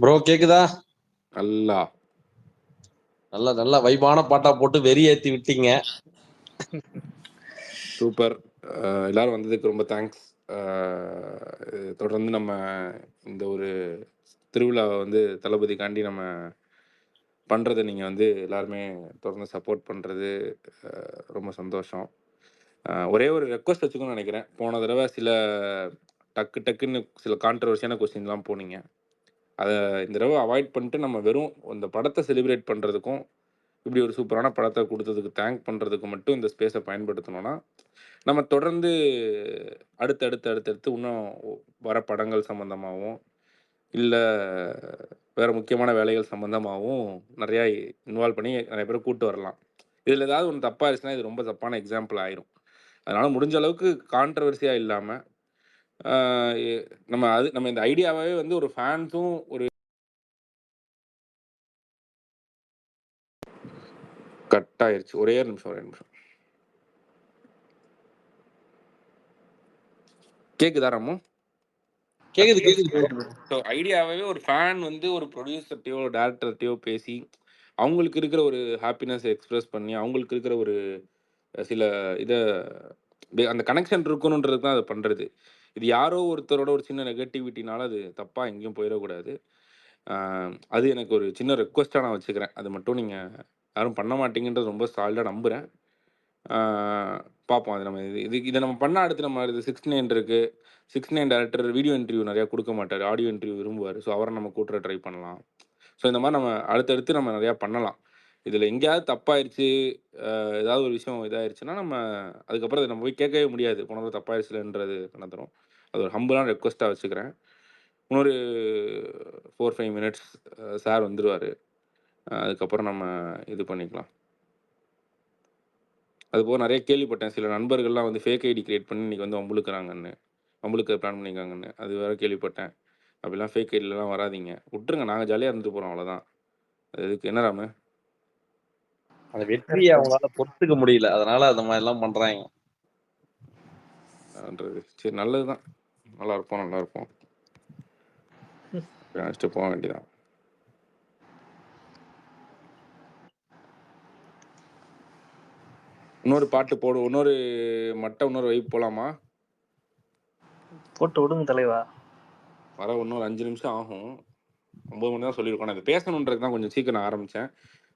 Bro கேக்குதா? நல்லா நல்ல நல்ல வைபான பாட்டா போட்டு வெறி ஏத்தி விட்டீங்க. சூப்பர். எல்லாரும் வந்ததுக்கு ரொம்ப தேங்க்ஸ். தொடர்ந்து நம்ம இந்த ஒரு திருவிழாவை வந்து தளபதிக்காண்டி நம்ம பண்ணுறதை நீங்கள் வந்து எல்லாருமே தொடர்ந்து சப்போர்ட் பண்ணுறது ரொம்ப சந்தோஷம். ஒரே ஒரு ரெக்வஸ்ட் வச்சுக்கணும்னு நினைக்கிறேன். போன தடவை சில டக்குன்னு சில கான்ட்ரவர்சியான கொஸ்டின்லாம் போனீங்க. அதை இந்த தடவை அவாய்ட் பண்ணிட்டு நம்ம வெறும் இந்த படத்தை செலிப்ரேட் பண்ணுறதுக்கும் இப்படி ஒரு சூப்பரான படத்தை கொடுத்ததுக்கு தேங்க் பண்ணுறதுக்கு மட்டும் இந்த ஸ்பேஸை பயன்படுத்தணும்னா நம்ம தொடர்ந்து அடுத்தடுத்து இன்னும் வர படங்கள் சம்மந்தமாகவும் இல்லை வேறு முக்கியமான வேலைகள் சம்மந்தமாகவும் நிறையா இன்வால்வ் பண்ணி நிறைய பேர் கூப்பிட்டு வரலாம். இதில் ஏதாவது ஒன்று தப்பாக இருந்துச்சுன்னா இது ரொம்ப தப்பான எக்ஸாம்பிள் ஆயிரும். அதனால் முடிஞ்ச அளவுக்கு கான்ட்ரவர்சியாக இல்லாமல் நம்ம இந்த ஐடியாவே வந்து ஒரு ஃபேன்ஸும் ஒரு கட் ஆயிருச்சு. ஒரே நிமிஷம் கேக்குதா ராமு? கேக்குது. ஐடியாவே ஒரு ஃபேன் வந்து ஒரு ப்ரொடியூசர்ட்டையோ டேரக்டர்ட்டையோ பேசி அவங்களுக்கு இருக்கிற ஒரு ஹாப்பினஸ் எக்ஸ்பிரஸ் பண்ணி அவங்களுக்கு இருக்கிற ஒரு சில இதை அந்த கனெக்ஷன் இருக்கணுன்றது தான் அதை பண்ணுறது. இது யாரோ ஒருத்தரோட ஒரு சின்ன நெகட்டிவிட்டினால அது தப்பாக எங்கேயும் போயிடக்கூடாது. அது எனக்கு ஒரு சின்ன ரெக்வஸ்ட்டாக நான் வச்சுக்கிறேன். அது மட்டும் நீங்கள் யாரும் பண்ண மாட்டீங்கன்றது ரொம்ப சாலிடாக நம்புகிறேன். பார்ப்போம். அது நம்ம இதை நம்ம பண்ண அடுத்து நம்ம இது 69 இருக்குது. 69 டேரக்டர் வீடியோ இன்டர்வியூ நிறையா கொடுக்க மாட்டார், ஆடியோ இன்டர்வியூ விரும்புவார். ஸோ அவரை நம்ம கூட்டுற ட்ரை பண்ணலாம். ஸோ இந்த மாதிரி நம்ம அடுத்தடுத்து நம்ம நிறையா பண்ணலாம். இதில் எங்கேயாவது தப்பாயிருச்சு, ஏதாவது ஒரு விஷயம் இதாகிடுச்சுன்னா நம்ம அதுக்கப்புறம் அதை நம்ம போய் கேட்கவே முடியாது. போனது தப்பாயிருச்சுலன்றது பண்ண தரும். அது ஒரு ஹம்பிளான ரெக்வஸ்ட்டாக வச்சுக்கிறேன். இன்னொரு 4-5 மினிட்ஸ் சார் வந்துடுவார். அதுக்கப்புறம் நம்ம இது பண்ணிக்கலாம். அதுபோக நிறைய கேள்விப்பட்டேன், சில நண்பர்கள்லாம் வந்து ஃபேக் ஐடி கிரியேட் பண்ணி இன்றைக்கி வந்து வம்புளுக்கு பிளான் பண்ணியிருக்காங்கன்னு. அது வேறு கேள்விப்பட்டேன். அப்படிலாம் ஃபேக் ஐடியிலலாம் வராதிங்க, விட்டுருங்க, நாங்கள் ஜாலியாக இருந்துட்டு போகிறோம், அவ்வளோதான். அதுக்கு என்ன ராமு? அந்த வெற்றியை அவங்களால பொறுத்துக்க முடியல, அதனால அந்த மாதிரி எல்லாம் பண்றாங்க. சரி, நல்லதுதான். நல்லா இருப்போம் நினச்சிட்டு போக வேண்டியதான். இன்னொரு பாட்டு போடு, இன்னொரு வைப் போலாமா? போட்டு விடுங்க தலைவா. வர இன்னொரு 5 நிமிஷம் ஆகும். 9 மணி தான் சொல்லியிருக்கோம். நான் இது பேசணுன்றது தான் கொஞ்சம் சீக்கிரம் ஆரம்பித்தேன்.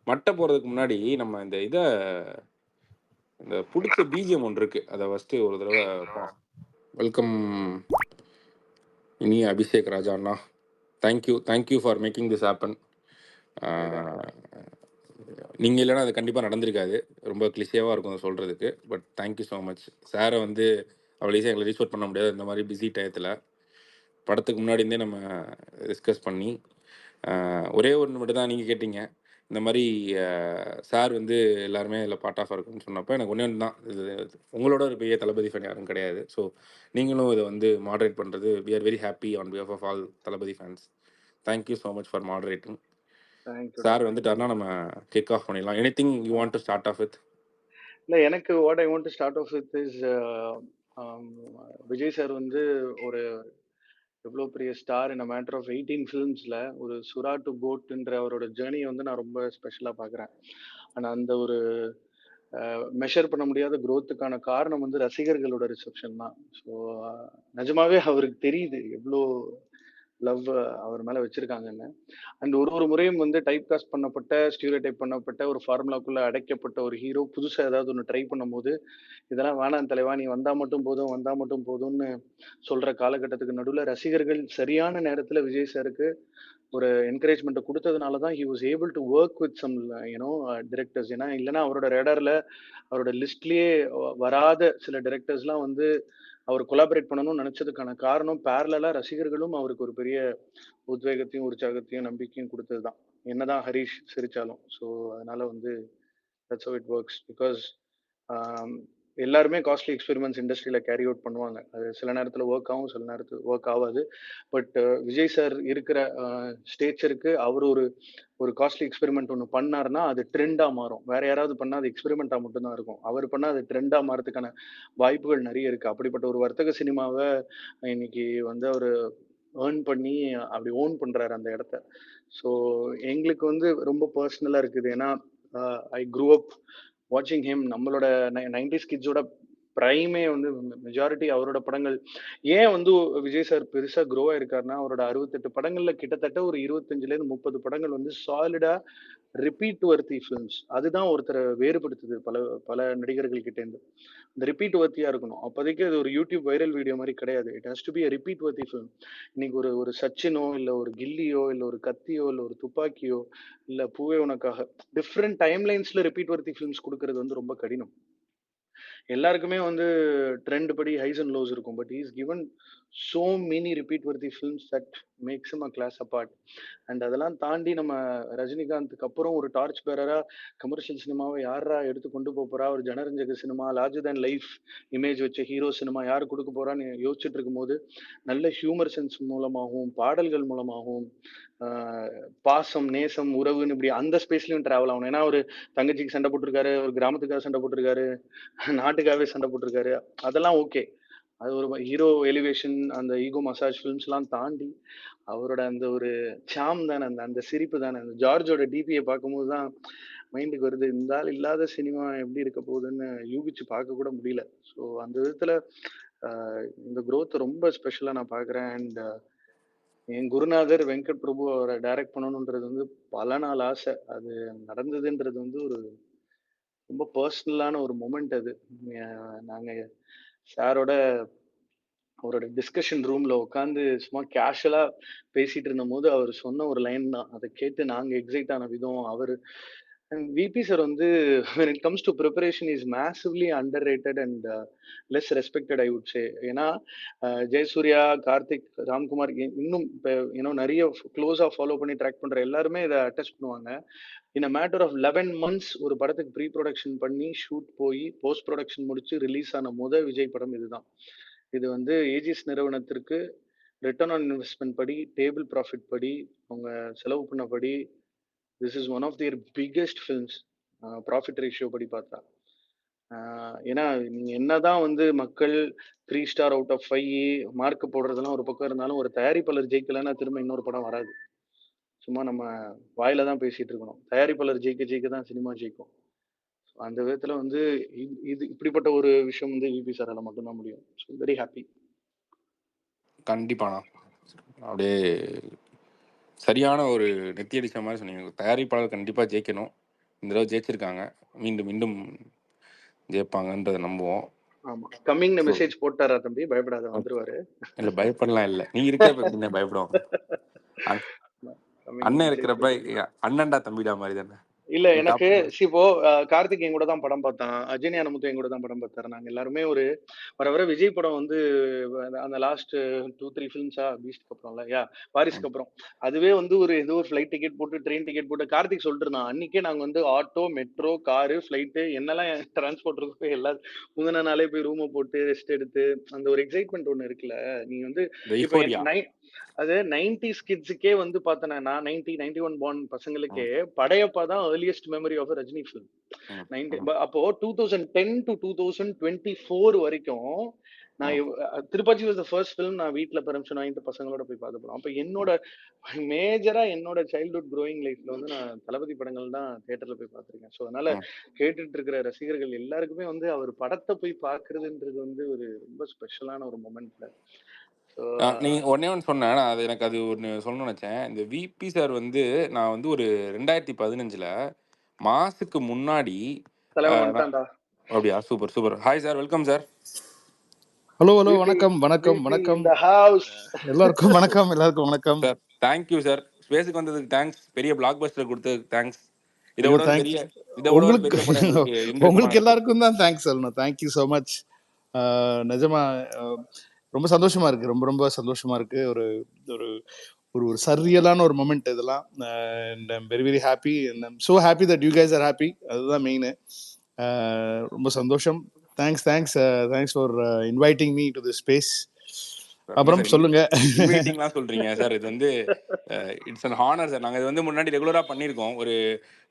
மட்டை போகிறதுக்கு முன்னாடி நம்ம இந்த பிடிச்ச பிஜிஎம் ஒன்று இருக்குது, அதை ஃபஸ்ட்டு ஒரு தடவை வெல்கம் இனிய அபிஷேக் ராஜா அண்ணா. Thank you for making this happen. நீங்கள் இல்லைன்னா அது கண்டிப்பாக நடந்திருக்காது. ரொம்ப கிளிஷேவாக இருக்கும் அதை சொல்கிறதுக்கு. But thank you so much. சாரை வந்து அவ்வளோ ஈஸியாக எங்களை ரீச் அவுட் பண்ண முடியாது இந்த மாதிரி பிஸி டயத்தில். படத்துக்கு முன்னாடியிருந்தே நம்ம டிஸ்கஸ் பண்ணி ஒரே ஒன்று மட்டும் தான் நீங்கள் கேட்டீங்க. இந்த மாதிரி சார் வந்து எல்லாருமே இதில் பார்ட் ஆஃப் இருக்குன்னு சொன்னப்போ எனக்கு ஒன்றே ஒன்று தான், இது உங்களோட ஒரு பெரிய தளபதி ஃபேன் யாரும் கிடையாது. ஸோ நீங்களும் இதை வந்து மாடரேட் பண்ணுறது, we are very happy on behalf of all Thalapathy fans. Thank you so much for moderating. Sir வந்துட்டாருன்னா நம்ம கிக் ஆஃப் பண்ணிடலாம். Anything you want to start off with? இல்லை, எனக்கு what I want to start off with is Vijay sir வந்து ஒரு எவ்வளோ பெரிய star in matter of 18 ஃபிலிம்ஸில் ஒரு சுறா டு கோட்ன்ற அவரோட ஜேர்னியை வந்து நான் ரொம்ப ஸ்பெஷலாக பார்க்குறேன். ஆனால் அந்த ஒரு மெஷர் பண்ண முடியாத க்ரோத்துக்கான காரணம் வந்து ரசிகர்களோட ரிசப்ஷன் தான். ஸோ நிஜமாவே அவருக்கு தெரியுது எவ்வளோ லவ் அவர் மேலே வச்சுருக்காங்கன்னு. அண்ட் ஒரு முறையும் வந்து டைப் காஸ்ட் பண்ணப்பட்ட, ஸ்டீரியோடைப் பண்ணப்பட்ட ஒரு ஃபார்முலாக்குள்ளே அடைக்கப்பட்ட ஒரு ஹீரோ புதுசாக ஏதாவது ஒன்று ட்ரை பண்ணும்போது இதெல்லாம் வேணாம் தலைவா, நீ வந்தால் மட்டும் போதும்னு சொல்கிற காலகட்டத்துக்கு நடுவில் ரசிகர்கள் சரியான நேரத்தில் விஜய் சாருக்கு ஒரு என்கரேஜ்மெண்ட்டை கொடுத்ததுனால தான் he was able to work with some directors. ஏன்னா இல்லைன்னா அவரோட ரேடாரில் அவரோட லிஸ்ட்லேயே வராத சில டிரெக்டர்ஸ்லாம் வந்து அவர் கொலாபரேட் பண்ணணும்னு நினச்சதுக்கான காரணம் பேரலாக ரசிகர்களும் அவருக்கு ஒரு பெரிய உத்வேகத்தையும் உற்சாகத்தையும் நம்பிக்கையும் கொடுத்தது தான், என்னதான் ஹரிஷ் சிரிச்சாலும். ஸோ அதனால வந்து that's how it works. Because எல்லாருமே காஸ்ட்லி எக்ஸ்பெரிமெண்ட்ஸ் இண்டஸ்ட்ரியில் கேரி அவுட் பண்ணுவாங்க. அது சில நேரத்தில் ஒர்க் ஆகும், சில நேரத்தில் ஒர்க் ஆகாது. பட் விஜய் சார் இருக்கிற ஸ்டேச்சருக்கு அவர் ஒரு காஸ்ட்லி எக்ஸ்பெரிமெண்ட் ஒன்று பண்ணாருன்னா அது ட்ரெண்டாக மாறும். வேற யாராவது பண்ணால் அது எக்ஸ்பெரிமெண்ட்டாக மட்டும்தான் இருக்கும். அவர் பண்ணால் அது ட்ரெண்டாக மாறதுக்கான வாய்ப்புகள் நிறைய இருக்குது. அப்படிப்பட்ட ஒரு வர்த்தக சினிமாவை இன்னைக்கு வந்து அவர் ஏர்ன் பண்ணி அப்படி ஓன் பண்றாரு அந்த இடத்த. ஸோ எங்களுக்கு வந்து ரொம்ப பர்சனலா இருக்குது. ஏன்னா ஐ க்ரூ அப் வாட்சிங் ஹிம். நம்மளோட 90s கிட்ஸோட பிரைமே வந்து மெஜாரிட்டி அவரோட படங்கள். ஏன் வந்து விஜய் சார் பெருசா க்ரோ ஆயிருக்காருன்னா, அவரோட 68 படங்கள்ல கிட்டத்தட்ட ஒரு 25லேருந்து 30 படங்கள் வந்து சாலிடா ரிப்பீட் வர்த்தி ஃபிலிம்ஸ். அதுதான் ஒருத்தர வேறுபடுத்துது பல பல நடிகர்கள் கிட்ட இருந்து. இந்த ரிப்பீட் வர்த்தியா இருக்கணும். அப்போதைக்கு அது ஒரு யூடியூப் வைரல் வீடியோ மாதிரி கிடையாது. It has to be a repeat worthy film. இன்னைக்கு ஒரு ஒரு சச்சினோ, இல்ல ஒரு கில்லியோ, இல்ல ஒரு கத்தியோ, இல்ல ஒரு துப்பாக்கியோ, இல்ல பூவே உனக்காக டிஃப்ரெண்ட் டைம் லைன்ஸ்ல ரிப்பீட் வர்த்தி ஃபிலிம்ஸ் குடுக்கறது வந்து ரொம்ப கடினம். எல்லாருக்குமே வந்து ட்ரெண்ட் படி ஹைஸ் அண்ட் லோஸ் இருக்கும். But he is given so many repeat worthy films that makes him a class apart. And அதெல்லாம் தாண்டி நம்ம ரஜினிகாந்துக்கு அப்புறம் ஒரு டார்ச் பேரரா கமர்ஷியல் சினிமாவை யாரா எடுத்து கொண்டு போறா, ஒரு ஜனரஞ்சக cinema, larger than life image வச்ச ஹீரோ சினிமா யார் கொடுக்க போறான்னு யோசிச்சுட்டு இருக்கும்போது, நல்ல ஹியூமர் சென்ஸ் மூலமாகவும் பாடல்கள் மூலமாகவும் பாசம், நேசம், உறவுன்னு இப்படி அந்த ஸ்பேஸ்லயும் டிராவல் ஆகணும். ஏன்னா ஒரு தங்கச்சிக்கு சண்டை போட்டிருக்காரு, ஒரு கிராமத்துக்காக சண்டை போட்டிருக்காரு, நாட்டுக்காகவே சண்டை போட்டிருக்காரு. அதெல்லாம் ஓகே. அது ஒரு ஹீரோ எலிவேஷன், அந்த ஈகோ மசாஜ் ஃபிலிம்ஸ் எல்லாம் தாண்டி அவரோட அந்த ஒரு சாம் தானே, அந்த அந்த சிரிப்பு தானே, அந்த ஜார்ஜோட டிபியை பார்க்கும்போது தான் மைண்டுக்கு வருது. இந்த ஆள் இல்லாத சினிமா எப்படி இருக்க போகுதுன்னு யூகிச்சு பார்க்க கூட முடியல. ஸோ அந்த விதத்துல இந்த growth ரொம்ப ஸ்பெஷலா நான் பார்க்குறேன். அண்ட் என் குருநாதர் வெங்கட் பிரபு அவரை டைரக்ட் பண்ணணுன்றது வந்து பல நாள் ஆசை. அது நடந்ததுன்றது வந்து ஒரு ரொம்ப பர்சனலான ஒரு மொமெண்ட் அது. நாங்க சாரோட அவரோட டிஸ்கஷன் ரூம்ல உட்காந்து சும்மா கேஷுவலா பேசிட்டு இருந்தபோது அவர் சொன்ன ஒரு லைன் தான். அதை கேட்டு நாங்க எக்ஸைட் ஆன விதம், அவர் விபி சார் வந்து when it comes to preparation is massively underrated and less respected I would say. ஏன்னா ஜெயசூர்யா, கார்த்திக், ராம்குமார் இன்னும் இப்போ நிறைய க்ளோஸா ஃபாலோ பண்ணி ட்ராக் பண்ற எல்லாருமே இதை அட்டஸ்ட் பண்ணுவாங்க. In a matter of 11 months ஒரு படத்துக்கு ப்ரீ ப்ரொடக்ஷன் பண்ணி ஷூட் போய் போஸ்ட் ப்ரொடக்ஷன் முடிச்சு ரிலீஸ் ஆன விஜய் படம் இதுதான். இது வந்து ஏஜிஸ் நிறுவனத்திற்கு ரிட்டர்ன் ஆன் இன்வெஸ்ட்மெண்ட் படி, டேபிள் ப்ராஃபிட் படி, அவங்க செலவு பண்ணபடி this is one of their biggest films. Profit ratio படி பார்த்தா. ஏன்னா நீங்க என்னதான் வந்து மக்கள் 3 ஸ்டார் அவுட் ஆஃப் 5 மார்க் போடுறதெல்லாம் ஒரு பக்கம் இருந்தாலும், ஒரு தயாரிப்பாளர் ஜெயிக்கலைன்னா திரும்ப இன்னொரு படம் வராது. சும்மா நம்ம வாயில தான் பேசிட்டு இருக்கணும். தயாரிப்பாளர் ஜெயிக்க ஜெயிக்க தான் சினிமா ஜெயிக்கும். அந்த விதத்துல வந்து இது இப்படிப்பட்ட ஒரு விஷயம் வந்து விபி சாரால மட்டும்தான் முடியும். So very happy. கண்டிப்பாண்ணா. அப்படியே சரியான ஒரு நெத்தி அடிச்ச மாதிரி சொன்னீங்க. தயாரிப்பாளர் கண்டிப்பாக ஜெயிக்கணும். இந்த தடவை ஜெயிச்சிருக்காங்க. மீண்டும் மீண்டும் ஜெயிப்பாங்கன்றதை நம்புவோம். ஆமா, கம்மிங்னு மெசேஜ் போட்டாரா தம்பி? பயப்படாத, வந்துருவாரு. இல்லை, பயப்படலாம் இல்லை. நீங்க இருக்கிறப்ப என்ன பயப்படுவாங்க? அண்ணன் இருக்கிறப்ப அண்ணன்டா தம்பிடா மாதிரி தானே. இல்ல எனக்கு இப்போ கார்த்திக் என் கூட தான் படம் பார்த்தான், அஜினி அனுமுத்து என் கூட தான் படம் பார்த்தாரு. நாங்க எல்லாருமே ஒரு வர விஜய் படம் வந்து அந்த லாஸ்ட் 2-3 ஃபிலிம்ஸா பீஸ்ட்க்கு அப்புறம்ல, வாரிசுக்கு அப்புறம் அதுவே வந்து ஒரு ஏதோ ஒரு ஃபிளைட் டிக்கெட் போட்டு ட்ரெயின் டிக்கெட் போட்டு கார்த்திக் சொல்லிட்டு இருந்தான். அன்னைக்கே நாங்க வந்து ஆட்டோ, மெட்ரோ, காரு, ஃபிளைட்டு என்னெல்லாம் டிரான்ஸ்போர்ட் இருக்கோ எல்லாம் முந்தின நாளே போய் ரூமை போட்டு ரெஸ்ட் எடுத்து அந்த ஒரு எக்ஸைட்மெண்ட் ஒண்ணு இருக்குல்ல. நீங்க வந்து இப்போ அது 90s கிட்ஸுக்கே வந்து பார்த்தேன் நான் 91 born பசங்களுக்கே படையப்பா தான் earliest memory of Rajini film. அப்போ 2010 to 2024 வரைக்கும் நான் Thiruppachi was the first film நான் வீட்ல பெர்மிஷன் வாங்கிட்டு பசங்களோட போய் பார்த்து போறோம். அப்ப என்னோட மேஜரா என்னோட சைல்ட்ஹுட் க்ரோயிங் லைஃப்ல வந்து நான் தளபதி படங்கள் தான் தியேட்டர்ல போய் பார்த்திருக்கேன். ஸோ அதனால கேட்டுட்டு இருக்கிற ரசிகர்கள் எல்லாருக்குமே வந்து அவர் படத்தை போய் பார்க்கறதுன்றது வந்து ஒரு ரொம்ப ஸ்பெஷலான ஒரு மொமெண்ட்ல. நீங்க ஒன்னே ஒன்று சொன்னேன். அது எனக்கு அது ஒன்று சொல்லணும்னு நினைச்சேன். இந்த விபி சார் வந்து நான் வந்து ஒரு 2015 மாசுக்கு முன்னாடி. அப்படியா? Super super. Hi sir, welcome sir. Hello hello, வணக்கம் வணக்கம் வணக்கம் எல்லாருக்கும் வணக்கம், எல்லாருக்கும் வணக்கம் சார். தேங்க்யூ சார், ஸ்பேஸுக்கு வந்ததுக்கு தேங்க்ஸ். பெரிய பிளாக் பஸ்டர் கொடுத்ததுக்கு தேங்க்ஸ். இதோட பெரிய உங்களுக்கு எல்லாருக்கும் தான் தேங்க்ஸ் சொல்லணும். Thank you so much. நிஜமா ரொம்ப சந்தோஷமா இருக்கு, ரொம்ப ரொம்ப சந்தோஷமா இருக்கு. ஒரு ஒரு ஒரு ஒரு சர்ரியலான ஒரு மொமெண்ட் இதெல்லாம். And I'm very very happy and I'm so happy that you guys are happy. அதுதான் மெயின். ரொம்ப சந்தோஷம். Thanks thanks thanks for inviting me to the space. அப்புறம் சொல்லுங்க. இன்வைட்டிங்லாம் சொல்றீங்க சார், இது வந்து இட்ஸ் அன் ஹானர் சார். நாங்கள் இது வந்து முன்னாடி ரெகுலராக பண்ணியிருக்கோம். ஒரு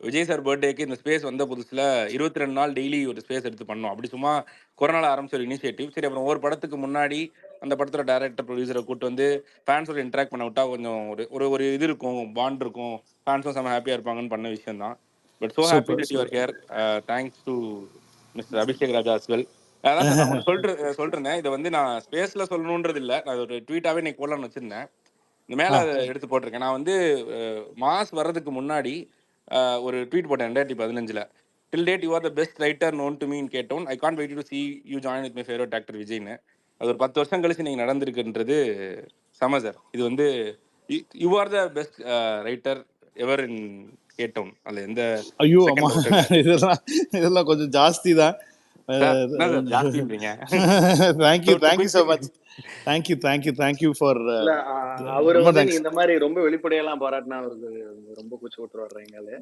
விஜய் சார் பர்த்டேக்கு இந்த ஸ்பேஸ் வந்த புதுசில் 22 நாள் டெய்லி ஒரு ஸ்பேஸ் எடுத்து பண்ணோம். அப்படி சும்மா கொரோனாவில் ஆரம்பிச்ச ஒரு இனிஷியேட்டிவ். சரி, அப்புறம் ஒரு படத்துக்கு முன்னாடி அந்த படத்தோட டைரக்டர் ப்ரொடியூசரை கூட்டு வந்து ஃபேன்ஸோட இன்ட்ராக்ட் பண்ண விட்டா கொஞ்சம் ஒரு ஒரு ஒரு இது இருக்கும், பாண்ட் இருக்கும், ஃபேன்ஸும் செம்ம ஹாப்பியாக இருப்பாங்கன்னு பண்ண விஷயம் தான். But so happy super that you're super. Here. Thanks to mister Abhishek Raja as well. அதான் சார் நான் உங்களுக்கு சொல்லிருந்தேன், இதை வந்து நான் ஸ்பேஸில் சொல்லணுன்றது இல்லை, நான் ஒரு ட்வீட்டாகவே இன்னைக்கு போடலான்னு வச்சுருந்தேன். இந்த மேலே ஆ எடுத்து போட்டிருக்கேன். நான் வந்து மாஸ் வர்றதுக்கு முன்னாடி ஒரு ட்வீட் போட்டேன் 2015. Till date you are the best writer known to me in கேட்டோன். I can't wait to see you join with my favorite actor விஜய்னு. அது ஒரு 10 வருஷம் கழிச்சு நீங்கள் நடந்திருக்குன்றது செம சார். இது வந்து you are the best writer ever in கேட்டோன். அதில் எந்த ஐயோ அம்மா, செகண்ட் டவுட் இல்லை இதெல்லாம் கொஞ்சம் ஜாஸ்தி தான். சார். என்ன சார் ஜாஸ்தின்றீங்க? தேங்க்யூ தொட்டு தேங்க்யூ ஸோ போய் மச். தேங்க்யூ ஃபார் இல்ல அவரை ரொம்ப வந்து நீ தேங்க்ஸ். இந்த மாதிரி ரொம்ப வெளிப்படையெல்லாம் பாராட்டினா அவருக்கு ரொம்ப கூச்ச விட்டு வர்றீங்களே.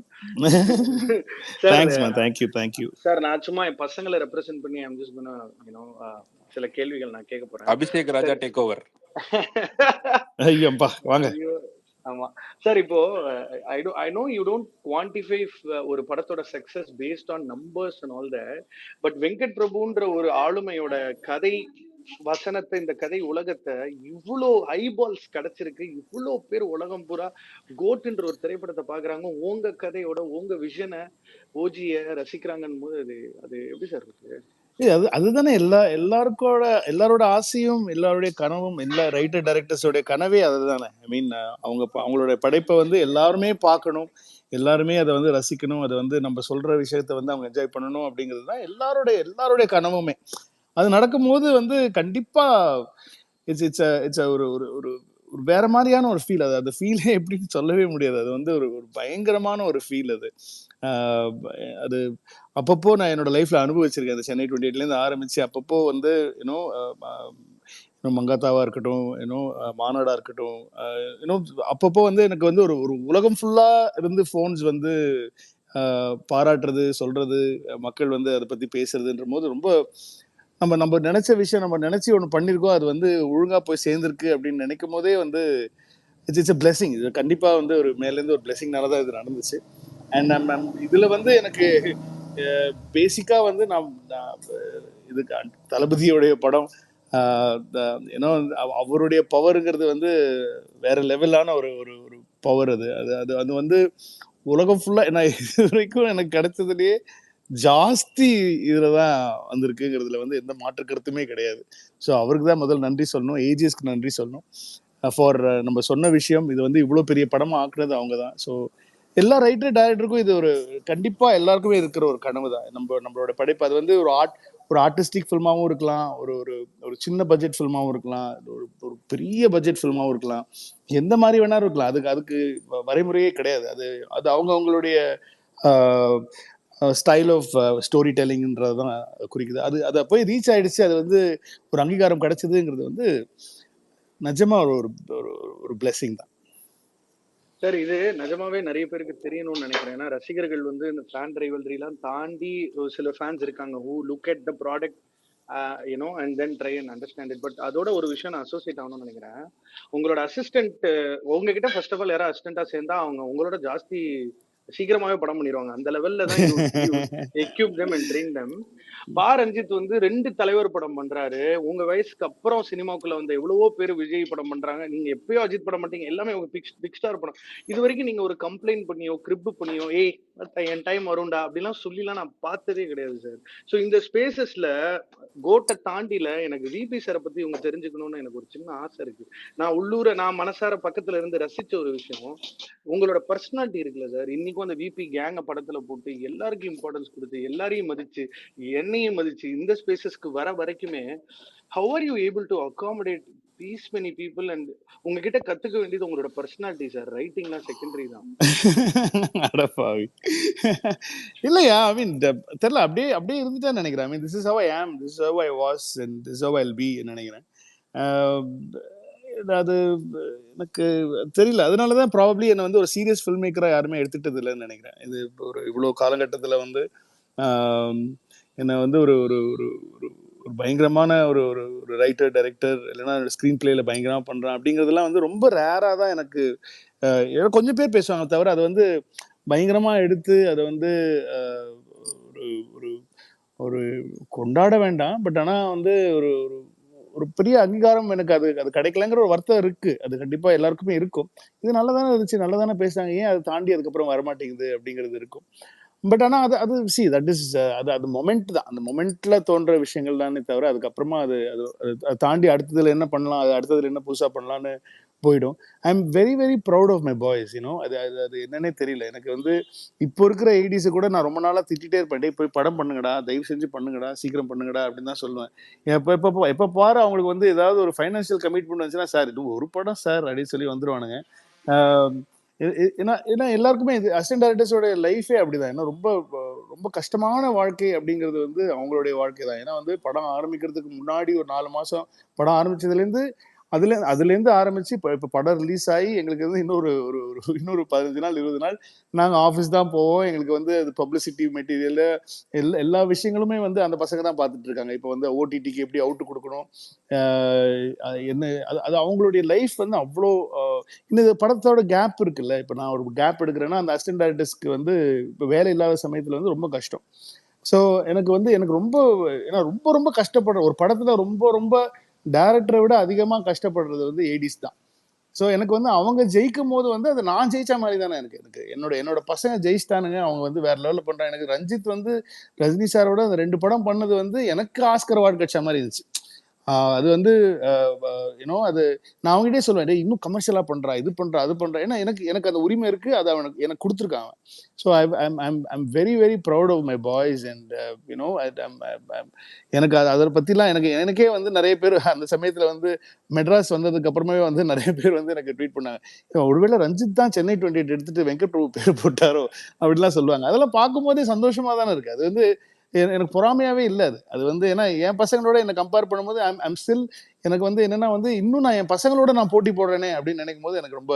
Sir thanks ma'am. Thank you. Sir நான் சும்மா என் பசங்களை ரெப்ரசென்ட் பண்ணி ஐம் ஜஸ்ட் கோனா சில கேள்விகள் நான் கேட்க போறேன். Abhishek Raja take over. ஐயோப்பா வாங்க. ஐயோ, ஆமா சார். இப்போ I know you don't quantify ஒரு படத்தோட success based on numbers and all that, but Venkat பிரபுன்ற ஒரு ஆளுமையோட கதை வசனத்தை, இந்த கதை உலகத்தை இவ்வளோ ஐபால்ஸ் கிடைச்சிருக்கு, இவ்வளோ பேர் உலகம் பூரா கோட்ன்ற ஒரு திரைப்படத்தை பாக்குறாங்க, உங்க கதையோட உங்க விஷனை ஓஜிய ரசிக்கிறாங்கன்னு போது அது அது எப்படி சார் இருக்கு? அதுதானே எல்லாரோட ஆசையும், எல்லாருடைய கனவும், எல்லா ரைட்டர் டைரக்டர்ஸோட கனவே அதுதானே. ஐ மீன் அவங்களோட படைப்பை வந்து எல்லாருமே பார்க்கணும், எல்லாருமே அதை வந்து ரசிக்கணும், அதை வந்து நம்ம சொல்ற விஷயத்த வந்து அவங்க என்ஜாய் பண்ணணும் அப்படிங்கிறது தான் எல்லாருடைய கனவுமே. அது நடக்கும்போது வந்து கண்டிப்பா இட்ஸ் ஒரு ஒரு ஒரு ஒரு வேற மாதிரியான ஒரு ஃபீல். அது ஃபீலே எப்படின்னு சொல்லவே முடியாது. அது வந்து ஒரு ஒரு பயங்கரமான ஒரு ஃபீல் அது. அது அப்பப்போ நான் என்னோட லைஃப்ல அனுபவிச்சிருக்கேன். அந்த சென்னை 28லேருந்து ஆரம்பிச்சு அப்பப்போ வந்து இன்னும் மங்காத்தாவா இருக்கட்டும், மாநாடா இருக்கட்டும், இன்னும் அப்பப்போ வந்து எனக்கு வந்து ஒரு ஒரு உலகம் ஃபுல்லா இருந்து ஃபோன்ஸ் வந்து பாராட்டுறது, சொல்றது, மக்கள் வந்து அதை பத்தி பேசுறதுன்ற போது ரொம்ப நம்ம நினைச்ச விஷயம், நம்ம நினைச்சு ஒன்று பண்ணியிருக்கோம், அது வந்து ஒழுங்கா போய் சேர்ந்திருக்கு அப்படின்னு நினைக்கும் போதே வந்து இட்ஸ் அ பிளெஸிங். இது கண்டிப்பா வந்து ஒரு மேலேருந்து ஒரு பிளெஸிங்னால தான் இது நடந்துச்சு. அண்ட் இதுல வந்து எனக்கு பேசிக்கா வந்து இதுக்கு தளபதியோடைய படம், ஏன்னா அவருடைய பவருங்கிறது வந்து வேற லெவலான ஒரு ஒரு ஒரு பவர். அது அது அது அது வந்து உலகம் ஃபுல்லா நான் இது வரைக்கும் எனக்கு கிடைச்சதுலயே ஜாஸ்தி இதுலதான் வந்திருக்குங்கிறதுல வந்து எந்த மாற்று கருத்துமே கிடையாது. ஸோ அவருக்கு தான் முதல் நன்றி சொல்லணும், ஏஜிஎஸ்க்கு நன்றி சொல்லணும் ஃபார் நம்ம சொன்ன விஷயம். இது வந்து இவ்வளோ பெரிய படமா ஆக்குனது அவங்க தான். ஸோ எல்லா ரைட்டர் டைரக்டருக்கும் இது ஒரு கண்டிப்பா எல்லாருக்குமே இருக்கிற ஒரு கனவு தான் நம்மளோட படைப்பு. அது வந்து ஒரு ஆர்டிஸ்டிக் ஃபில்மாவும் இருக்கலாம், ஒரு ஒரு ஒரு சின்ன பட்ஜெட் ஃபில்மாவும் இருக்கலாம், ஒரு பெரிய பட்ஜெட் ஃபில்மாவும் இருக்கலாம், எந்த மாதிரி வேணாலும் இருக்கலாம். அதுக்கு வரைமுறையே கிடையாது. அது அவங்களுடைய ஸ்டைல் ஆஃப் ஸ்டோரி டெல்லிங்ன்றது தான் குறிக்குது. அதை போய் ரீச் ஆயிடுச்சு, அது வந்து ஒரு அங்கீகாரம் கிடைச்சதுங்கிறது வந்து நிஜமா ஒரு ஒரு பிளெஸிங் தான் சார். இது நிஜமாவே நிறைய பேருக்கு தெரியணும்னு நினைக்கிறேன். ஏன்னா ரசிகர்கள் வந்து இந்த ஃபேன் ரைவல்ரிலாம் தாண்டி ஒரு சில ஃபேன்ஸ் இருக்காங்க who look at the product and then try and understand it. But அதோட ஒரு விஷயம் நான் அசோசியேட் ஆகணும்னு நினைக்கிறேன். உங்களோட அசிஸ்டன்ட் உங்ககிட்ட ஃபர்ஸ்ட் ஆஃப் ஆல் யாராவது அசிஸ்டண்டா சேர்ந்தா அவங்க உங்களோட ஜாஸ்தி சீக்கிரமாவே படம் பண்ணிடுவாங்க. அந்த லெவல்ல தான் equip them and train them. Ranjith வந்து 2 தலைவர் படம் பண்றாரு. உங்க வயசுக்கு அப்புறம் சினிமாக்குள்ள வந்த எவ்வளவோ பேர் விஜய் படம் பண்றாங்க. நீங்க எப்பயோ அஜித் படம் மாட்டீங்க, எல்லாமே உங்க பிக் ஸ்டார் படம். இது வரைக்கும் நீங்க ஒரு கம்ப்ளைண்ட் பண்ணியோ கிரிப் பண்ணியோ என் டைம் வரும்டா அப்படிலாம் சொல்லிலாம் நான் பார்த்ததே கிடையாது சார். ஸோ இந்த ஸ்பேசஸ்ல கோட்டை தாண்டில எனக்கு விபி சாரை பத்தி இவங்க தெரிஞ்சுக்கணும்னு எனக்கு ஒரு சின்ன ஆசை இருக்கு. நான் மனசார பக்கத்துல இருந்து ரசிச்ச ஒரு விஷயம் உங்களோட பர்சனாலிட்டி இருக்குல்ல சார். இன்னைக்கும் அந்த விபி கேங்க படத்துல போட்டு எல்லாருக்கும் இம்பார்ட்டன்ஸ் கொடுத்து எல்லாரையும் மதிச்சு என்னையும் மதிச்சு இந்த ஸ்பேசஸ்க்கு வர வரைக்குமே how are you able to accommodate these many people? and உங்ககிட்ட கத்துக்க வேண்டியது உங்களோட பர்சனாலிட்டி சார். ரைட்டிங்லாம் செகண்டரி தான். அடப்பாவி இல்லையா? ஐ மீன் தெரியல, அப்படியே இருந்துட்டான்னு நினைக்கிறேன். I mean this is how I am, this is how I was and this is how I'll be நினைக்கிறேன். அது எனக்கு தெரியல, அதனாலதான் ப்ராபப்ளி என்னை வந்து ஒரு சீரியஸ் ஃபில்ம் மேக்கரா யாருமே எடுத்துட்டது இல்லைன்னு நினைக்கிறேன். இது ஒரு இவ்வளோ காலகட்டத்துல வந்து என்னை வந்து ஒரு ஒரு ஒரு ஒரு பயங்கரமான ஒரு ஒரு ஒரு ரைட்டர் டைரக்டர் இல்லைன்னா ஸ்க்ரீன் பிளேல பயங்கரமா பண்றான் அப்படிங்கிறதுலாம் வந்து ரொம்ப ரேரா தான் எனக்கு கொஞ்சம் பேர் பேசுவாங்க தவிர அதை வந்து பயங்கரமா எடுத்து அதை வந்து ஒரு ஒரு ஒரு கொண்டாட வேண்டாம், பட் ஆனா வந்து ஒரு ஒரு பெரிய அங்கீகாரம் எனக்கு அது அது கிடைக்கலங்கிற ஒரு வருத்தம் இருக்கு. அது கண்டிப்பா எல்லாருக்குமே இருக்கும். இது நல்லா தானே இருந்துச்சு, நல்லா தானே பேசுனாங்க, ஏன் அதை தாண்டி அதுக்கப்புறம் வரமாட்டேங்குது அப்படிங்கிறது இருக்கும். பட் ஆனா அது அது சி தட் இஸ் அது அது மொமெண்ட் தான். அந்த மொமெண்ட்ல தோன்ற விஷயங்கள் தானே தவிர அதுக்கப்புறமா அது அது அதை தாண்டி அடுத்ததுல என்ன பண்ணலாம், அது அடுத்ததுல என்ன புதுசா பண்ணலாம்னு போயிடும். I am very very proud of my boys. You know அது அது அது என்னன்னே தெரியல எனக்கு வந்து. இப்போ இருக்கிற ஐடிஸை கூட நான் ரொம்ப நாளா திட்டிகிட்டே இருப்பேன், டேய் போய் படம் பண்ணுங்கடா, தயவு செஞ்சு பண்ணுங்கடா, சீக்கிரம் பண்ணுங்கடா அப்படின்னு தான் சொல்லுவேன். எப்போ எப்போ எப்போ பாரு அவங்களுக்கு வந்து ஏதாவது ஒரு ஃபைனான்ஷியல் கமிட்மெண்ட் வந்துச்சுன்னா, சார் இது ஒரு படம் சார் அப்படின்னு சொல்லி வந்துருவானுங்க. ஆஹ் ஏன்னா ஏன்னா எல்லாருக்குமே இது அசிஸ்டன்ட் டைரக்டர்ஸோட லைஃபே அப்படிதான். ஏன்னா ரொம்ப ரொம்ப கஷ்டமான வாழ்க்கை அப்படிங்கிறது வந்து அவங்களுடைய வாழ்க்கை தான். ஏன்னா வந்து படம் ஆரம்பிக்கிறதுக்கு முன்னாடி ஒரு 4 மாசம், படம் ஆரம்பிச்சதுலேருந்து அதுலேருந்து ஆரம்பிச்சு இப்போ படம் ரிலீஸ் ஆகி எங்களுக்கு வந்து இன்னொரு ஒரு ஒரு இன்னொரு 15 நாள் 20 நாள் நாங்கள் ஆஃபீஸ் தான் போவோம். எங்களுக்கு வந்து அது பப்ளிசிட்டி மெட்டீரியல் எல்லா விஷயங்களுமே வந்து அந்த பசங்க தான் பார்த்துட்டு இருக்காங்க. இப்போ வந்து ஓடிடிக்கு எப்படி அவுட் கொடுக்கணும், என்ன அது அது அவங்களுடைய லைஃப் வந்து அவ்வளோ. இந்த படத்தோட கேப் இருக்குல்ல, இப்போ நான் ஒரு கேப் எடுக்கிறேன்னா அந்த அசிஸ்டன்ட் டைரக்டர்ஸ்க்கு வந்து இப்போ வேலை இல்லாத சமயத்தில் வந்து ரொம்ப கஷ்டம். ஸோ எனக்கு வந்து எனக்கு ரொம்ப, ஏன்னா ரொம்ப ரொம்ப கஷ்டப்படுற ஒரு படத்துல ரொம்ப ரொம்ப டைரக்டரை விட அதிகமாக கஷ்டப்படுறது வந்து ஏடிஸ் தான். ஸோ எனக்கு வந்து அவங்க ஜெயிக்கும் போது வந்து அது நான் ஜெயிச்ச மாதிரி தானே எனக்கு எனக்கு என்னோட என்னோட பசங்க ஜெயிச்சிட்டானுங்க, அவங்க வந்து வேற லெவலில் பண்றாங்க. எனக்கு ரஞ்சித் வந்து ரஜினி சாரோட அந்த 2 படம் பண்ணது வந்து எனக்கு ஆஸ்கர் அவார்டு கிடைச்ச மாதிரி இருந்துச்சு. அது வந்து யூனோ அது நான் அவங்ககிட்டே சொல்லுவேன், டேய் இன்னும் கமர்ஷியலாக பண்ணுறா, இது பண்ணுறா, அது பண்ணுறா. ஏன்னா எனக்கு எனக்கு அந்த உரிமை இருக்குது, அதை அவனுக்கு எனக்கு கொடுத்துருக்காங்க. So I'm very very proud of my boys and you know எனக்கு அது அதை பற்றிலாம் எனக்கு எனக்கே வந்து நிறைய பேர் அந்த சமயத்தில் வந்து மெட்ராஸ் வந்ததுக்கு அப்புறமே வந்து நிறைய பேர் வந்து எனக்கு ட்வீட் பண்ணாங்க, ஒருவேளை ரஞ்சித் தான் சென்னை 28 எடுத்துட்டு வெங்கட் பிரபு பேர் போட்டாரோ அப்படிலாம் சொல்லுவாங்க. அதெல்லாம் பார்க்கும்போதே சந்தோஷமாக தானே இருக்குது. அது வந்து எனக்கு பொறாமையாவே இல்லை. அது அது வந்து ஏன்னா என் பசங்களோட என்னை கம்பேர் பண்ணும்போது ஐம் ஸ்டில் எனக்கு வந்து என்னன்னா வந்து இன்னும் நான் என் பசங்களோட நான் போட்டி போடுறேனே அப்படின்னு நினைக்கும் போது எனக்கு ரொம்ப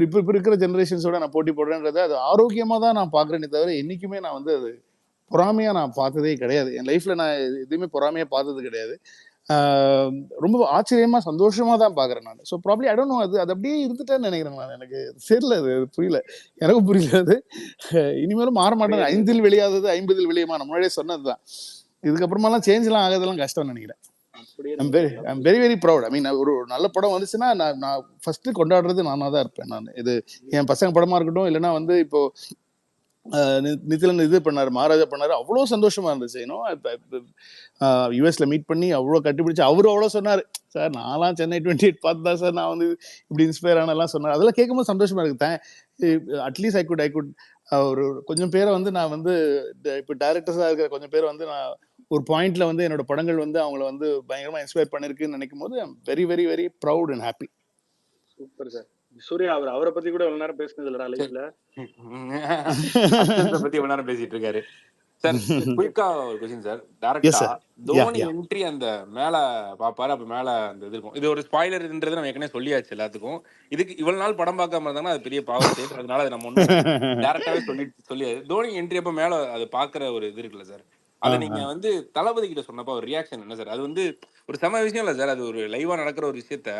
இப்போ இருக்கிற ஜெனரேஷன்ஸோட நான் போட்டி போடுறேன்றதை அது ஆரோக்கியமாக தான் நான் பார்க்குறேனே தவிர என்றைக்குமே நான் வந்து அது பொறாமையா நான் பார்த்ததே கிடையாது. என் லைஃப்ல நான் எதுவுமே பொறாமையா பார்த்தது கிடையாது. ரொம்ப ஆச்சரியமா சந்தோஷமா தான் பார்க்குறேன் நான். So probably I don't no, அது அது அப்படியே இருந்துட்டேன்னு நினைக்கிறேன் நான். எனக்கு தெரியல, அது புரியல, எனக்கும் புரியல அது. இனிமேலும் மாற மாட்டேன். 5 வெளியாதது 50 வெளியுமா, நான் முன்னாடியே சொன்னதுதான். இதுக்கப்புறமாலாம் சேஞ்ச்லாம் ஆகாதெல்லாம் கஷ்டம்னு நினைக்கிறேன். I'm very very proud. I mean ஒரு நல்ல படம் வந்துச்சுன்னா நான் நான் ஃபர்ஸ்ட் கொண்டாடுறது நானாக தான் இருப்பேன். நான் இது என் பசங்க படமா இருக்கட்டும், இல்லைன்னா வந்து இப்போ நிதிலன் இது பண்ணாரு, மகாராஜா பண்ணாரு, அவ்வளோ சந்தோஷமா இருந்துச்சு. ஏன்னோ யூஎஸ்ல மீட் பண்ணி அவ்வளோ கட்டிப்பிடிச்சு அவரு அவ்வளோ சொன்னார், சார் நான்லாம் சென்னை 28 பார்த்து தான் சார் நான் வந்து இப்படி இன்ஸ்பயர் ஆனலாம் சொன்னார். அதெல்லாம் கேட்கும்போது சந்தோஷமா இருக்கு. அட்லீஸ்ட் ஐ குட் ஒரு கொஞ்சம் பேரை வந்து நான் வந்து இப்போ டைரக்டர்ஸாக இருக்கிற கொஞ்சம் பேரை வந்து நான் ஒரு பாயிண்ட்ல வந்து என்னோட படங்கள் வந்து அவங்கள வந்து பயங்கரமா இன்ஸ்பயர் பண்ணிருக்குன்னு நினைக்கும் போது I'm very very very proud and happy. Super sir. Suriya அவரை பத்தி கூட இவ்வளவு நேரம் பேசுனது இல்லடா லைஃப்ல. பத்தி இவ்வளவு நேரம் பேசிட்டு இருக்காரு சார். குயிக்கா ஒரு கொஸ்டின் சார். டைரக்டா தோனி என்ட்ரி அந்த மேல பாப்பாரு, அப்ப மேல அந்த இது இருக்கும். இது ஒரு ஸ்பாயிலர்ன்றது நம்ம ஏற்கனவே சொல்லியாச்சு எல்லாத்துக்கும். இதுக்கு இவ்வளவு நாள் படம் பார்க்காம இருந்தாங்கன்னா அது பெரிய பாவம் செயல். அதனால நம்ம ஒன்றும் டேரக்டாவே சொல்லியாது. தோனி என்ட்ரி அப்ப மேல அது பாக்குற ஒரு இது இருக்குல்ல சார், அதை நீங்க வந்து தளபதி கிட்ட சொன்னப்ப ஒரு ரியாக்ஷன் என்ன சார்? அது வந்து ஒரு செம விஷயம் இல்ல சார், அது ஒரு லைவா நடக்கிற ஒரு விஷயத்த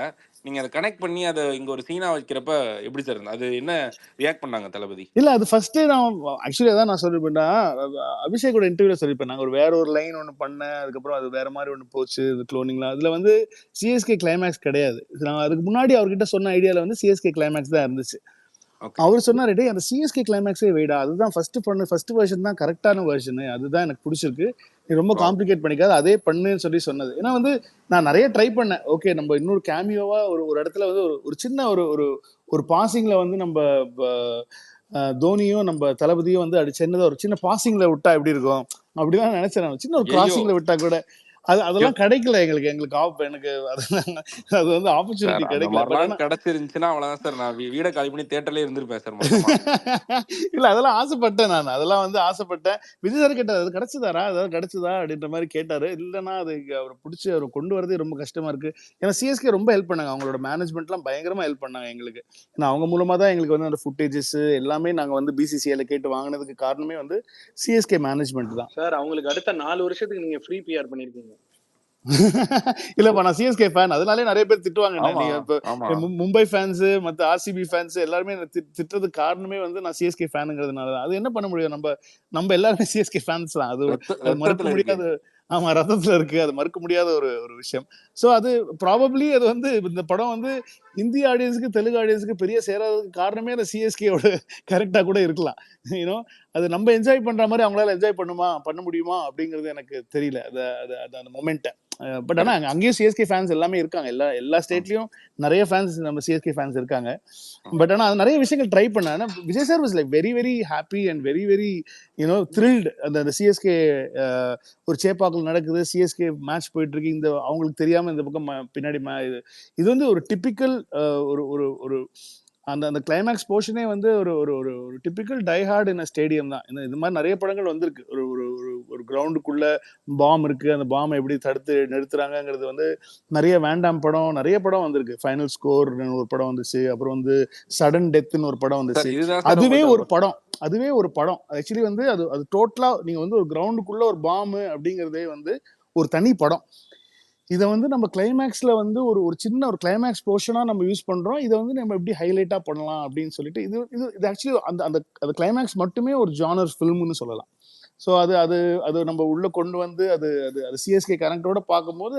நீங்க அதை கனெக்ட் பண்ணி அதை இங்க ஒரு சீனா வைக்கிறப்ப எப்படி சார் அது என்ன ரியாக்ட் பண்ணாங்க தளபதி? இல்ல அது ஃபர்ஸ்டே நான் ஆக்சுவலி அதான் நான் சொல்லிருப்பேன்னா, அபிஷேக்கோட இன்டர்வியூல சொல்லியிருப்பேன், நாங்கள் ஒரு வேற ஒரு லைன் ஒன்று பண்ணேன், அதுக்கப்புறம் அது வேற மாதிரி ஒன்று போச்சு, இது க்ளோனிங்லாம். அதுல வந்து சிஎஸ்கே கிளைமேக்ஸ் கிடையாது. நான் அதுக்கு முன்னாடி அவர்கிட்ட சொன்ன ஐடியால வந்து சிஎஸ்கே கிளைமேக்ஸ் தான் இருந்துச்சு. அவர் சொன்னாரு, டே அந்த சிஎஸ்கே கிளைமேக்ஸே வைடா, அதுதான் ஃபர்ஸ்ட் வெர்ஷன் தான் கரெக்டான வெர்ஷன், அதுதான் எனக்கு பிடிச்சிருக்கு, நீ ரொம்ப காம்ப்ளிகேட் பண்ணிக்காது, அதே பண்ணுன்னு சொன்னது. ஏன்னா வந்து நான் நிறைய ட்ரை பண்ணேன். ஓகே நம்ம இன்னொரு கேமியோவா ஒரு இடத்துல வந்து ஒரு சின்ன ஒரு பாசிங்ல வந்து நம்ம தோனியும் நம்ம தளபதியும் வந்து அப்படி சின்னதா ஒரு சின்ன பாசிங்ல விட்டா எப்படி இருக்கும் அப்படிதான் நினைச்சேன். சின்ன ஒரு கிராசிங்ல விட்டா கூட அதெல்லாம் கிடைக்கல எங்களுக்கு எனக்கு அது வந்து ஆப்பர்ச்சுனிட்டி கிடைக்கல. கிடைச்சிருந்துச்சுன்னா அவ்வளவுதான் சார், நான் வீட காலி பண்ணி தியேட்டர்லயே இருந்திருப்பேன் சார். இல்ல அதெல்லாம் ஆசைப்பட்டேன் நான், அதெல்லாம் வந்து ஆசைப்பட்டேன். விஜய் சார் கேட்டாரு, அது கிடைச்சதாரா, அதாவது கிடைச்சதா அப்படின்ற மாதிரி கேட்டாரு. இல்லைன்னா அது அவரை பிடிச்சி அவர் கொண்டு வரதே ரொம்ப கஷ்டமா இருக்கு. ஏன்னா சிஎஸ்கே ரொம்ப ஹெல்ப் பண்ணாங்க, அவங்களோட மேனேஜ்மெண்ட்லாம் பயங்கரமா ஹெல்ப் பண்ணாங்க எங்களுக்கு. ஏன்னா அவங்க மூலமா தான் எங்களுக்கு வந்து அந்த ஃபுட்டேஜஸ் எல்லாமே நாங்க வந்து பிசிசிஐல கேட்டு வாங்கினதுக்கு காரணமே வந்து சிஎஸ்கே மேனேஜ்மெண்ட் தான் சார். அவங்களுக்கு அடுத்த 4 வருஷத்துக்கு நீங்க ஃப்ரீ பிஆர் பண்ணிருக்கீங்க. இல்லப்பா நான் சிஎஸ்கே ஃபேன், அதனாலே நிறைய பேர் திட்டுவாங்க. நீங்க இப்ப மும்பை ஃபேன்ஸ் மத்த ஆர்சிபி ஃபேன்ஸ் எல்லாருமே திட்டுறதுக்கு காரணமே வந்து நான் சிஎஸ்கே ஃபேனுங்கிறதுனால தான். அது என்ன பண்ண முடியும், நம்ம எல்லாருமே சிஎஸ்கே ஃபேன்ஸ் தான், அது மறுக்க முடியாது. ஆமா, ரத்தத்துல இருக்கு. அது மறுக்க முடியாத ஒரு ஒரு விஷயம். ஸோ அது ப்ராபப்ளி அது வந்து இந்த படம் வந்து இந்திய ஆடியன்ஸ்க்கு, தெலுங்கு ஆடியன்ஸ்க்கு பெரிய சேராததுக்கு காரணமே அந்த சிஎஸ்கேவோட கரெக்ட்டா கூட இருக்கலாம். யூனோ அது நம்ம என்ஜாய் பண்ற மாரி அவங்களால என்ஜாய் பண்ண முடியுமா? அப்படிங்கிறது எனக்கு தெரியல. அத அத அத அந்த மொமெண்ட்ட. பட் ஆனா கரெக்ட். அங்கேயும் சிஎஸ்கே ஃபேன்ஸ் எல்லாமே இருக்காங்க. எல்லா எல்லா ஸ்டேட்லயும் நெறைய ஃபேன்ஸ் நம்ம சிஎஸ்கே ஃபேன்ஸ் இருக்காங்க. பட் ஆனா அது நெறைய விஷயங்கள் ட்ரை பண்ணேன். ஆனா Vijay sir was like very very happy and very very thrilled. அந்த சிஎஸ்கே ஒரு சேப்பாக்கில் நடக்குது, சிஎஸ்கே மேட்ச் போயிட்டு இருக்கு, இந்த அவங்களுக்கு தெரியாம இந்த பக்கம் பின்னாடி இது வந்து ஒரு டிப்பிக்கல் ஒரு ஒரு ஒரு அந்த அந்த கிளைமேக்ஸ் போர்ஷனே வந்து ஒரு ஒரு ஒரு ஒரு டிப்பிக்கல் டைஹார்ட் இன் ஸ்டேடியம் தான். இது மாதிரி நிறைய படங்கள் வந்திருக்கு. ஒரு ஒரு ஒரு ஒரு கிரவுண்டுக்குள்ள பாம் இருக்கு, அந்த பாம் எப்படி தடுத்து நிறுத்துறாங்கிறது வந்து நிறைய வேண்டாம் படம், நிறைய படம் வந்திருக்கு. ஃபைனல் ஸ்கோர் ஒரு படம் வந்துச்சு, அப்புறம் வந்து சடன் டெத்னு ஒரு படம் சார் வந்துச்சு. இதுதான் சார் அதுவே உங்கள்ட்ட ஒரு படம், அதுவே ஒரு படம். ஆக்சுவலி வந்து அது அது டோட்டலா நீங்க வந்து ஒரு கிரவுண்டுக்குள்ள ஒரு பாம்பு அப்படிங்கிறதே வந்து ஒரு தனி படம். இதை வந்து நம்ம கிளைமேக்ஸ்ல வந்து ஒரு ஒரு சின்ன ஒரு கிளைமேக்ஸ் போர்ஷனா நம்ம யூஸ் பண்றோம். இதை வந்து நம்ம எப்படி ஹைலைட்டா பண்ணலாம் அப்படின்னு சொல்லிட்டு இது இது இது ஆக்சுவலி அந்த அந்த அந்த கிளைமேக்ஸ் மட்டுமே ஒரு ஜானர் ஃபில்ம்னு சொல்லலாம். ஸோ அது அது அது நம்ம உள்ள கொண்டு வந்து அது அது அது சிஎஸ்கே கரண்டோட பார்க்கும்போது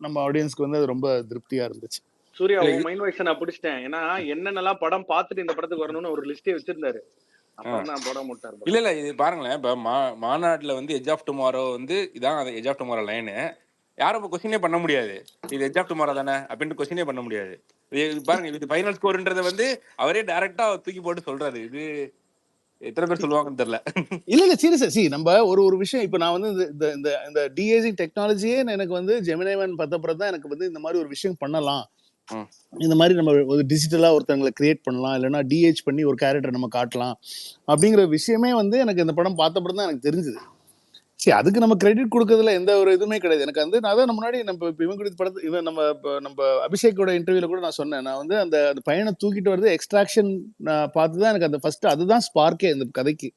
நம்ம ஆடியன்ஸ்க்கு வந்து அது ரொம்ப திருப்தியா இருந்துச்சு. சூர்யா, இல்ல உன் மைண்ட் வாய்ஸை நான் பிடிச்சிட்டேன். ஏன்னா என்னென்னலாம் படம் பார்த்துட்டு இந்த படத்துக்கு வரணும்னு ஒரு லிஸ்டே வச்சிருந்தாரு. அப்புறம் தான் படம் போட்டார் இல்ல படம். இல்ல இது பாருங்களேன், இப்ப மாநாட்டுல வந்து எட்ஜ் ஆஃப் டுமாரோ வந்து இதான் அது எட்ஜ் ஆஃப் டுமாரோ லைனு. யாரும் இப்போ கொஸ்டினே பண்ண முடியாது, இது எட்ஜ் ஆஃப் டுமாரோ தானே அப்படின்ட்டு கொஸ்டினே பண்ண முடியாது. இது பாருங்க, இது ஃபைனல் ஸ்கோர்ன்றத வந்து அவரே டைரக்டா தூக்கி போட்டு சொல்றாரு. இது எத்தனை பேர் சொல்லுவாங்கன்னு தெரியல. இல்ல இல்ல சீரியஸா நம்ம ஒரு ஒரு விஷயம் இப்ப நான் வந்து இந்த இந்த இந்த டிஏஜிங் டெக்னாலஜியே எனக்கு வந்து ஜெமினைவன் பத்தப்புறம் தான் எனக்கு வந்து இந்த மாதிரி ஒரு விஷயம் பண்ணலாம், ம். இந்த மாதிரி நம்ம ஒரு டிஜிட்டலா ஒருத்தவங்களை கிரியேட் பண்ணலாம், இல்லைன்னா டிஹெச் பண்ணி ஒரு கேரக்டர் நம்ம காட்டலாம் அப்படிங்கிற விஷயமே வந்து எனக்கு இந்த படம் பார்த்தப்பறம் தான் எனக்கு தெரிஞ்சுது. சரி, அதுக்கு நம்ம கிரெடிட் கொடுக்கறதுல எந்த ஒரு இதுவுமே கிடையாது. எனக்கு வந்து நான் தான் முன்னாடி நம்ம இவங்க படத்து இவன் நம்ம அபிஷேக்கோட இன்டர்வியூல கூட நான் சொன்னேன். நான் வந்து அந்த அந்த பையனை தூக்கிட்டு வருது எக்ஸ்ட்ராக்ஷன் பார்த்து தான் எனக்கு அந்த ஃபர்ஸ்ட் அதுதான் ஸ்பார்க்கே இந்த கதைக்கு.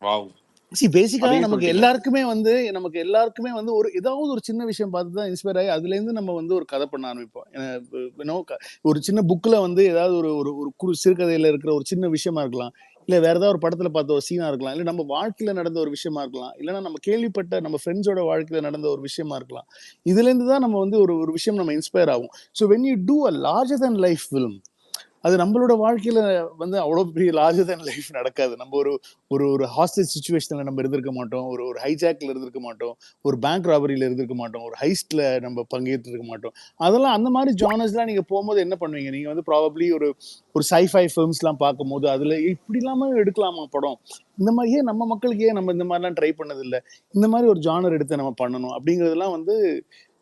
வாவ். பேசிக்கா அதையும் நமக்கு சொல்லிட்டீங்க. எல்லாருக்குமே வந்து ஒரு ஏதாவது ஒரு சின்ன விஷயம் பார்த்து தான் இன்ஸ்பயர் ஆகி அதுல இருந்து நம்ம வந்து ஒரு கதை பண்ண ஆரம்பிப்போம். ஒரு சின்ன புக்ல வந்து ஏதாவது ஒரு ஒரு ஒரு சிறுகதையில இருக்கிற ஒரு சின்ன விஷயமா இருக்கலாம், இல்ல வேற ஏதாவது ஒரு படத்துல பார்த்த ஒரு சீனா இருக்கலாம், இல்ல நம்ம வாழ்க்கையில நடந்த ஒரு விஷயமா இருக்கலாம், இல்லைன்னா நம்ம கேள்விப்பட்ட நம்ம ஃப்ரெண்ட்ஸோட வாழ்க்கையில நடந்த ஒரு விஷயமா இருக்கலாம். இதுல இருந்து தான் நம்ம வந்து ஒரு ஒரு விஷயம் நம்ம இன்ஸ்பயர் ஆகும். So when you do a larger than life film, அது நம்மளோட வாழ்க்கையில வந்து அவ்வளவு பெரிய லார்ஜர் than லைஃப் நடக்காது. நம்ம ஒரு ஒரு ஒரு ஹாஸ்டேஜ் சுச்சுவேஷன்ல நம்ம இருந்திருக்க மாட்டோம், ஒரு ஒரு ஹைஜாக்ல இருந்திருக்க மாட்டோம், ஒரு பேங்க் ராபரியில இருந்திருக்க மாட்டோம், ஒரு ஹைஸ்ட்ல நம்ம பங்கேற்று இருக்க மாட்டோம். அதெல்லாம் அந்த மாதிரி ஜானர்ஸ்லாம் நீங்க போகும்போது என்ன பண்ணுவீங்க? நீங்க வந்து ப்ராபப்ளி ஒரு ஒரு சைஃபை ஃபிலிம்ஸ்லாம் பார்க்கும்போது அதுல இப்படி இல்லாம எடுக்கலாமா படம், இந்த மாதிரி ஏன் நம்ம மக்களுக்கு ஏன் நம்ம இந்த மாதிரிலாம் ட்ரை பண்ணது இல்லை, இந்த மாதிரி ஒரு ஜானர் எடுத்து நம்ம பண்ணணும் அப்படிங்கிறதுலாம் வந்து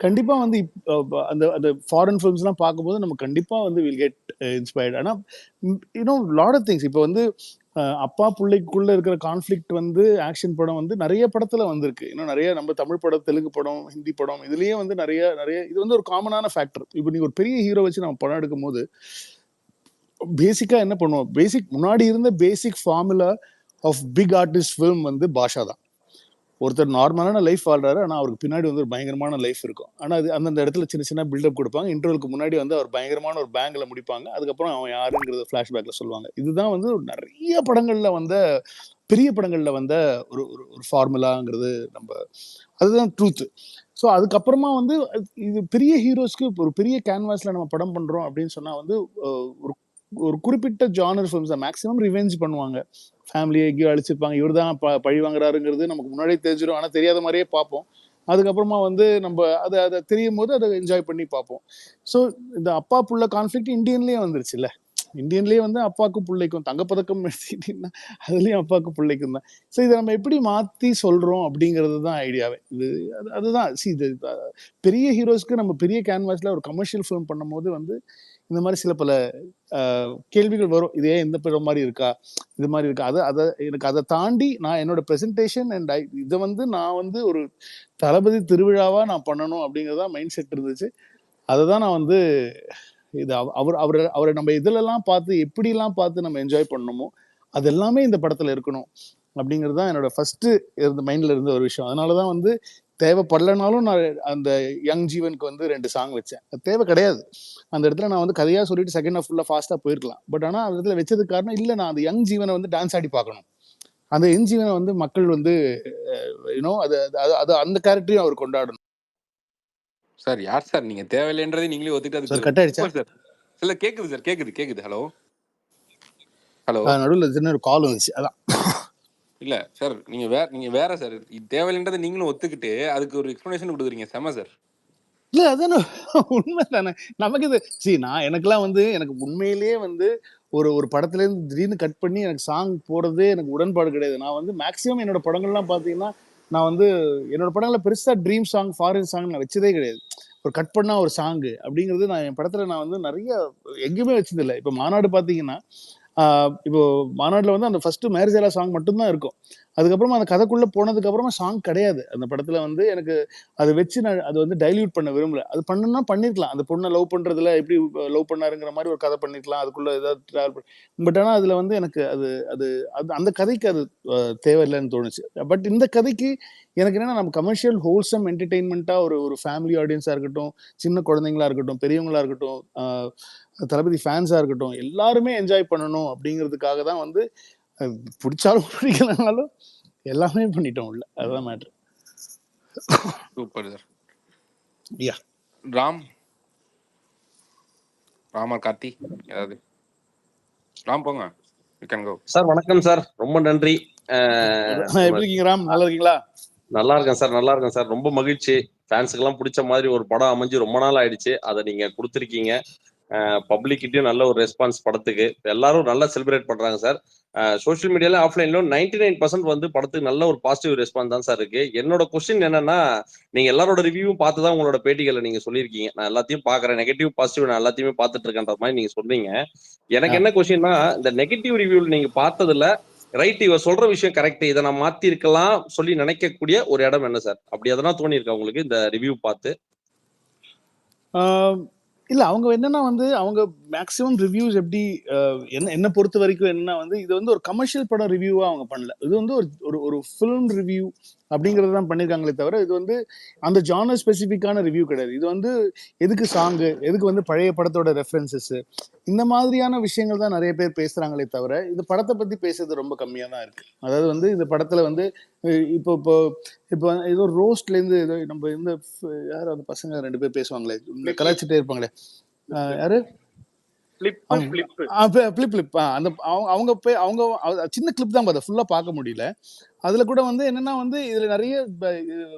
கண்டிப்பா வந்து அந்த அந்த ஃபாரின் ஃபிலிம்ஸ்லாம் பார்க்கும்போது நம்ம கண்டிப்பா வந்து வில் கெட் இன்ஸ்பயர்ட். ஆனா லாட் ஆஃப் திங்ஸ் இப்போ வந்து அப்பா பிள்ளைக்குள்ள இருக்கிற கான்ஃபிளிக்ட் வந்து ஆக்ஷன் படம் வந்து நிறைய படத்துல வந்திருக்கு. இன்னும் நிறைய நம்ம தமிழ் படம், தெலுங்கு படம், ஹிந்தி படம் இதுலயே வந்து நிறைய நிறைய இது வந்து ஒரு காமனான ஃபேக்டர். இப்போ நீங்க ஒரு பெரிய ஹீரோ வச்சு நம்ம படம் எடுக்கும் போது பேசிக்கா என்ன பண்ணுவோம், முன்னாடி இருந்த basic formula of big artist film வந்து பாஷா தான். ஒருத்தர் நார்மலான லைஃப் வாழ்றாரு, ஆனால் அவருக்கு பின்னாடி வந்து ஒரு பயங்கரமான லைஃப் இருக்கும். ஆனால் அது அந்தந்த இடத்துல சின்ன சின்ன பில்டப் கொடுப்பாங்க. இன்டர்வலுக்கு முன்னாடி வந்து அவர் பயங்கரமான ஒரு பேங்க்ல முடிப்பாங்க, அதுக்கப்புறம் அவன் யாருங்கிறத ஃபிளாஷ்பேக்ல சொல்லுவாங்க. இதுதான் வந்து நிறைய படங்கள்ல வந்த பெரிய படங்கள்ல வந்த ஒரு ஒரு ஃபார்முலாங்கிறது நம்ம அதுதான் ட்ரூத். ஸோ அதுக்கப்புறமா வந்து இது பெரிய ஹீரோஸ்க்கு ஒரு பெரிய கேன்வாஸ்ல நம்ம படம் பண்றோம் அப்படின்னு சொன்னா வந்து ஒரு ஒரு குறிப்பிட்ட ஜானர் ஃபிலிம்ஸ் தான் மேக்ஸிமம் ரிவெஞ்ச் பண்ணுவாங்க. ஃபேமிலியை எங்கேயோ அழிச்சிருப்பாங்க, இவர் தான் பழி வாங்குறாருங்கிறது நமக்கு முன்னாடியே தெரிஞ்சிடும், ஆனால் தெரியாத மாதிரியே பார்ப்போம். அதுக்கப்புறமா வந்து நம்ம அதை அதை தெரியும் போது அதை என்ஜாய் பண்ணி பார்ப்போம். ஸோ இந்த அப்பா புள்ள கான்ஃப்ளிக்ட் இந்தியன்லேயே வந்துருச்சுல்ல. இந்தியன்லேயே வந்து அப்பாவுக்கும் பிள்ளைக்கும் தங்கப்பதக்கம் எடுத்துக்கிட்டீங்கன்னா அதுலேயும் அப்பாவுக்கும் பிள்ளைக்கும் தான். ஸோ இதை நம்ம எப்படி மாற்றி சொல்கிறோம் அப்படிங்கிறது தான் ஐடியாவே. அதுதான் இது பெரிய ஹீரோஸ்க்கு நம்ம பெரிய கேன்வாஸில் ஒரு கமர்ஷியல் ஃபிலிம் பண்ணும் போது வந்து இந்த மாதிரி சில பல கேள்விகள் வரும். இதே இந்த படம் மாதிரி இருக்கா, இது மாதிரி இருக்கா, அதை எனக்கு அதை தாண்டி நான் என்னோட ப்ரெசன்டேஷன் அண்ட் இதை வந்து நான் வந்து ஒரு தளபதி திருவிழாவா நான் பண்ணணும் அப்படிங்கிறதா மைண்ட் செட் இருந்துச்சு. அதை தான் நான் வந்து இது அவரை நம்ம இதுலலாம் பார்த்து எப்படிலாம் பார்த்து நம்ம என்ஜாய் பண்ணணுமோ அது எல்லாமே இந்த படத்துல இருக்கணும் அப்படிங்கிறது தான் என்னோட ஃபர்ஸ்ட் இருந்த மைண்ட்ல இருந்த ஒரு விஷயம். அதனாலதான் வந்து தேவைப்படலைனாலும் நான் அந்த யங் ஜீவனுக்கு வந்து 2 சாங் வச்சேன். அது தேவை கிடையாது. அந்த இடத்துல நான் வந்து கதையா சொல்லிட்டு செகண்ட் ஹாஃப் ஃபுல்லா ஃபாஸ்டா போயிருக்கலாம். பட் ஆனா அந்த இடத்துல வச்சதுக்கு காரணம் இல்லை, நான் அந்த யங் ஜீவனை வந்து டான்ஸ் ஆடி பார்க்கணும், அந்த என்ஜினை வந்து மக்கள் வந்து யூனோ அது அது அது அந்த கேரக்டரையும் அவர் கொண்டாடணும். சார் யார் சார் நீங்க தேவையில்லைன்றதை நீங்களே ஒத்துக்கிட்டு சார் அதுக்கு கட் ஆயிடுச்சா? Super sir. இல்ல கேக்குது சார், கேக்குது. Hello hello. நடுவில் சின்ன ஒரு கால் வந்துச்சு, அதான். இல்ல சார், நீங்க வேற சார், இது தேவையில்லைன்றதை நீங்களும் ஒத்துக்கிட்டு அதுக்கு ஒரு எக்ஸ்பிளனேஷன் கொடுக்குறீங்க. செம சார். இல்ல அதானே உண்மை தானே. நமக்கு இது நான் எனக்கெல்லாம் வந்து எனக்கு உண்மையிலேயே வந்து ஒரு படத்துல இருந்து திடீர்னு கட் பண்ணி எனக்கு சாங் போடுறதே எனக்கு உடன்பாடு கிடையாது. நான் வந்து மேக்ஸிமம் என்னோட படங்கள்லாம் பார்த்தீங்கன்னா நான் வந்து என்னோட படங்களை பெருசா ட்ரீம் சாங் ஃபாரின் சாங் நான் வச்சதே கிடையாது. ஒரு கட் பண்ணா ஒரு சாங்கு அப்படிங்கிறது நான் என் படத்துல நான் வந்து நிறைய எங்கேயுமே வச்சதில்லை. இப்போ மாநாடு பார்த்தீங்கன்னா இப்போ மாநாட்டில் வந்து அந்த ஃபர்ஸ்ட் மேரேஜெல்லாம் சாங் மட்டும்தான் இருக்கும். அதுக்கப்புறமா அந்த கதைக்குள்ள போனதுக்கு அப்புறமா சாங் கிடையாது அந்த படத்துல. வந்து எனக்கு அதை வச்சு நான் அது வந்து டைல்யூட் பண்ண விரும்பல. அது பண்ணணும்னா பண்ணிருக்கலாம். அந்த பொண்ணை லவ் பண்றதுல எப்படி லவ் பண்ணாருங்கிற மாதிரி ஒரு கதை பண்ணிருக்கலாம், அதுக்குள்ள ஏதாவது டிராவல். பட் ஆனால் அதுல வந்து எனக்கு அது அது அது அந்த கதைக்கு அது தேவையில்லைன்னு தோணுச்சு. பட் இந்த கதைக்கு எனக்கு என்னன்னா நம்ம கமர்ஷியல் ஹோல்சம் என்டர்டெயின்மெண்ட்டா ஒரு ஃபேமிலி ஆடியன்ஸா இருக்கட்டும், சின்ன குழந்தைங்களா இருக்கட்டும், பெரியவங்களா இருக்கட்டும், தளபதி ஃபேன்ஸா இருக்கட்டும், எல்லாருமே என்ஜாய் பண்ணணும் அப்படிங்கிறதுக்காக தான் வந்து பிடிச்சாலும் பிடிக்கலனாலும் எல்லாமே பண்ணிட்டோம் உள்ள. அதுதான் matter. Super sir. Yeah Ramar Karthi ஏதாவது ராம் போங்க. You can go. சார் வணக்கம் சார், ரொம்ப நன்றி. எப்படி இருக்கீங்க ராம்? நல்லா இருக்கீங்களா? நல்லா இருக்கேன் சார். ரொம்ப மகிழ்ச்சி. ஃபேன்ஸுக்கு எல்லாம் பிடிச்ச மாதிரி ஒரு படம் அமைஞ்சு ரொம்ப நாள் ஆயிடுச்சு. அதை நீங்க கொடுத்துருக்கீங்க. பப்ளிக்கிட்டையும் நல்ல ஒரு ரெஸ்பான்ஸ் படத்துக்கு. எல்லாரும் நல்லா செலிப்ரேட் பண்றாங்க சார். சோஷியல் மீடியால ஆஃப்லைன்லயும் 99% வந்து படத்துக்கு நல்ல ஒரு பாசிட்டிவ் ரெஸ்பான்ஸ் தான் சார் இருக்கு. என்னோட கொஸ்டின் என்னன்னா, நீங்க எல்லாரோட ரிவ்யூவும் பார்த்துதான் உங்களோட பேட்டிகளை நீங்க சொல்லியிருக்கீங்க. நான் எல்லாத்தையும் பாக்குறேன், நெகட்டிவ் பாசிட்டிவ் நான் எல்லாத்தையுமே பார்த்துட்டு இருக்கேன்ற மாதிரி நீங்க சொன்னீங்க. எனக்கு என்ன கொஸ்டின்னா, இந்த நெகட்டிவ் ரிவ்யூல நீங்க பார்த்ததுல ரைட் இவர் சொல்ற விஷயம் கரெக்ட், இதை நான் மாத்தி இருக்கலாம் சொல்லி நினைக்கக்கூடிய ஒரு இடம் என்ன சார்? அப்படி எதனா தோணி இருக்கா உங்களுக்கு இந்த ரிவ்யூ பார்த்து? இல்ல அவங்க என்னன்னா வந்து அவங்க மேக்ஸிமம் ரிவ்யூஸ் எப்படி என்ன பொறுத்த வரைக்கும் என்னன்னா வந்து இது வந்து ஒரு கமர்ஷியல் படம் ரிவ்யூவா அவங்க பண்ணல. இது வந்து ஒரு ஃபிலிம் ரிவ்யூ அப்படிங்கிறது தான் பண்ணியிருக்காங்களே தவிர இது வந்து அந்த ஜானர் ஸ்பெசிஃபிக்கான ரிவ்யூ கிடையாது. இது வந்து எதுக்கு சாங்கு, எதுக்கு வந்து பழைய படத்தோட ரெஃபரன்சஸ், இந்த மாதிரியான விஷயங்கள் தான் நிறைய பேர் பேசுறாங்களே தவிர இந்த படத்தை பத்தி பேசுறது ரொம்ப கம்மியா தான் இருக்கு. அதாவது வந்து இந்த படத்துல வந்து இப்போ இப்போ இப்போ ஏதோ ரோஸ்ட்ல இருந்து ஏதோ நம்ம இந்த யாரும் அந்த பசங்க 2 பேர் பேசுவாங்களே, இந்த கலாச்சிட்டே இருப்பாங்களே, யாரு அந்த அவங்க சின்ன கிளிப் தான் பார்த்தேன், ஃபுல்லா பார்க்க முடியல. அதுல கூட வந்து என்னன்னா வந்து இதுல நிறைய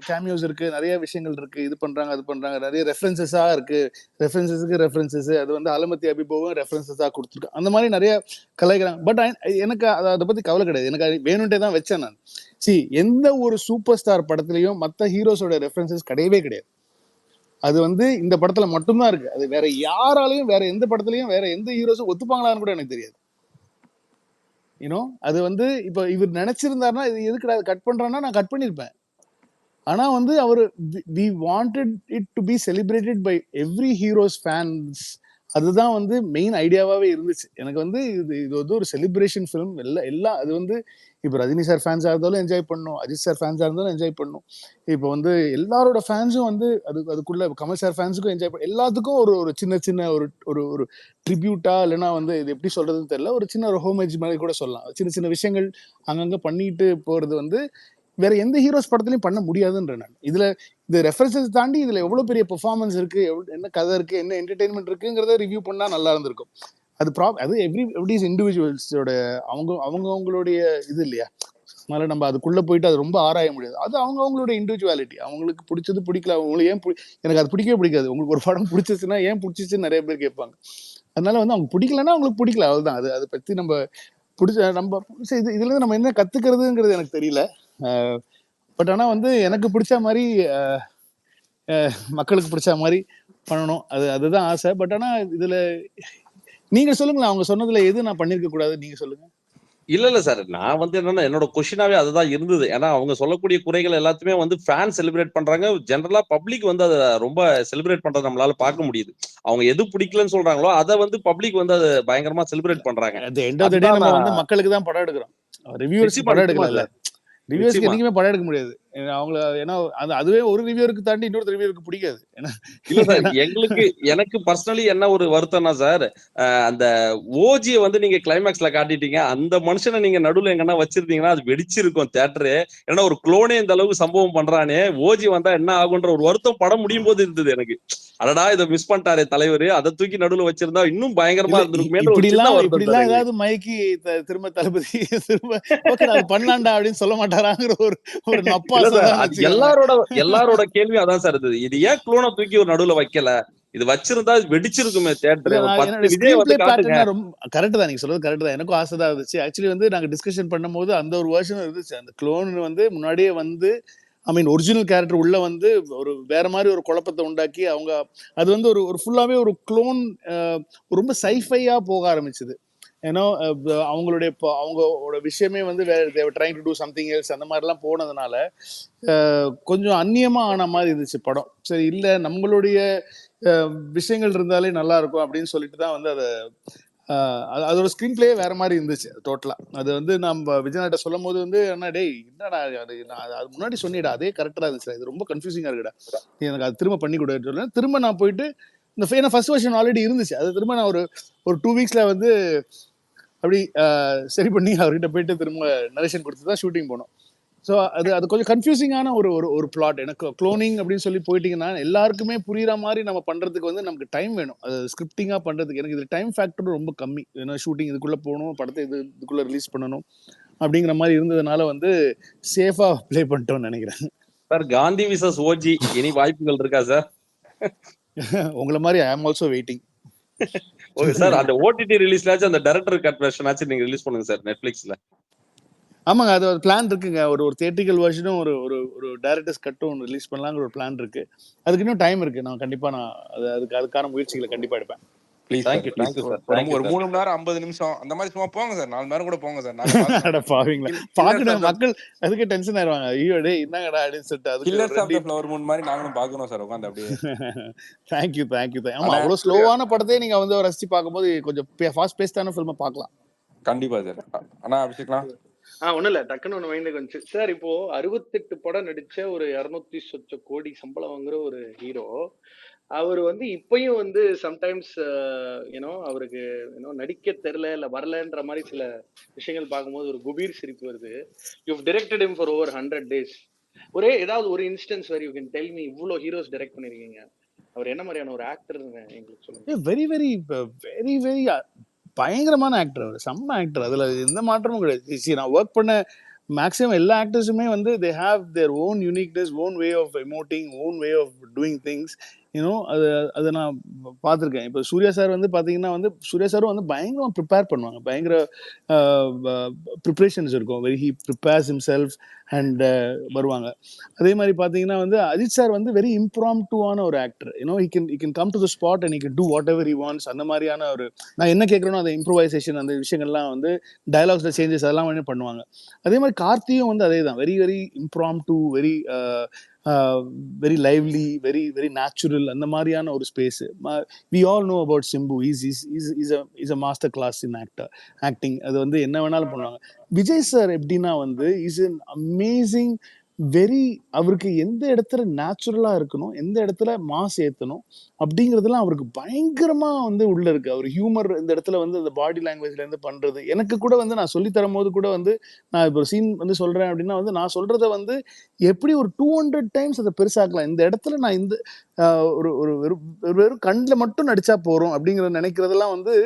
கேமியோஸ் இருக்கு, நிறைய விஷயங்கள் இருக்கு, இது பண்றாங்க அது பண்றாங்க, நிறைய ரெஃபரன்சஸா இருக்கு. ரெஃபரன்சஸ் அது வந்து அலமத்தி அபிபோவும் ரெஃபரன்சஸா கொடுத்துருக்கேன். அந்த மாதிரி நிறைய கலாய்க்கிறாங்க. பட் எனக்கு அதை பத்தி கவலை கிடையாது. எனக்கு வேணும்ட்டே தான் வச்சேன் நான். எந்த ஒரு சூப்பர் ஸ்டார் படத்துலயும் மற்ற ஹீரோஸோட ரெஃபரன்சஸ் கிடையவே கிடையாது. அது வந்து இந்த படத்துல மட்டும்தான் இருக்கு. அது வேற யாராலையும் வேற எந்த படத்துலயும் வேற எந்த ஹீரோஸும் ஒத்துப்பாங்களான்னு கூட எனக்கு தெரியாது. அது வந்து இப்ப இவர் நினைச்சிருந்தாருன்னா இது எதுக்கு கட் பண்றான்னா நான் கட் பண்ணிருப்பேன். ஆனா வந்து அவரு we wanted it to be celebrated by every hero's fans. அதுதான் வந்து மெயின் ஐடியாவாவே இருந்துச்சு. எனக்கு வந்து இது வந்து ஒரு செலிப்ரேஷன் ஃபிலிம். எல்லாம் அது வந்து இப்போ ரஜினி சார் ஃபேன்ஸாக இருந்தாலும் என்ஜாய் பண்ணணும், அஜித் சார் ஃபேன்ஸாக இருந்தாலும் என்ஜாய் பண்ணணும். இப்போ வந்து எல்லாரோட ஃபேன்ஸும் வந்து அதுக்குள்ள கமல் சார் ஃபேன்ஸுக்கும் என்ஜாய் பண்ண, எல்லாத்துக்கும் ஒரு சின்ன ஒரு ட்ரிபியூட்டா, இல்லைன்னா வந்து இது எப்படி சொல்றதுன்னு தெரியல, ஒரு சின்ன ஒரு ஹோமேஜ் மாதிரி கூட சொல்லலாம். சின்ன விஷயங்கள் அங்கங்க பண்ணிட்டு போறது வந்து வேற எந்த ஹீரோஸ் படத்துலையும் பண்ண முடியாதுன்ற நான். இதுல இந்த ரெஃபரன்சஸ் தாண்டி இதுல எவ்வளவு பெரிய பெர்ஃபார்மன்ஸ் இருக்கு, என்ன கதை இருக்கு, என்ன என்டர்டெயின்மெண்ட் இருக்குங்கிறத ரிவ்யூ பண்ணா நல்லா இருந்திருக்கும். அது எவ்ரி இண்டிவிஜுவல்ஸோட அவங்களுடைய இது இல்லையா. அதனால நம்ம அதுக்குள்ள போயிட்டு அது ரொம்ப ஆராய முடியாது. அது அவங்களுடைய இண்டிவிஜுவாலிட்டி. அவங்களுக்கு பிடிச்சது பிடிக்கல, அவங்களுக்கு ஏன் எனக்கு அது பிடிக்கவே பிடிக்காது. உங்களுக்கு ஒரு படம் பிடிச்சிச்சுன்னா ஏன் பிடிச்சிச்சுன்னு நிறைய பேர் கேட்பாங்க. அதனால வந்து அவங்க பிடிக்கலன்னா அவங்களுக்கு பிடிக்கல, அவ்வளவுதான். அதை பத்தி நம்ம இதுல இருந்து நம்ம என்ன கத்துக்கிறதுங்கிறது எனக்கு தெரியல. பட் ஆனா வந்து எனக்கு பிடிச்ச மாதிரி மக்களுக்கு பிடிச்ச மாதிரி பண்ணணும், அதுதான் ஆசை. பட் ஆனா இதுல நீங்க சொல்லுங்களேன், அவங்க சொன்னதுல எது நான் பண்ணிருக்க கூடாது, நீங்க சொல்லுங்க. இல்ல சார், நான் வந்து என்னன்னா என்னோட கொஸ்டினாவே அதுதான் இருந்தது. ஏன்னா அவங்க சொல்லக்கூடிய குறைகள் எல்லாத்தையுமே வந்து ஃபேன் செலிப்ரேட் பண்றாங்க. ஜெனரலா பப்ளிக் வந்து அதை ரொம்ப செலிப்ரேட் பண்றதை நம்மளால பார்க்க முடியுது. அவங்க எது பிடிக்கலன்னு சொல்றாங்களோ அதை வந்து பப்ளிக் வந்து அதை பயங்கரமா செலிப்ரேட் பண்றாங்க. நம்ம வந்து மக்களுக்கு தான் படம் எடுக்கிறோம், ரிவ்யூவர்ஸ் படம் எடுக்கல. ரிவ்யூவர்ஸ்க்கு என்னைக்குமே படம் எடுக்க முடியாது. அவங்கள ஏன்னா அதுவே ஒரு ரிவ்யூருக்கு தாண்டி இன்னொரு ரிவ்யூருக்கு பிடிக்காது. ஏன்னா இல்ல சார், ஏன்னா எனக்கு பர்சனலி என்ன ஒரு வருத்தம்னா சார், அந்த ஓஜிய வந்து நீங்க கிளைமேக்ஸ்ல காட்டிட்டீங்க. அந்த மனுஷனை நீங்க நடுவுல எங்கன்னா வச்சிருந்தீங்கன்னா அது வெடிச்சிருக்கும் தியேட்டரு. ஏன்னா ஒரு குளோனே இந்த அளவுக்கு சம்பவம் பண்றானே, ஓஜி வந்தா என்ன ஆகுன்ற ஒரு வருத்தம் படம் முடியும் போது இருந்தது எனக்கு. அடடா இதை மிஸ் பண்ணிட்டாரே தலைவர், அதை தூக்கி நடுவுல வச்சிருந்தா இன்னும் பயங்கரமா இல்ல இருந்திருக்குமேன்ற ஒரு சின்ன வருத்தம் சார் எங்களுக்கு. ஏதாவது மைக்கி திரும்ப தளபதி திரும்ப ஓகே அது பண்ணலாண்டா அப்படின்னு சொல்ல மாட்டாராங்கிற ஒரு ஒரு இல்ல நப்பாசை சார், தான் அது வச்சுக்கோங்களேன். எல்லாரோட கேள்வியும் அதான் சார் இருந்தது. இது ஏன் குளோனை தூக்கி ஒரு நடுவுல வைக்கல? இது வச்சிருந்தா வெடிச்சிருக்குமே தியேட்டர். இல்ல ஒரு நான் 10 என்னோட விஜய் ஸ்கிரீன் வந்து பிளே காட்டுங்க. பேட்டர்னா ரொம்ப கரெக்ட் தான், நீங்க சொல்றது கரெக்ட் தான். எனக்கும் ஆசை தான் இருந்துச்சு. ஆக்சுவலி வந்து நாங்க டிஸ்கஷன் பண்ணும்போது அந்த ஒரு வெர்ஷன் இருந்துச்சு. அந்த க்ளோன் வந்து முன்னாடியே வந்து ஐ மீன் ஒரிஜினல் கேரக்டர் உள்ள வந்து ஒரு வேற மாதிரி ஒரு குழப்பத்தை உண்டாக்கி அவங்க அது வந்து ஒரு ஒரு ஃபுல்லாவே ஒரு க்ளோன் ரொம்ப சைஃபையா போக ஆரம்பிச்சது. ஏன்னா அவங்களுடைய அவங்களோட விஷயமே வந்து trying to do something else அந்த மாதிரிலாம் போனதுனால கொஞ்சம் அந்நியமா ஆன மாதிரி இருந்துச்சு படம். சரி இல்ல நம்மளுடைய விஷயங்கள் இருந்தாலே நல்லா இருக்கும் அப்படின்னு சொல்லிட்டு தான் வந்து அதை அதோட ஸ்க்ரீன் பிளே வேற மாதிரி இருந்துச்சு டோட்டலா. அது வந்து நம்ம விஜயநாட்ட சொல்லும் போது வந்து என்ன டேய் என்னடா அது நான் அது முன்னாடி சொன்னிடா அதே கரெக்டா இருந்துச்சு, இது ரொம்ப கன்ஃபியூசிங்கா இருக்குடா, நீ எனக்கு அது திரும்ப பண்ணி கொடுன்னு திரும்ப நான் போயிட்டு இந்த ஃபர்ஸ்ட் வெர்ஷன் ஆல்ரெடி இருந்துச்சு, அது திரும்ப நான் ஒரு ஒரு 2 வீக்ஸ்ல வந்து அப்படி சரி பண்ணி அவர்கிட்ட போயிட்டு திரும்ப நரேஷன் கொடுத்து தான் ஷூட்டிங் போனோம். ஸோ அது கொஞ்சம் கன்ஃபியூசிங்கான ஒரு ஒரு ஒரு பிளாட். எனக்கு க்ளோனிங் அப்படின்னு சொல்லி போயிட்டீங்கன்னா எல்லாருக்குமே புரியுற மாதிரி நம்ம பண்றதுக்கு வந்து நமக்கு டைம் வேணும். அது ஸ்கிரிப்டிங்காக பண்றதுக்கு எனக்கு இது டைம் ஃபேக்டர் ரொம்ப கம்மி. ஏன்னா ஷூட்டிங் இதுக்குள்ள போகணும், படத்தை இதுக்குள்ள ரிலீஸ் பண்ணணும் அப்படிங்கிற மாதிரி இருந்ததுனால வந்து சேஃபா ப்ளே பண்ணிட்டோம்னு நினைக்கிறேன். சார் காந்தி விசஸ் ஓஜி இனி வாய்ப்புகள் இருக்கா சார்? உங்களை மாதிரி I am also waiting. Okay sir, அந்த ஓடிடி ரிலீஸ்லாச்சும் அந்த டைரக்டர் கட் வெர்ஷன் ஆச்சு நீங்க ரிலீஸ் பண்ணுங்க சார் நெட்ஃபிளிக்ஸ்ல. ஆமாங்க, அது ஒரு பிளான் இருக்குங்க. ஒரு ஒரு தியேட்ரிக்கல் வெர்ஷனும் ஒரு ஒரு ஒரு டைரக்டர்ஸ் கட்டும் ஒன்று ரிலீஸ் பண்ணலாங்கிற ஒரு பிளான் இருக்கு. அதுக்கு இன்னும் டைம் இருக்கு. நான் அதுக்கான முயற்சிகளை கண்டிப்பா எடுப்பேன். Please sir, thank you please. Thank you sir, ஒரு தேங்க்யூ ஒரு சார். 3 மணி நேரம் 50 நிமிஷம் அந்த மாதிரி சும்மா போங்க சார். 4 மணி நேரம் கூட போங்க சார். நாங்க பார்க்கணும். அட பாவீங்களா, கில்லர்ஸ் பார்க்கணும் ஆஃப் த மக்கள் அதுக்கே டென்ஷன் ஆயிருவாங்க. ஐயோ டேய் என்னங்கடா அப்படின்னு சொல்லிட்டு அதுக்கு ஒரு killers of 2 the flower moon மாதிரி நாங்களும் பார்க்கணும் சார் உட்காந்து அப்படியே. Thank you thank you. ஆமா, ஆனா அவ்வளோ சூர்யா ஸ்லோவான படத்தையே நீங்க வந்து ரசிச்சு பார்க்கும்போது கொஞ்சம் ஃபாஸ்ட் பேஸ்டான ஃபில்மை பார்க்கலாம். கண்டிப்பா சார். ஆனா அபிஷேக்லாம் ஒண்ணும் இல்ல, டக்குன்னு ஒண்ணு மைண்டுக்கு வந்துச்சு சார். இப்போ 68 படம் நடிச்ச ஒரு 200 சொச்ச கோடி சம்பளம் வாங்குற ஒரு ஹீரோ, அவர் வந்து இப்பயும் வந்து சம்டைம்ஸ் அவருக்கு நடிக்க தெரியல இல்ல வரலன்ற மாதிரி சில விஷயங்கள் பார்க்கும்போது ஒரு குபீர் சிரிப்பு வருது. You directed him for over 100 days. ஏதாவது ஒரு instance where you can tell me இவ்வளோ ஹீரோஸ் டைரக்ட் பண்ணிருக்கீங்க, அவர் என்ன மாதிரியான ஒரு ஆக்டர்னு எங்களுக்கு சொல்லுங்க. வெரி வெரி வெரி வெரி பயங்கரமான ஆக்டர், அவர் செம்ம ஆக்டர், அதுல எந்த மாற்றமும் கிடையாது. See, நான் ஒர்க் பண்ண மேக்ஸிமம் எல்லா ஆக்டர்ஸுமே வந்து they have their own uniqueness, own way of emoting, own way of doing things. அது அது நான் பார்த்துருக்கேன். இப்போ சூர்யா சார் வந்து பார்த்தீங்கன்னா வந்து சூர்யா சாரும் வந்து பயங்கரமாக ப்ரிப்பேர் பண்ணுவாங்க. பயங்கர ப்ரிப்ரேஷன்ஸ் இருக்கும். Very he prepares himself and வருவாங்க. அதே மாதிரி பார்த்தீங்கன்னா வந்து அஜித் சார் வந்து வெரி இம்ப்ராம்ப்டுவான ஒரு actor. he can come to the spot and he can do whatever he wants. அந்த மாதிரியான ஒரு நான் என்ன கேட்குறேனோ அந்த இம்ப்ரூவைசேஷன் அந்த விஷயங்கள்லாம் வந்து டயலாக்ஸில் சேஞ்சஸ் அதெல்லாம் வந்து பண்ணுவாங்க. அதே மாதிரி கார்த்தியும் வந்து அதே தான். Very very impromptu, very very lively, very very natural, அந்த மாதிரியான ஒரு space. We all know about Simbu. Is a master class in acting. அது வந்து என்ன வேணாலும் பண்ணுவாங்க. விஜய் சார் எப்படின்னா வந்து இஸ் அன் அமேசிங், வெரி அவருக்கு எந்த இடத்துல நேச்சுரலா இருக்கணும், எந்த இடத்துல மாஸ் ஏற்றணும் அப்படிங்கிறதுலாம் அவருக்கு பயங்கரமா வந்து உள்ள இருக்கு. அவர் ஹியூமர் இந்த இடத்துல வந்து அந்த பாடி லாங்குவேஜ்ல இருந்து பண்றது எனக்கு கூட வந்து நான் சொல்லி தரும் போது கூட வந்து நான் இப்போ சீன் வந்து சொல்றேன் அப்படின்னா வந்து நான் சொல்றத வந்து எப்படி ஒரு 200 டைம்ஸ் அதை பெருசாக்கலாம். இந்த இடத்துல நான் இந்த ஒரு ஒரு வெறும் கண்ணில் மட்டும் நடிச்சா போறோம் அப்படிங்கிறத நினைக்கிறதெல்லாம் வந்து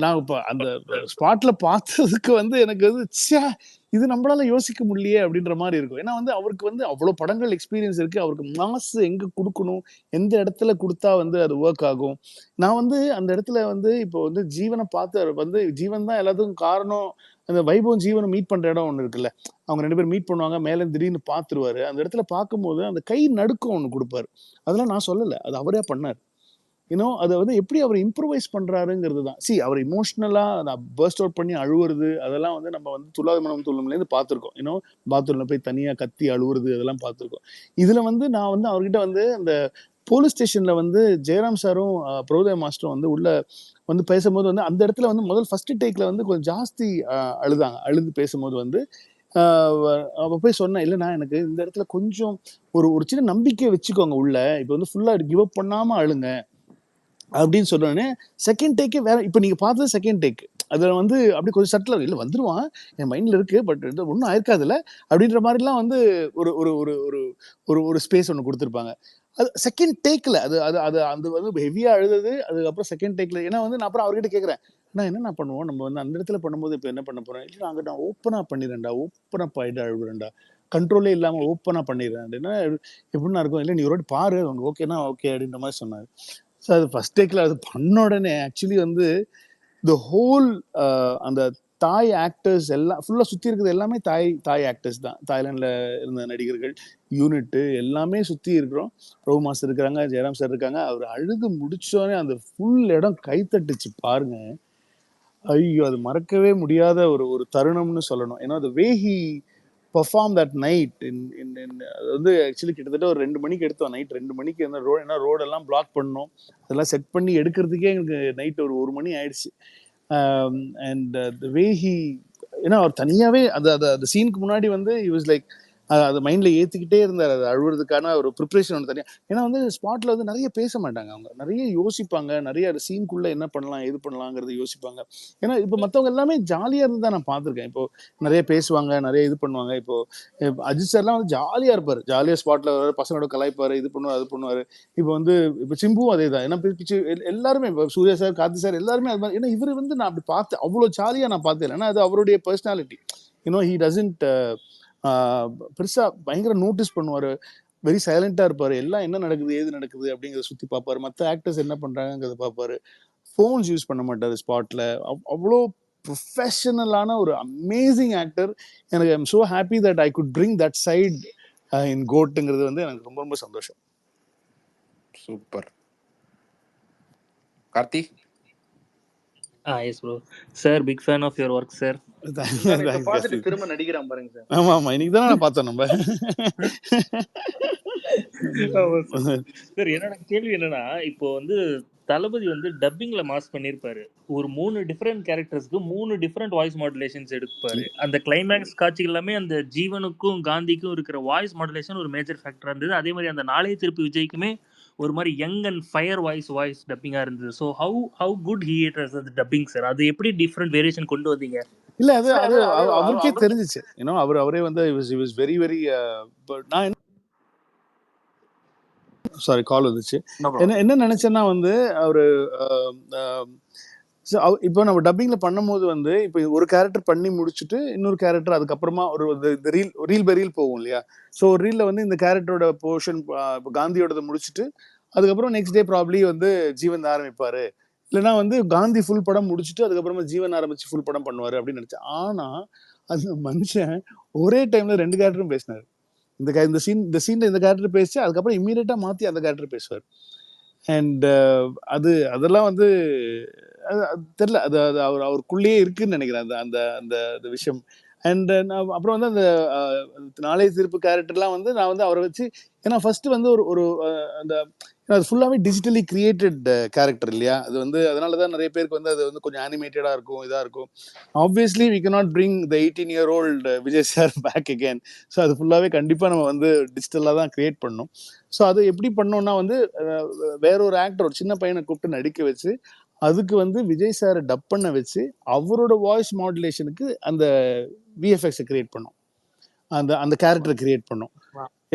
நான் இப்போ அந்த ஸ்பாட்ல பார்த்ததுக்கு வந்து எனக்கு வந்து இது நம்மளால யோசிக்க முடியலையே அப்படின்ற மாதிரி இருக்கும். ஏன்னா வந்து அவருக்கு வந்து அவ்வளோ படங்கள் எக்ஸ்பீரியன்ஸ் இருக்கு. அவருக்கு மாஸ் எங்க கொடுக்கணும், எந்த இடத்துல கொடுத்தா வந்து அது ஒர்க் ஆகும். நான் வந்து அந்த இடத்துல வந்து இப்போ வந்து ஜீவனை பார்த்து வந்து ஜீவன் தான் எல்லாத்துக்கும் காரணம். அந்த வைபவம் ஜீவனை மீட் பண்ற இடம் ஒன்று இருக்குல்ல, அவங்க 2 பேரும் மீட் பண்ணுவாங்க, மேலே திடீர்னு பார்த்துருவாரு. அந்த இடத்துல பார்க்கும்போது அந்த கை நடுக்கம் ஒன்று கொடுப்பாரு. அதெல்லாம் நான் சொல்லலை, அது அவரே பண்ணார். அதை வந்து எப்படி அவர் இம்ப்ரூவைஸ் பண்றாருங்கிறது தான். அவர் இமோஷனலா நான் பர்ஸ்ட் அவுட் பண்ணி அழுவுறது அதெல்லாம் வந்து நம்ம வந்து துள்ளாத மனம் துள்ளும்லேருந்து பார்த்துருக்கோம். பாத்ரூம்ல போய் தனியா கத்தி அழுவுறது அதெல்லாம் பார்த்துருக்கோம். இதுல வந்து நான் வந்து அவர்கிட்ட வந்து அந்த போலீஸ் ஸ்டேஷன்ல வந்து ஜெயராம் சாரும் பிரபுதேவ மாஸ்டரும் வந்து உள்ள வந்து பேசும்போது வந்து அந்த இடத்துல வந்து முதல் ஃபர்ஸ்ட் டேக்ல வந்து கொஞ்சம் ஜாஸ்தி அழுதாங்க. அழுது பேசும்போது வந்து அவ போய் சொன்னேன், இல்லைண்ணா எனக்கு இந்த இடத்துல கொஞ்சம் ஒரு ஒரு சின்ன நம்பிக்கை வச்சுக்கோங்க உள்ள, இப்போ வந்து ஃபுல்லா கிவ் அப் பண்ணாம அழுங்க அப்படின்னு சொன்னோடனே செகண்ட் டேக்கே வேற. இப்போ நீங்க பார்த்தது செகண்ட் டேக், அதுல வந்து அப்படி கொஞ்சம் சட்டில் இல்லை வந்துருவான், என் மைண்ட்ல இருக்கு, பட் இது ஒன்றும் ஆயிருக்காதுல்ல அப்படின்ற மாதிரிலாம் வந்து ஒரு ஒரு ஒரு ஒரு ஒரு ஒரு ஸ்பேஸ் ஒன்று கொடுத்துருப்பாங்க. அது செகண்ட் டேக்ல அது அது அது அது வந்து ஹெவியா அழுது. அதுக்கப்புறம் செகண்ட் டேக்ல ஏன்னா வந்து நான் அப்புறம் அவர்கிட்ட கேட்குறேன், நான் என்ன பண்ணுவோம் நம்ம வந்து அந்த இடத்துல பண்ணும்போது இப்போ என்ன பண்ண போறேன், இல்லை அங்கே நான் ஓப்பனா பண்ணிடுறேன்டா, ஓப்பனா போயிட்டு அழுகுறேன்டா, கண்ட்ரோலே இல்லாம ஓப்பனா பண்ணிடுறேன் அப்படின்னா எப்படின்னா இருக்கும், இல்லை நீ ஒரு வாட்டி பாரு அவங்க ஓகேனா ஓகே அப்படின்ற மாதிரி சொன்னாரு. ஸோ அது ஃபர்ஸ்ட் டேக்ல அது பண்ண உடனே ஆக்சுவலி வந்து த ஹோல் அந்த தாய் ஆக்டர்ஸ் எல்லாம் ஃபுல்லா சுத்தி இருக்கிறது எல்லாமே தாய் தாய் ஆக்டர்ஸ் தான். தாய்லாந்துல இருந்த நடிகர்கள் யூனிட் எல்லாமே சுத்தி இருக்கிறோம். பிரபு மாஸ்டர் இருக்காங்க, ஜெயராம் சார் இருக்காங்க. அவர் அழுது முடிச்சோடனே அந்த ஃபுல் இடம் கைத்தட்டுச்சு பாருங்க. ஐயோ அது மறக்கவே முடியாத ஒரு ஒரு தருணம்னு சொல்லணும். ஏன்னா the way he perform that night அது வந்து ஆக்சுவலி கிட்டத்தட்ட ஒரு 2 மணிக்கு எடுத்தோம். நைட் 2 மணிக்கு அந்த ஏன்னா ரோடெல்லாம் பிளாக் பண்ணோம், அதெல்லாம் செட் பண்ணி எடுக்கிறதுக்கே எங்களுக்கு நைட் ஒரு 1 மணி ஆயிடுச்சு. அண்ட் த வே ஹி, ஏன்னா அவர் தனியாவே அது அது அந்த சீனுக்கு முன்னாடி வந்து he was like அது மைண்ட்ல ஏத்திக்கிட்டே இருந்தார். அது அழுவுறதுக்கான ஒரு ப்ரிப்பரேஷன் ஒன்று தனியா. ஏன்னா வந்து ஸ்பாட்ல வந்து நிறைய பேச மாட்டாங்க, அவங்க நிறைய யோசிப்பாங்க, நிறைய சீனுக்குள்ள என்ன பண்ணலாம் எது பண்ணலாங்கிறது யோசிப்பாங்க. ஏன்னா இப்போ மற்றவங்க எல்லாமே ஜாலியா இருந்து தான் நான் பார்த்துருக்கேன். இப்போ நிறைய பேசுவாங்க, நிறைய இது பண்ணுவாங்க. இப்போ அஜித் சார்லாம் வந்து ஜாலியா இருப்பாரு, ஜாலியா ஸ்பாட்ல பசங்களோட கலாய்ப்பாரு, இது பண்ணுவாரு அது பண்ணுவாரு. இப்போ வந்து இப்போ சிம்புவும் அதே தான். ஏன்னா எல்லாருமே இப்போ சூர்யா சார், கார்த்தி சார் எல்லாருமே அது மாதிரி. ஏன்னா இவர் வந்து நான் அப்படி பார்த்து அவ்வளோ ஜாலியா நான் பார்த்தேன். ஏன்னா அது அவருடைய பர்சனாலிட்டி. யூனோ ஹி டசன்ட் பெருசா பயங்கர நோட்டீஸ் பண்ணுவாரு, வெரி சைலண்டா இருப்பாரு. எல்லாம் என்ன நடக்குது ஏது நடக்குது அப்படிங்கிறத சுத்தி பார்ப்பாரு, மற்ற ஆக்டர்ஸ் என்ன பண்றாங்கிறத பார்ப்பாரு. ஃபோன்ஸ் யூஸ் பண்ண மாட்டாரு ஸ்பாட்ல. அவ்வளோ ப்ரொஃபஷனலான ஒரு அமேசிங் ஆக்டர். எனக்கு I'm so happy that I could bring that side in கோட்டுங்கிறது வந்து எனக்கு ரொம்ப ரொம்ப சந்தோஷம். Super. Karthi? Yes bro. Sir big fan of your work sir. முந்தானத்தை தேங்க்ஸ் பார்த்துட்டு கார்த்தி. திரும்ப நடிக்கிறான் பாருங்க சார். ஆமா ஆமா, இன்னைக்கு தானே நான் பார்த்தோம் நம்ம. ஆமா சார். சார் என்னோட கேள்வி என்னன்னா, இப்போ வந்து தளபதி வந்து டப்பிங்ல மாஸ் பண்ணியிருப்பாரு. ஒரு 3 டிஃப்ரெண்ட் கேரக்டர்ஸ்க்கு 3 டிஃப்ரெண்ட் வாய்ஸ் மாடுலேஷன்ஸ் எடுப்பாரு. அந்த கிளைமேக்ஸ் காட்சிகள் எல்லாமே அந்த ஜீவனுக்கும் காந்திக்கும் இருக்கிற வாய்ஸ் மாடுலேஷன் ஒரு மேஜர் ஃபேக்டரா இருந்தது. அதே மாதிரி அந்த நாளைய திருப்பி விஜய்க்குமே ஒரு மாதிரி யங் அண்ட் ஃபயர் வாய்ஸ் டப்பிங்கா இருந்தது. So how good he is அந்த டப்பிங் சார். அது எப்படி டிஃப்ரெண்ட் வேரியேஷன் கொண்டு வந்தீங்க? இல்ல அது அது அவருக்கே தெரிஞ்சிச்சு. ஏன்னா அவரே வந்து வெரி வெரி. நான் சாரி கால் வந்துச்சு. என்ன நினைச்சேன்னா வந்து அவரு இப்போ நம்ம டப்பிங்ல பண்ணும்போது வந்து இப்போ ஒரு கேரக்டர் பண்ணி முடிச்சுட்டு இன்னொரு கேரக்டர் அதுக்கப்புறமா ஒரு ரீல் பை ரீல் போகும் இல்லையா. ஸோ ஒரு ரீல்ல வந்து இந்த கேரக்டரோட போர்ஷன் காந்தியோட முடிச்சுட்டு அதுக்கப்புறம் நெக்ஸ்ட் டே ப்ராப்ளி வந்து ஜீவன் ஆரம்பிப்பாரு, இல்லைன்னா வந்து காந்தி ஃபுல் படம் முடிச்சுட்டு அதுக்கப்புறமா ஜீவன் ஆரம்பிச்சு ஃபுல் படம் பண்ணுவாரு அப்படின்னு நினைச்சேன். ஆனா அந்த மனுஷன் ஒரே டைம்ல 2 கேரக்டரும் பேசினாரு. இந்த சீன்ல இந்த கேரக்டர் பேசி அதுக்கப்புறம் இம்மீடியட்டா மாத்தி அந்த கேரக்டர் பேசுவார். அண்ட் அதெல்லாம் வந்து தெரியல, அது அது அவருக்குள்ளேயே இருக்குன்னு நினைக்கிறேன் அந்த அந்த அந்த விஷயம். அண்ட் அப்புறம் வந்து அந்த நாளைய தீர்ப்பு கேரக்டர்லாம் வந்து நான் வந்து அவரை வச்சு, ஏன்னா ஃபர்ஸ்ட் வந்து ஒரு ஒரு அந்த அது ஃபுல்லாவே டிஜிட்டலி கிரியேட்டட் கேரக்டர் இல்லையா. அது வந்து அதனாலதான் நிறைய பேருக்கு வந்து அது வந்து கொஞ்சம் அனிமேட்டடா இருக்கும், இதா இருக்கும். Obviously we cannot bring the 18-year-old Vijay sir back again. So அது ஃபுல்லாவே கண்டிப்பா நம்ம வந்து டிஜிட்டலா தான் கிரியேட் பண்ணோம். ஸோ அது எப்படி பண்ணோம்னா வந்து வேற ஒரு ஆக்டர் ஒரு சின்ன பையனை கூப்பிட்டு நடிக்க வச்சு அதுக்கு வந்து விஜய் சாரை டப் பண்ண வச்சு அவரோட வாய்ஸ் மாடுலேஷனுக்கு அந்த விஎஃப்எக்ஸை கிரியேட் பண்ணோம், அந்த அந்த கேரக்டரை கிரியேட் பண்ணோம்.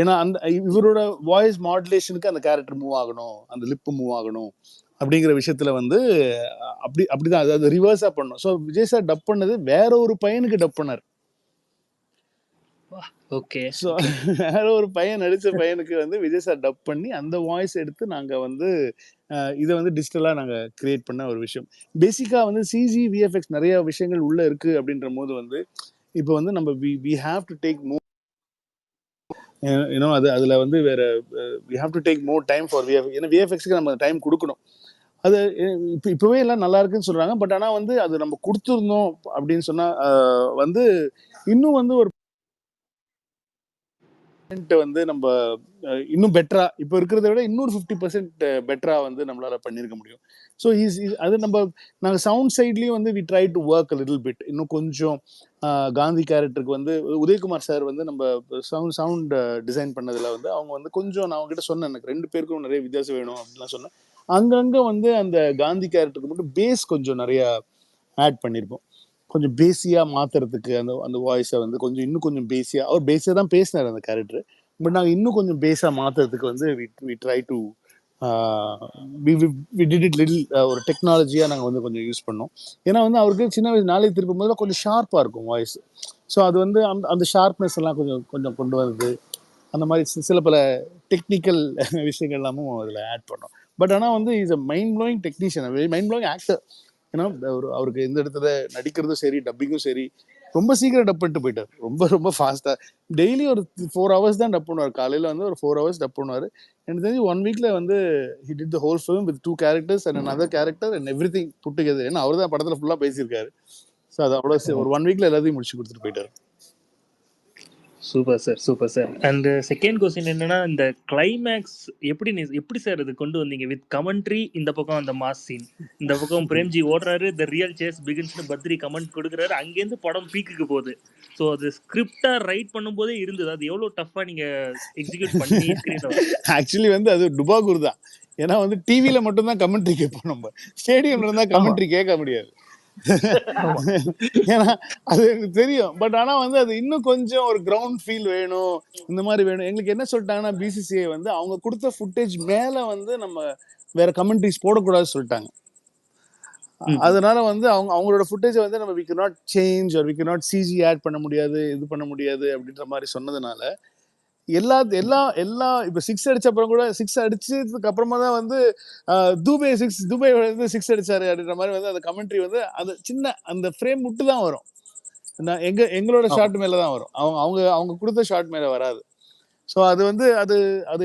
ஏன்னா அந்த இவரோட வாய்ஸ் மாடுலேஷனுக்கு அந்த கேரக்டர் மூவ் ஆகணும், அந்த லிப்பு மூவ் ஆகணும் அப்படிங்கிற விஷயத்துல வந்து அப்படிதான் அது ரிவர்ஸா பண்ணோம். ஸோ விஜய் சார் டப் பண்ணது வேற ஒரு பையனுக்கு டப் பண்ணார். ஓகே. ஸோ வேற ஒரு பையன் நடிச்ச பையனுக்கு வந்து விஜய் சார் டப் பண்ணி அந்த வாய்ஸ் எடுத்து நாங்க வந்து இதை வந்து டிஜிட்டலா நாங்க கிரியேட் பண்ண ஒரு விஷயம். பேசிக்கா வந்து சிஜி விஎஃப்எக்ஸ் நிறைய விஷயங்கள் உள்ள இருக்கு அப்படின்ற போது வந்து இப்போ வந்து நம்ம we have to take more அதுல வந்து வேற we have to take more time for VFX. ஏன்னா விஎஃப்எக்ஸ்க்கு நம்ம டைம் கொடுக்கணும். அது இப்பவே எல்லாம் நல்லா இருக்குன்னு சொல்றாங்க. பட் ஆனா வந்து அது நம்ம கொடுத்துருந்தோம் அப்படின்னு சொன்னா வந்து இன்னும் வந்து ஒரு வந்து நம்ம இன்னும் பெட்டரா இப்போ இருக்கிறத விட இன்னொரு 50% பெட்டரா வந்து நம்மளால பண்ணிருக்க முடியும். ஸோ அது நாங்கள் சவுண்ட் சைட்லேயும் வந்து we try to work little bit. இன்னும் கொஞ்சம் காந்தி கேரக்டருக்கு வந்து உதயகுமார் சார் வந்து நம்ம சவுண்ட் டிசைன் பண்ணதில் வந்து அவங்க வந்து கொஞ்சம் நான் அவங்ககிட்ட சொன்னேன், எனக்கு 2 பேருக்கும் நிறைய வித்தியாசம் வேணும் அப்படின்லாம் சொன்னேன். அங்கங்கே வந்து அந்த காந்தி கேரக்டருக்கு மட்டும் பேஸ் கொஞ்சம் நிறையா ஆட் பண்ணியிருப்போம். கொஞ்சம் பேஸியாக மாற்றுறதுக்கு அந்த அந்த வாய்ஸை வந்து கொஞ்சம் இன்னும் கொஞ்சம் பேஸியாக, அவர் பேஸியாக தான் பேசினார் அந்த கேரக்டர். பட் நாங்கள் இன்னும் கொஞ்சம் பேஸாக மாற்றுறதுக்கு வந்து we try to we did it little ஒரு டெக்னாலஜியாக நாங்கள் வந்து கொஞ்சம் யூஸ் பண்ணோம். ஏன்னா வந்து அவருக்கு சின்ன வயசு நாளைக்கு திருப்பும் போது கொஞ்சம் ஷார்ப்பாக இருக்கும் வாய்ஸ். ஸோ அது வந்து அந்த ஷார்ப்னஸ் எல்லாம் கொஞ்சம் கொஞ்சம் கொண்டு வருது. அந்த மாதிரி சில பல டெக்னிக்கல் விஷயங்கள் எல்லாமும் அதில் ஆட் பண்ணோம். பட் ஆனால் வந்து is a mind blowing technician, mind blowing actor. ஏன்னா அவருக்கு எந்த இடத்துல நடிக்கிறதும் சரி, டப்பிங்கும் சரி, ரொம்ப சீக்கிரம் டப் பண்ணிட்டு போயிட்டார். ரொம்ப ரொம்ப ஃபாஸ்ட்டாக டெய்லி ஒரு 4 hours தான் டப் பண்ணுவார். காலையில் வந்து ஒரு 4 hours டப் பண்ணுவார். எனக்கு தெரிஞ்சு 1 weekல வந்து he did the whole film with 2 characters and another character and everything put together. ஏன்னா அவர் தான் படத்தில் ஃபுல்லாக பேசியிருக்காரு. ஸோ அது அவ்வளோ ஒரு 1 weekல எல்லாத்தையும் முடிச்சு கொடுத்துட்டு போயிட்டார். Super sir, super sir. And second question என்னன்னா, இந்த கிளைமேக்ஸ் எப்படி சார் இது கொண்டு வந்தீங்க வித் கமெண்ட்ரி? இந்த பக்கம் அந்த மாஸ் சீன், இந்த பக்கம் பிரேம்ஜி ஓடுறாரு, த ரியல் சேஸ் பிகின்ஸ்னு பத்ரி கமெண்ட் கொடுக்குறாரு, அங்கேருந்து படம் பீக்குக்கு போகுது. ஸோ அது ஸ்கிரிப்டா ரைட் பண்ணும்போதே இருந்தது, அது எவ்வளோ டஃபா நீங்க எக்ஸிக்யூட் பண்ணி ஸ்கிரீன்ல? ஆக்சுவலி வந்து அது டுபாகூர் தான். ஏன்னா வந்து டிவியில மட்டும்தான் கமெண்ட்ரி கேட்போம், நம்ம ஸ்டேடியம்ல இருந்தா கமெண்ட்ரி கேட்க முடியாது. ஏன்னா அது எனக்கு தெரியும். பட் ஆனா வந்து அது இன்னும் கொஞ்சம் ஒரு கிரவுண்ட் ஃபீல் வேணும், இந்த மாதிரி வேணும். எங்களுக்கு என்ன சொல்லிட்டாங்கன்னா பிசிசிஐ வந்து அவங்க கொடுத்த ஃபுட்டேஜ் மேல வந்து நம்ம வேற கமெண்ட்ரிஸ் போடக்கூடாதுன்னு சொல்லிட்டாங்க. அதனால வந்து அவங்களோட ஃபுட்டேஜை வந்து நம்ம we can not change or we can not CG add பண்ண முடியாது, இது பண்ண முடியாது அப்படின்ற மாதிரி சொன்னதுனால எல்லா இப்போ 6 அடிச்ச அப்புறம் கூட 6 அடிச்சதுக்கு அப்புறமா தான் வந்து துபை வந்து 6 அடிச்சாரு அப்படின்ற மாதிரி வந்து அந்த கமெண்ட்ரி வந்து அது சின்ன அந்த ஃப்ரேம் விட்டு தான் வரும். எங்களோட ஷாட் மேல தான் வரும், அவங்க கொடுத்த ஷாட் மேல வராது. ஸோ அது வந்து அது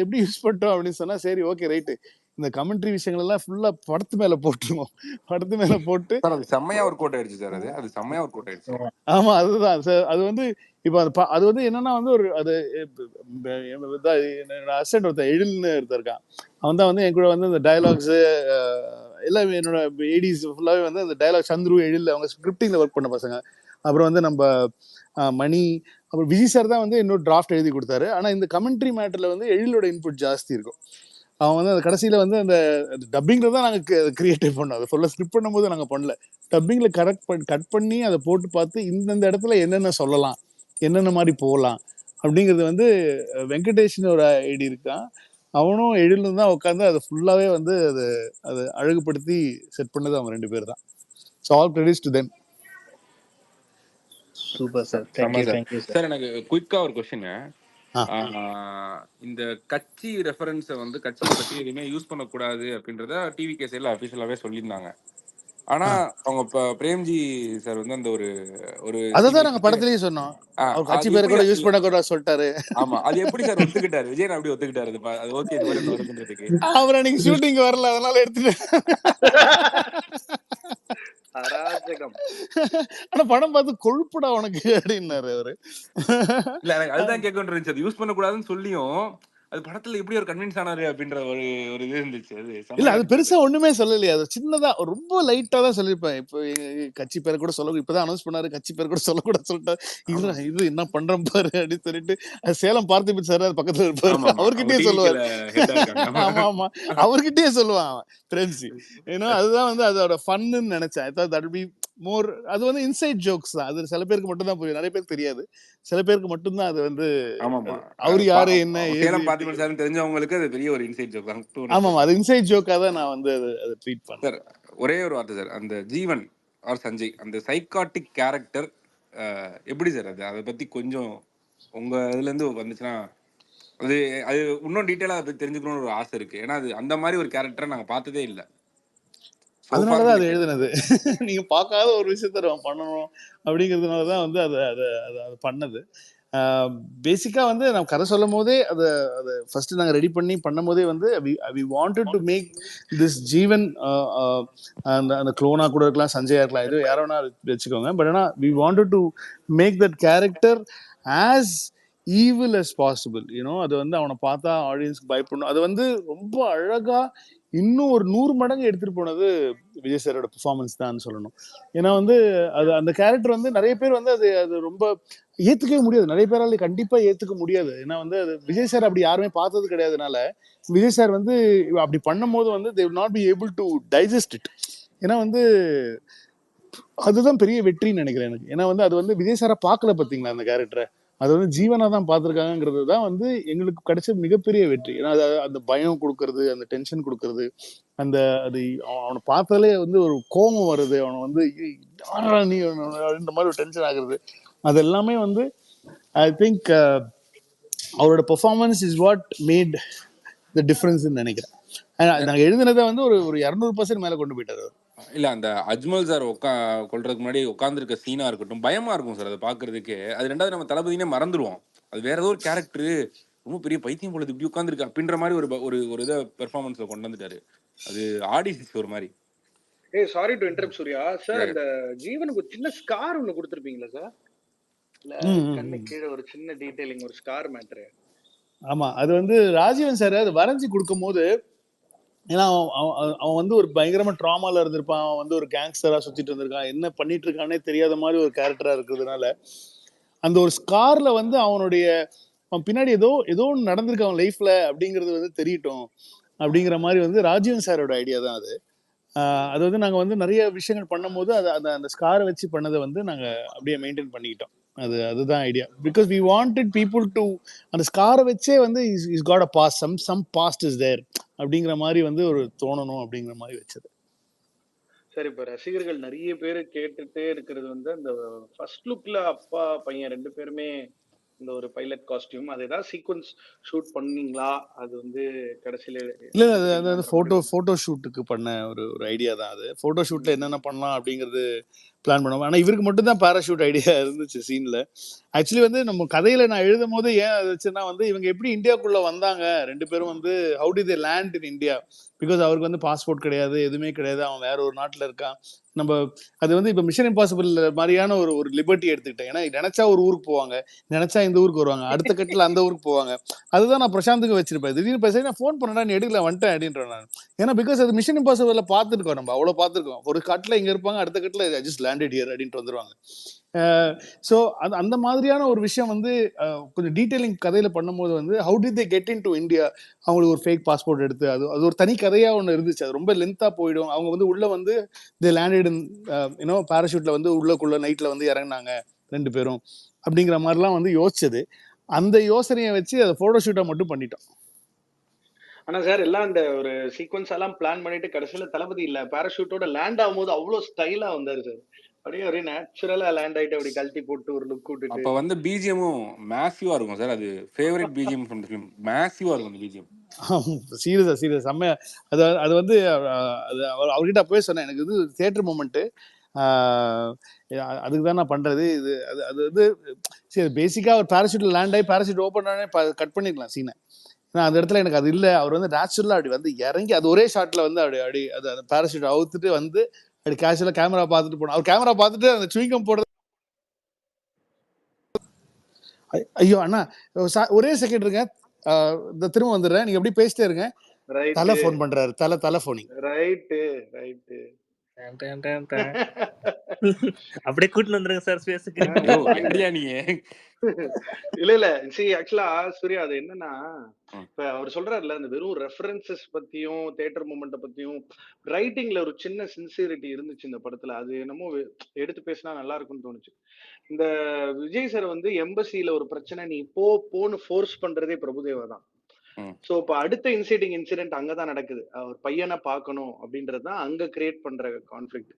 எப்படி யூஸ் பண்ணிட்டோம் அப்படின்னு சொன்னா, சரி ஓகே ரைட்டு, இந்த கமெண்ட்ரி விஷயங்கள் எல்லாம் ஃபுல்லா படத்து மேல போட்டுருவோம். படத்து மேல போட்டு அது செம்மையா ஒரு கோட் ஆயிடுச்சு சார். அது செம்மையா ஒரு கோட் ஆயிடுச்சு. ஆமா அதுதான் சார். அது வந்து இப்போ அது வந்து என்னன்னா வந்து ஒரு அது அசிஸ்டன்ட் ஒருத்தர் எழில்னு இருக்கான். அவன் தான் வந்து என் கூட வந்து இந்த டயலாக்ஸ் எல்லாம் என்னோட ஏடிஸ் ஃபுல்லாவே வந்து அந்த டயலாக் சந்துரு எழில் அவங்க ஸ்கிரிப்டிங்ல ஒர்க் பண்ண பசங்க. அப்புறம் வந்து நம்ம மணி, அப்புறம் விஜய் சார் தான் வந்து இன்னொரு டிராஃப்ட் எழுதி கொடுத்தாரு. ஆனா இந்த கமெண்ட்ரி மேட்டர்ல வந்து எழிலோட இன்புட் ஜாஸ்தி இருக்கும். அவன் வந்து அந்த கடைசியில் வந்து அந்த டப்பிங்கில் தான் நாங்கள் கிரியேட்டிவ் பண்ணோம். அதை ஃபுல்லாக ஸ்கிரிப்ட் பண்ணும்போது நாங்கள் பண்ணல, டப்பிங்கில் கட் பண்ணி அதை போட்டு பார்த்து இந்தந்த இடத்துல என்னென்ன சொல்லலாம், என்னென்ன மாதிரி போகலாம் அப்படிங்கிறது வந்து வெங்கடேஷ்னு ஒரு ஐடி இருக்கான், அவனும் எழிலும் தான் உட்காந்து அதை ஃபுல்லாகவே வந்து அதை அழகுபடுத்தி செட் பண்ணது அவங்க 2 பேர் தான். So all credits to them. Super sir, thank you thank you sir. Sir எனக்கு குயிக்கா ஒரு கொஸ்டின். இந்த கட்சி ரெஃபரன்ஸை வந்து கட்சியை பத்தி எதுவுமே யூஸ் பண்ணக்கூடாது அப்படின்றத டிவி கேஸ்ல அபிஷியலாவே சொல்லியிருந்தாங்க. ஆனா அவங்க பிரேம்ஜி சார் வந்து அந்த ஒரு அதான் நாங்க படத்திலேயே சொன்னோம், அவர் கட்சி பேரை கூட யூஸ் பண்ணக்கூடாது சொல்லிட்டாரு. ஆமா, அது எப்படி சார் ஒத்துக்கிட்டாரு? விஜயன் அப்படி ஒத்துக்கிட்டாரு அது ஓகே இந்த மாதிரி வருதுன்றதுக்கு? அவர் அன்னைக்கு ஷூட்டிங் வரல, அதனால எடுத்துட்டு. ஆனா படம் பார்த்து கொழுப்புடா உனக்கு அப்படின்னாரு அவரு. இல்ல எனக்கு அதுதான் கேட்க இருந்துச்சு, அது யூஸ் பண்ண கூடாதுன்னு சொல்லியும் அது படத்துல எப்படி ஒரு கன்வின்ஸ் ஆனாரு அப்படின்ற ஒரு இது இருந்துச்சு. அது இல்ல அது பெருசா ஒண்ணுமே சொல்லலையே, அது சின்னதா ரொம்ப லைட்டா தான் சொல்லியிருப்பேன். இப்போ கட்சி பேரை கூட சொல்ல, இப்பதான் அனௌன்ஸ் பண்ணாரு கட்சி பேரை கூட சொல்லக்கூடாது சொல்லிட்டாரு. இது என்ன பண்றோம் பாரு அப்படின்னு சொல்லிட்டு சேலம் பார்த்திபன் சார் பக்கத்துல இருப்பாரு, அவர்கிட்டயே சொல்லுவாரு. ஆமா ஆமா அவர்கிட்டயே சொல்லுவான் பிரேம்ஜி. ஏன்னா அதுதான் வந்து அதோட ஃபன்னு நினைச்சேன். தட் பி மோர், அது வந்து இன்சைட் ஜோக்ஸ் தான். அது சில பேருக்கு மட்டும் தான் புரியும், நிறைய பேருக்கு தெரியாது. சில பேருக்கு மட்டும்தான் அது வந்து அவரு யாரு என்ன தெரிஞ்சவங்களுக்கு அது பெரிய ஒரு இன்சைட் ஜோக் தான். ஆமா அது இன்சைட் ஜோக்கா தான் நான் வந்து அதை ட்ரீட் பண்ணேன். சார் ஒரே ஒரு வார்த்தை சார், அந்த ஜீவன் ஆர் சஞ்சய் அந்த சைக்காட்டிக் கேரக்டர் எப்படி சார் அதை பத்தி கொஞ்சம் உங்க இதுல இருந்து வந்துச்சுன்னா அது இன்னும் டீட்டெயிலா அதை தெரிஞ்சுக்கணும்னு ஒரு ஆசை இருக்கு. ஏன்னா அது அந்த மாதிரி ஒரு கேரக்டரை நாங்க பார்த்ததே இல்லை, அதனாலதான் அது எழுதுனது. நீங்க பார்க்காத ஒரு விஷயத்த நம்ம பண்ணணும் அப்படிங்கிறதுனாலதான் வந்து அது பண்ணது. பேசிக்கா வந்து நம்ம கதை சொல்லும் போதே அதை ஃபர்ஸ்ட் நாங்க ரெடி பண்ணும் போதே வந்து we wanted to make this ஜீவன் அந்த க்ளோனா கூட இருக்கலாம், சஞ்சயா இருக்கலாம், இது யாரோ வச்சுக்கோங்க. பட் ஆனா we wanted to make that character as evil as possible. அது வந்து அவனை பார்த்தா ஆடியன்ஸ்க்கு பயப்படணும். அது வந்து ரொம்ப அழகா இன்னும் ஒரு 100 மடங்கு எடுத்துட்டு போனது விஜய் சாரோட பெர்ஃபார்மன்ஸ் தான் சொல்லணும். ஏன்னா வந்து அது அந்த கேரக்டர் வந்து நிறைய பேர் வந்து அது அது ரொம்ப ஏத்துக்கவே முடியாது, நிறைய பேரால கண்டிப்பா ஏத்துக்க முடியாது. ஏன்னா வந்து அது விஜய் சார் அப்படி யாருமே பார்த்தது கிடையாதுனால விஜய் சார் வந்து அப்படி பண்ணும் போது வந்து they will not be able to digest it. ஏன்னா வந்து அதுதான் பெரிய வெற்றின்னு நினைக்கிறேன் எனக்கு. ஏன்னா வந்து அது வந்து விஜய் சாரை பார்க்கல பார்த்தீங்களா அந்த கேரக்டரை, அது வந்து ஜீவனா தான் பார்த்துருக்காங்கிறது தான் வந்து எங்களுக்கு கிடைச்ச மிகப்பெரிய வெற்றி. ஏன்னா அந்த பயம் கொடுக்கறது, அந்த டென்ஷன் கொடுக்கறது, அந்த அது அவனை பார்த்தாலே வந்து ஒரு கோபம் வருது, அவனை வந்து யாரா நீ இந்த மாதிரி ஒரு டென்ஷன் ஆகுறது, அது எல்லாமே வந்து ஐ திங்க் அவரோட performance is what made the டிஃபரன்ஸ்ன்னு நினைக்கிறேன். நாங்கள் எழுதினதை வந்து ஒரு 200% மேலே கொண்டு போயிட்டார் அவர். இல்ல அந்த அஜ்மல் சார் கொல்றதுக்கு முன்னாடி உட்காந்துருக்க சீனா இருக்கட்டும், பயமா இருக்கும் சார் அதை பாக்குறதுக்கு. அது ரெண்டாவது நம்ம தளபதினே மறந்துடுவோம், அது வேற ஏதோ ஒரு கேரக்டர் ரொம்ப பெரிய பைத்தியம் பொழுது இப்படி உட்காந்துருக்கு அப்படின்ற மாதிரி ஒரு இதை பெர்ஃபார்மன்ஸ்ல கொண்டு வந்துட்டாரு. அது ஆடிஷன்ஸ் ஒரு மாதிரி. Sorry to interrupt Surya sir, அந்த ஜீவனுக்கு ஒரு சின்ன ஸ்கார் ஒன்னு கொடுத்துருப்பீங்களா சார்? இல்ல கண்ணு கீழே ஒரு சின்ன டீடைலிங், ஒரு ஸ்கார் மேட்டர். ஆமா, அது வந்து ராஜீவன் சார் அது வரைஞ்சி கொடுக்கும் போது, ஏன்னா அவன் வந்து ஒரு பயங்கரமா ட்ராமால இருந்திருப்பான், அவன் வந்து ஒரு கேங்ஸ்டரா சுத்திட்டு இருந்திருக்கான், என்ன பண்ணிட்டு இருக்கானே தெரியாத மாதிரி ஒரு கேரக்டரா இருக்கிறதுனால அந்த ஒரு ஸ்கார்ல வந்து அவன் பின்னாடி ஏதோ ஒன்று நடந்திருக்கு அவன் லைஃப்ல அப்படிங்கிறது வந்து தெரியட்டும் அப்படிங்கிற மாதிரி வந்து ராஜீவன் சாரோட ஐடியா தான் அது. அது வந்து நாங்கள் வந்து நிறைய விஷயங்கள் பண்ணும்போது அந்த ஸ்காரை வச்சு பண்ணதை வந்து நாங்கள் அப்படியே மெயின்டைன் பண்ணிக்கிட்டோம். அதுதான் idea. Because we wanted people to அந்த ஸ்காரை வச்சே வந்து is got a past, some past is there அப்படிங்கிற மாதிரி வந்து ஒரு தோணணும் அப்படிங்கிற மாதிரி வச்சது. சரி, இப்போ ரசிகர்கள் நிறைய பேர் கேட்டுட்டே இருக்கிறது வந்து அந்த ஃபர்ஸ்ட் லுக்ல அப்பா பையன் 2 பேருமே இந்த ஒரு பைலட் காஸ்டியூம், அது ஏதாவது சீக்வன்ஸ் ஷூட் பண்ணீங்களா? அது வந்து கடைசியில இல்ல அது போட்டோ ஷூட்டுக்கு பண்ண ஒரு ஐடியா தான். அது போட்டோ ஷூட்ல என்னென்ன பண்ணலாம் அப்படிங்கிறது பிளான் பண்ணுவோம். ஆனால் இவருக்கு மட்டும் தான் பேராஷூட் ஐடியா இருந்துச்சு சீன்ல. ஆக்சுவலி வந்து நம்ம கதையில நான் எழுதும் போது ஏன் வச்சுன்னா வந்து இவங்க எப்படி இந்தியாவுக்குள்ள வந்தாங்க 2 பேரும் வந்து how did they land in India, because அவருக்கு வந்து பாஸ்போர்ட் கிடையாது, எதுவுமே கிடையாது, அவன் வேற ஒரு நாட்டில் இருக்கான். நம்ம அது வந்து இப்போ மிஷன் இம்பாசிபிள் மாதிரியான ஒரு லிபர்ட்டி எடுத்துக்கிட்டேன். ஏன்னா நினைச்சா ஒரு ஊருக்கு போவாங்க, நினைச்சா இந்த ஊருக்கு வருவாங்க, அடுத்த கட்டில் அந்த ஊருக்கு போவாங்க. அதுதான் நான் பிரசாந்துக்கு வச்சிருப்பேன். திடீர்னு பேச நான் ஃபோன் பண்ணா நீ எடுக்கல வந்துட்டேன் அப்படின்றேன் நான். ஏன்னா பிகாஸ் அது மிஷன் இம்பாசிபிள்ல பார்த்துருக்கோம், நம்ம அவ்வளோ பார்த்துருக்கோம். ஒரு கட்டில் இங்கே இருப்பாங்க, அடுத்த கட்டில் ஜஸ்ட் லேண்டட் ஹியர் அப்படின்ட்டு வந்துருவாங்க. ஸோ அந்த மாதிரியான ஒரு விஷயம் வந்து கொஞ்சம் டீட்டெயிலிங் கதையில பண்ணும்போது வந்து how did they get in to India, அவங்களுக்கு ஒரு ஃபேக் பாஸ்போர்ட் எடுத்து அது ஒரு தனி கதையாக ஒன்று இருந்துச்சு. அது ரொம்ப லென்த்தாக போயிடும். அவங்க வந்து உள்ள வந்து தே லேண்டட் இன் பேராஷூட்ல வந்து உள்ளக்குள்ள நைட்ல வந்து இறங்கினாங்க 2 பேரும் அப்படிங்கிற மாதிரிலாம் வந்து யோசிச்சது. அந்த யோசனையை வச்சு அதை போட்டோ ஷூட்டா மட்டும் பண்ணிட்டோம். ஆனா சார் எல்லாம் இந்த ஒரு சீக்வன்ஸ் எல்லாம் பிளான் பண்ணிட்டு கடைசியில தளபதி இல்ல பேராஷூட்டோட லேண்ட் ஆகும்போது அவ்வளவு ஸ்டைலா வந்தாரு சார். அப்படியே நேச்சுரலா லேண்ட் ஆயிட்டு அப்படி கழட்டி போட்டு ஒரு லுக் விட்டுட்டு. அப்ப வந்து பிஜிஎமும் மேசிவா இருக்கும் சார். அது favourite BGM from the film. மேசிவா இருக்கும் அந்த பிஜிஎம். சீரியஸா செம்மையா. அது வந்து அவர்கிட்ட அப்பவே சொன்னேன், எனக்கு இது தியேட்டர் மூமெண்ட்டு, அதுக்கு தான் நான் பண்றது இது. அது வந்து சரி பேசிக்கா ஒரு பேராஷூட்ல லேண்ட் ஆகி பேராஷூட் ஓப்பன் ஆனே கட் பண்ணிருக்கலாம் சீனை. ஏன்னா அந்த இடத்துல எனக்கு அது இல்லை. அவர் வந்து நேச்சுரலா அப்படி வந்து இறங்கி அது ஒரே ஷாட்ல வந்து அப்படி அது அந்த பேராஷூட் அவுத்துட்டு வந்து அப்படி கேஷுவலா கேமரா பார்த்துட்டு போனோம். அவர் கேமரா பார்த்துட்டு அந்த சுவிங்கம் போடுறது. ஐயோ அண்ணா ஒரே செகண்ட் இருங்க, திரும்ப வந்துடுறேன், நீங்க எப்படி பேசிட்டே இருங்க. தலை போன் பண்றாரு, தலை போனிங். ரைட்டு அப்படியே கூட்டிட்டு வந்துருங்க சார் ஸ்பேஸ்க்கு. இல்ல ஆக்சுவலா சூர்யா அது என்னன்னா, இப்ப அவர் சொல்றாருல அந்த வெறும் ரெஃபரன்சஸ் பத்தியும் தியேட்டர் மூமெண்ட பத்தியும் ரைட்டிங்ல ஒரு சின்ன சின்சியரிட்டி இருந்துச்சு இந்த படத்துல. அது என்னமோ எடுத்து பேசினா நல்லா இருக்கும்னு தோணுச்சு. இந்த விஜய் சார் வந்து எம்பசில ஒரு பிரச்சனை, நீ போன்னு ஃபோர்ஸ் பண்றதே பிரபுதேவா தான். சோ இப்ப அடுத்த இன்சிடென்ட் அங்கதான் நடக்குது. அவர் பையனை பார்க்கணும் அப்படின்றதுதான் அங்க கிரியேட் பண்ற கான்ஃபிளிக்ட்.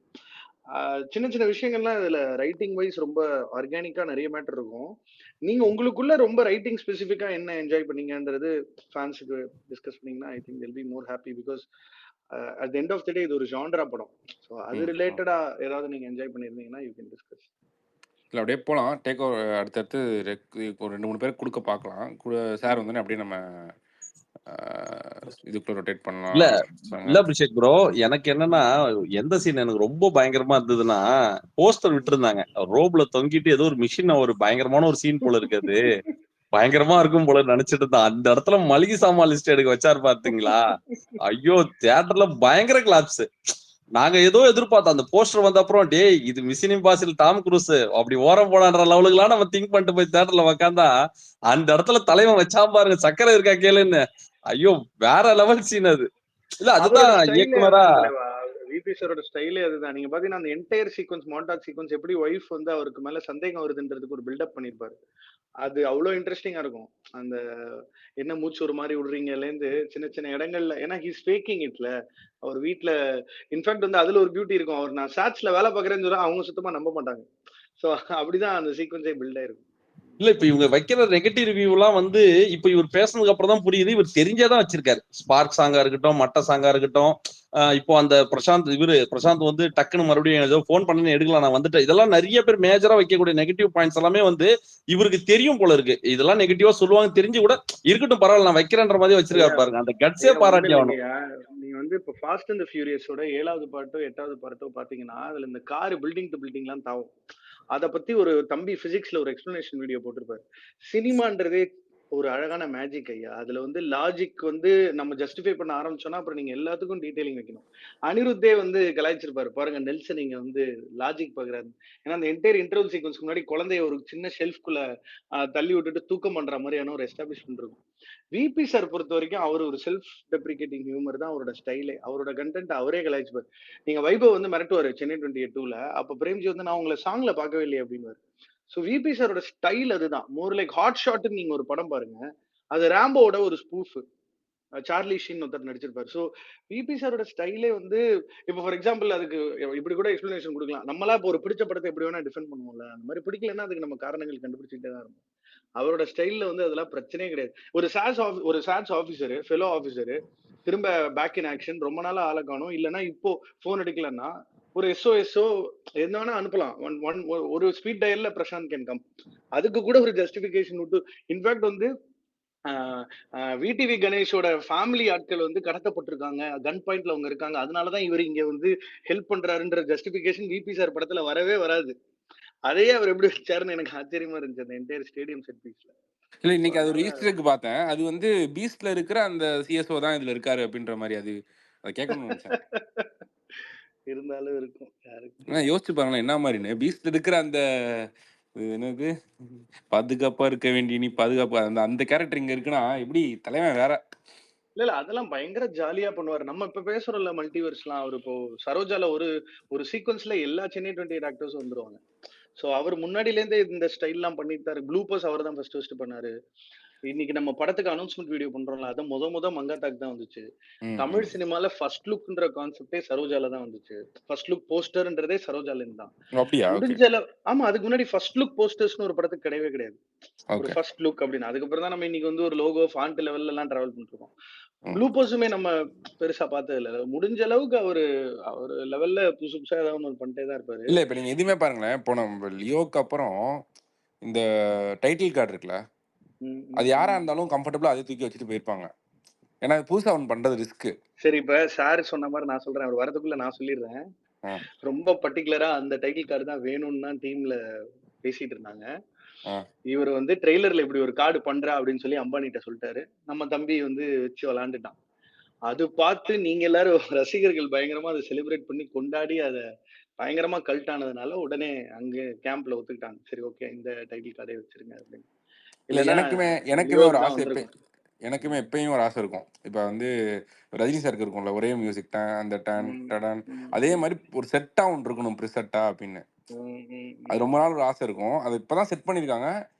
சின்ன சின்ன விஷயங்கள்லாம் இதுல ரைட்டிங் வைஸ் ரொம்ப ஆர்கானிக்கா நிறைய மேட்டர் இருக்கும். நீங்க உங்களுக்குள்ள ரொம்ப ரைட்டிங் ஸ்பெசிஃபிக்கா என்ன என்ஜாய் பண்ணீங்கன்றது ஃபேன்ஸுக்கு டிஸ்கஸ் பண்ணீங்கன்னா I think they'll be more happy because at the end of the day இது ஒரு ஜான்ரா படம். ஸோ அது ரிலேட்டடா ஏதாவது நீங்க என்ஜாய் பண்ணிருந்தீங்கன்னா யூ கேன் டிஸ்கஸ். இல்லை அப்படியே போகலாம். டேக் ஓவர் அடுத்தடுத்து ஒரு 2-3 பேருக்கு கொடுக்க பார்க்கலாம். சார் வந்து அப்படியே நம்ம இதுக்குள்ள ரொட்டேட் பண்ணலாம். இல்ல அபிஷேக் ப்ரோ, எனக்கு என்னன்னா எந்த சீன் எனக்கு ரொம்ப பயங்கரமா இருந்ததுன்னா போஸ்டர் விட்டுருந்தாங்க, ரோப்ல தொங்கிட்டு ஏதோ ஒரு மிஷின் ஒரு பயங்கரமான ஒரு சீன் போல இருக்குது. பயங்கரமா இருக்கும் போல நினைச்சிட்டு இருந்தான். அந்த இடத்துல மளிகை சாமான் லிஸ்ட் எடுக்க வச்சாரு பாத்தீங்களா? ஐயோ! தியேட்டர்ல பயங்கர கிளாப்ஸ். நாங்க ஏதோ எதிர்பார்த்தோம். அந்த போஸ்டர் வந்த அப்புறம், டேய் இது மிஷன் இம்பாசிபிள் டாம் குரூஸ் அப்படி ஓரம் போடான்ற லெவலுக்குலாம் நம்ம திங்க் பண்ணிட்டு போய் தியேட்டர்ல உக்காந்தா, அந்த இடத்துல தலைவன் வச்சான் பாருங்க, சக்கரை இருக்கா கேளுன்னு. ஐயோ! வேற லெவல் சீன் அது. இல்ல அவரோட அதுதான் ஸ்டைலே இயக்குனரா அதுதான் தலைவா. விபி சாரோட ஸ்டைலே அதுதான். நீங்க பாத்தீங்கன்னா அந்த என்டையர் சீக்வன்ஸ், மாண்டாக் சீக்வன்ஸ் எப்படி ஒய்ஃப் வந்து அவருக்கு மேல சந்தேகம் வருதுன்றதுக்கு ஒரு பில்டப் பண்ணிருப்பாரு. அது அவ்வளோ இன்ட்ரெஸ்டிங்கா இருக்கும். அந்த என்ன மூச்சு ஒரு மாதிரி விடுறீங்கலேருந்து சின்ன சின்ன இடங்கள்ல, ஏன்னா ஹீஸ் ஃபேக்கிங் இட்ல. அவர் வீட்ல இன்ஃபேக்ட் வந்து அதுல ஒரு பியூட்டி இருக்கும். அவர் நான் சாட்ஸ்ல வேலை பார்க்குறேன்னு சொல்ல அவங்க சுத்தமா நம்ப மாட்டாங்க. ஸோ அப்படிதான் அந்த சீக்வன்ஸே பில்ட் ஆயிருக்கும். இல்ல இப்ப இவங்க வைக்கிற நெகட்டிவ் ரிவ்யூ எல்லாம் வந்து இப்ப இவர் பேசுனதுக்கு அப்புறம் தான் புரியுது, இவர் தெரிஞ்சேதான் வச்சிருக்காரு. ஸ்பார்க் சாங்கா இருக்கட்டும், மட்ட சாங்கா இருக்கட்டும். இப்போ அந்த பிரசாந்த் வந்து டக்குன்னு மறுபடியும் ஏதோ போன் பண்ணி எடுக்கலாம், நான் வந்துட்டேன். இதெல்லாம் நிறைய பேர் மேஜரா வைக்கக்கூடிய நெகட்டிவ் பாயிண்ட்ஸ் எல்லாமே வந்து இவருக்கு தெரியும் போல இருக்கு. இதெல்லாம் நெகட்டிவா சொல்லுவாங்க தெரிஞ்சு கூட இருக்கட்டும் பரவாயில்ல நான் வைக்கிறேன்ற மாதிரி வச்சிருக்காரு பாருங்க. அந்த கட்ஸே ஒண்ணு பாராட்டி ஆகணும். இல்லைங்கய்யா, நீங்க வந்து இப்ப ஃபாஸ்ட் அண்ட் ஃபியூரியஸோட 7வது பார்ட்டோ 8வது பார்ட்டோ பாத்தீங்கன்னா அதுல இந்த கார் பில்டிங் டு பில்டிங் எல்லாம் தாவும். அத பத்தி ஒரு தம்பி பிசிக்ஸ்ல ஒரு எக்ஸ்பிளனேஷன் வீடியோ போட்டிருப்பாரு. சினிமான்றதே ஒரு அழகான மேஜிக் ஐயா. அதுல வந்து லாஜிக் வந்து நம்ம ஜஸ்டிஃபை பண்ண ஆரம்பிச்சோம்னா அப்புறம் நீங்க எல்லாத்துக்கும் டீடைலிங் வைக்கணும். அனிருத்தே வந்து கலாய்ச்சிருப்பாரு பாருங்க, நெல்சன் நீங்க வந்து லாஜிக் பாக்குறாரு. ஏன்னா அந்த என்டையர் இன்டர்வல் சீக்வன்ஸ்க்கு முன்னாடி குழந்தைய ஒரு சின்ன ஷெல்ஃப்குள்ள தள்ளி விட்டுட்டு தூக்கம் பண்ற மாதிரியான ஒரு எஸ்டாபிஷ்மெண்ட் இருக்கும். விபி சார் பொறுத்த வரைக்கும் அவர் ஒரு செல்ஃப் டெப்ரிகேட்டிங் ஹியூமர் தான் அவரோட ஸ்டைலே. அவரோட கண்டென்ட் அவரே கலாய்ச்சிப்பார். நீங்க வைபவ் வந்து மிரட்டுவாரு சென்னை 28 அப்ப பிரேம்ஜி வந்து நான் உங்களை சாங்ல பார்க்கவே இல்லையே அப்படின்னு. ஸோ விபி சாரோட ஸ்டைல் அதுதான். மோர் லைக் ஹாட் ஷாட்னு நீங்க ஒரு படம் பாருங்க, அது ராம்போட ஒரு ஸ்பூஃப். சார்லி ஷீன் ஒருத்தர் நடிச்சிருப்பாரு. ஸோ விபி சாரோட ஸ்டைலே வந்து இப்போ ஃபார் எக்ஸாம்பிள் அதுக்கு இப்படி கூட எக்ஸ்பிளனேஷன் கொடுக்கலாம். நம்மளா இப்போ ஒரு பிடிச்ச படத்தை எப்படி வேணா டிஃபெண்ட் பண்ணுவோம்ல, அந்த மாதிரி பிடிக்கலன்னா அதுக்கு நம்ம காரணங்கள் கண்டுபிடிச்சிட்டே தான் இருக்கும். அவரோட ஸ்டைல்ல வந்து அதெல்லாம் பிரச்சனையே கிடையாது. ஒரு சாட்ஸ் ஆஃபீஸர் ஃபெலோ ஆஃபீஸர் திரும்ப பேக் இன் ஆக்ஷன், ரொம்ப நாளா ஆளை காணும், இல்லைன்னா இப்போ போன் எடுக்கலன்னா ஒரு எஸ்ஓ என்ன வேணா அனுப்பலாம். ஒரு ஸ்பீட் டயல்ல பிரசாந்த் கேன் கம். அதுக்கு கூட ஒரு ஜஸ்டிபிகேஷன் விட்டு, இன்ஃபேக்ட் வந்து விடிவி கணேஷோட ஃபேமிலி ஆட்கள் வந்து கடத்தப்பட்டிருக்காங்க, கன் பாயிண்ட்ல அவங்க இருக்காங்க, அதனாலதான் இவர் இங்க வந்து ஹெல்ப் பண்றாருன்ற ஜஸ்டிபிகேஷன் விபி சார் படத்துல வரவே வராது. அதையே அவர் எப்படி வச்சாருன்னு எனக்கு ஆச்சரியமா இருந்துச்சு அந்த என்டையர் ஸ்டேடியம் செட் பீஸ்ல. இல்லை இன்னைக்கு அது ஒரு ஈஸ்டருக்கு பார்த்தேன். அது வந்து பீஸ்ட்ல இருக்கிற அந்த சிஎஸ்ஓ தான் இதுல இருக்காரு அப்படின்ற மாதிரி. அது அதை கேட்கணும்னு நினைச்சேன். இருந்தாலும் இருக்கும் யாருக்கு. ஏன்னா யோசிச்சு பாருங்களேன் என்ன மாதிரின்னு. பீஸ்ட்ல இருக்கிற அந்த என்னது பாதுகாப்பா இருக்க வேண்டிய நீ பாதுகாப்பா அந்த அந்த கேரக்டர் இங்க இருக்குன்னா எப்படி தலைவன் வேற. இல்ல அதெல்லாம் பயங்கர ஜாலியா பண்ணுவாரு. நம்ம இப்ப பேசுறோம்ல மல்டிவர்ஸ்லாம், அவர் இப்போ சரோஜால ஒரு சீக்வன்ஸ்ல எல்லா சென்னை 28 ஆக்டர்ஸும் வந்துருவாங்க. சோ அவர் முன்னாடில இருந்தே இந்த ஸ்டைல்லாம் பண்ணிட்டாரு. ப்ளூபர்ஸ் அவர் தான் ஃபர்ஸ்ட் பண்ணாரு. இன்னைக்கு நம்ம படத்துக்கு அனௌன்ஸ்மெண்ட் வீடியோ பண்றோம்ல, அது முத மங்காத்தாக்கு தான் வந்துச்சு. தமிழ் சினிமால ஃபர்ஸ்ட் லுக்ன்ற கான்செப்டே சரோஜால தான் வந்துச்சு. ஃபர்ஸ்ட் லுக் போஸ்டர்ன்றதே சரோஜால இருந்து தான். அப்படியா? முடிஞ்ச அளவு ஆமா, அதுக்கு முன்னாடி ஃபர்ஸ்ட் லுக் போஸ்டர்ஸ்னு ஒரு படத்துக்கு கிடையவே கிடையாது. ஒரு ஃபர்ஸ்ட் லுக் அப்படின்னு. அதுக்கப்புறம் தான் நம்ம இன்னைக்கு வந்து ஒரு லோகோ ஃபாண்ட் லெவல்ல எல்லாம் டிராவல் பண்ணிட்டு இருக்கோம். ப்ளூபர்ஸுமே நம்ம பெருசா பார்த்தது இல்ல. முடிஞ்ச அளவுக்கு அவரு லெவல்ல புதுசா ஏதாவது ஒன்று பண்ணிட்டே தான் இருப்பாரு. இல்ல இப்ப நீங்க எதுவுமே பாருங்களேன். இப்போ நம்ம லியோக்கு அப்புறம் இந்த டைட்டில் கார்டு இருக்குல்ல, அது யாரா இருந்தாலும் கம்ஃபர்டபுளா அதை தூக்கி வச்சுட்டு போயிருப்பாங்க. ஏன்னா புதுசா ஒன்று பண்றது ரிஸ்க். சரி, இப்ப சார் சொன்ன மாதிரி நான் சொல்றேன். அவர் வரதுக்குள்ள நான் சொல்லிடுறேன். ரொம்ப பர்டிகுலரா அந்த டைட்டில் கார்டு தான் வேணும்னு தான் டீம்ல பேசிட்டு இருந்தாங்க. இவர் வந்து ட்ரெய்லர்ல இப்படி ஒரு கார்டு பண்றா அப்படின்னு சொல்லி அம்பானிட்ட சொல்லிட்டாரு. நம்ம தம்பி வந்து வச்சு விளாண்டுட்டான். அது பார்த்து நீங்க எல்லாரும் ரசிகர்கள் பயங்கரமா அதை செலிப்ரேட் பண்ணி கொண்டாடி அதை பயங்கரமா கல்ட் ஆனதுனால உடனே அங்க கேம்ப்ல ஒத்துக்கிட்டாங்க. சரி ஓகே இந்த டைட்டில் கார்டே வச்சிருங்க அப்படின்னு. எனக்குமே ஒரு ஆசை, எனக்குமே எப்பயும் ஒரு ஆசை இருக்கும். இப்ப வந்து ரஜினி சாருக்கு இருக்கும்ல ஒரே மியூசிக் அந்த டன் அதே மாதிரி ஒரு செட்டா ஒன்று இருக்கணும் ப்ரிசெட்டா அப்படின்னு. அது ரொம்ப நாள் ஒரு ஆசை இருக்கும். அது இப்பதான் செட் பண்ணிருக்காங்க.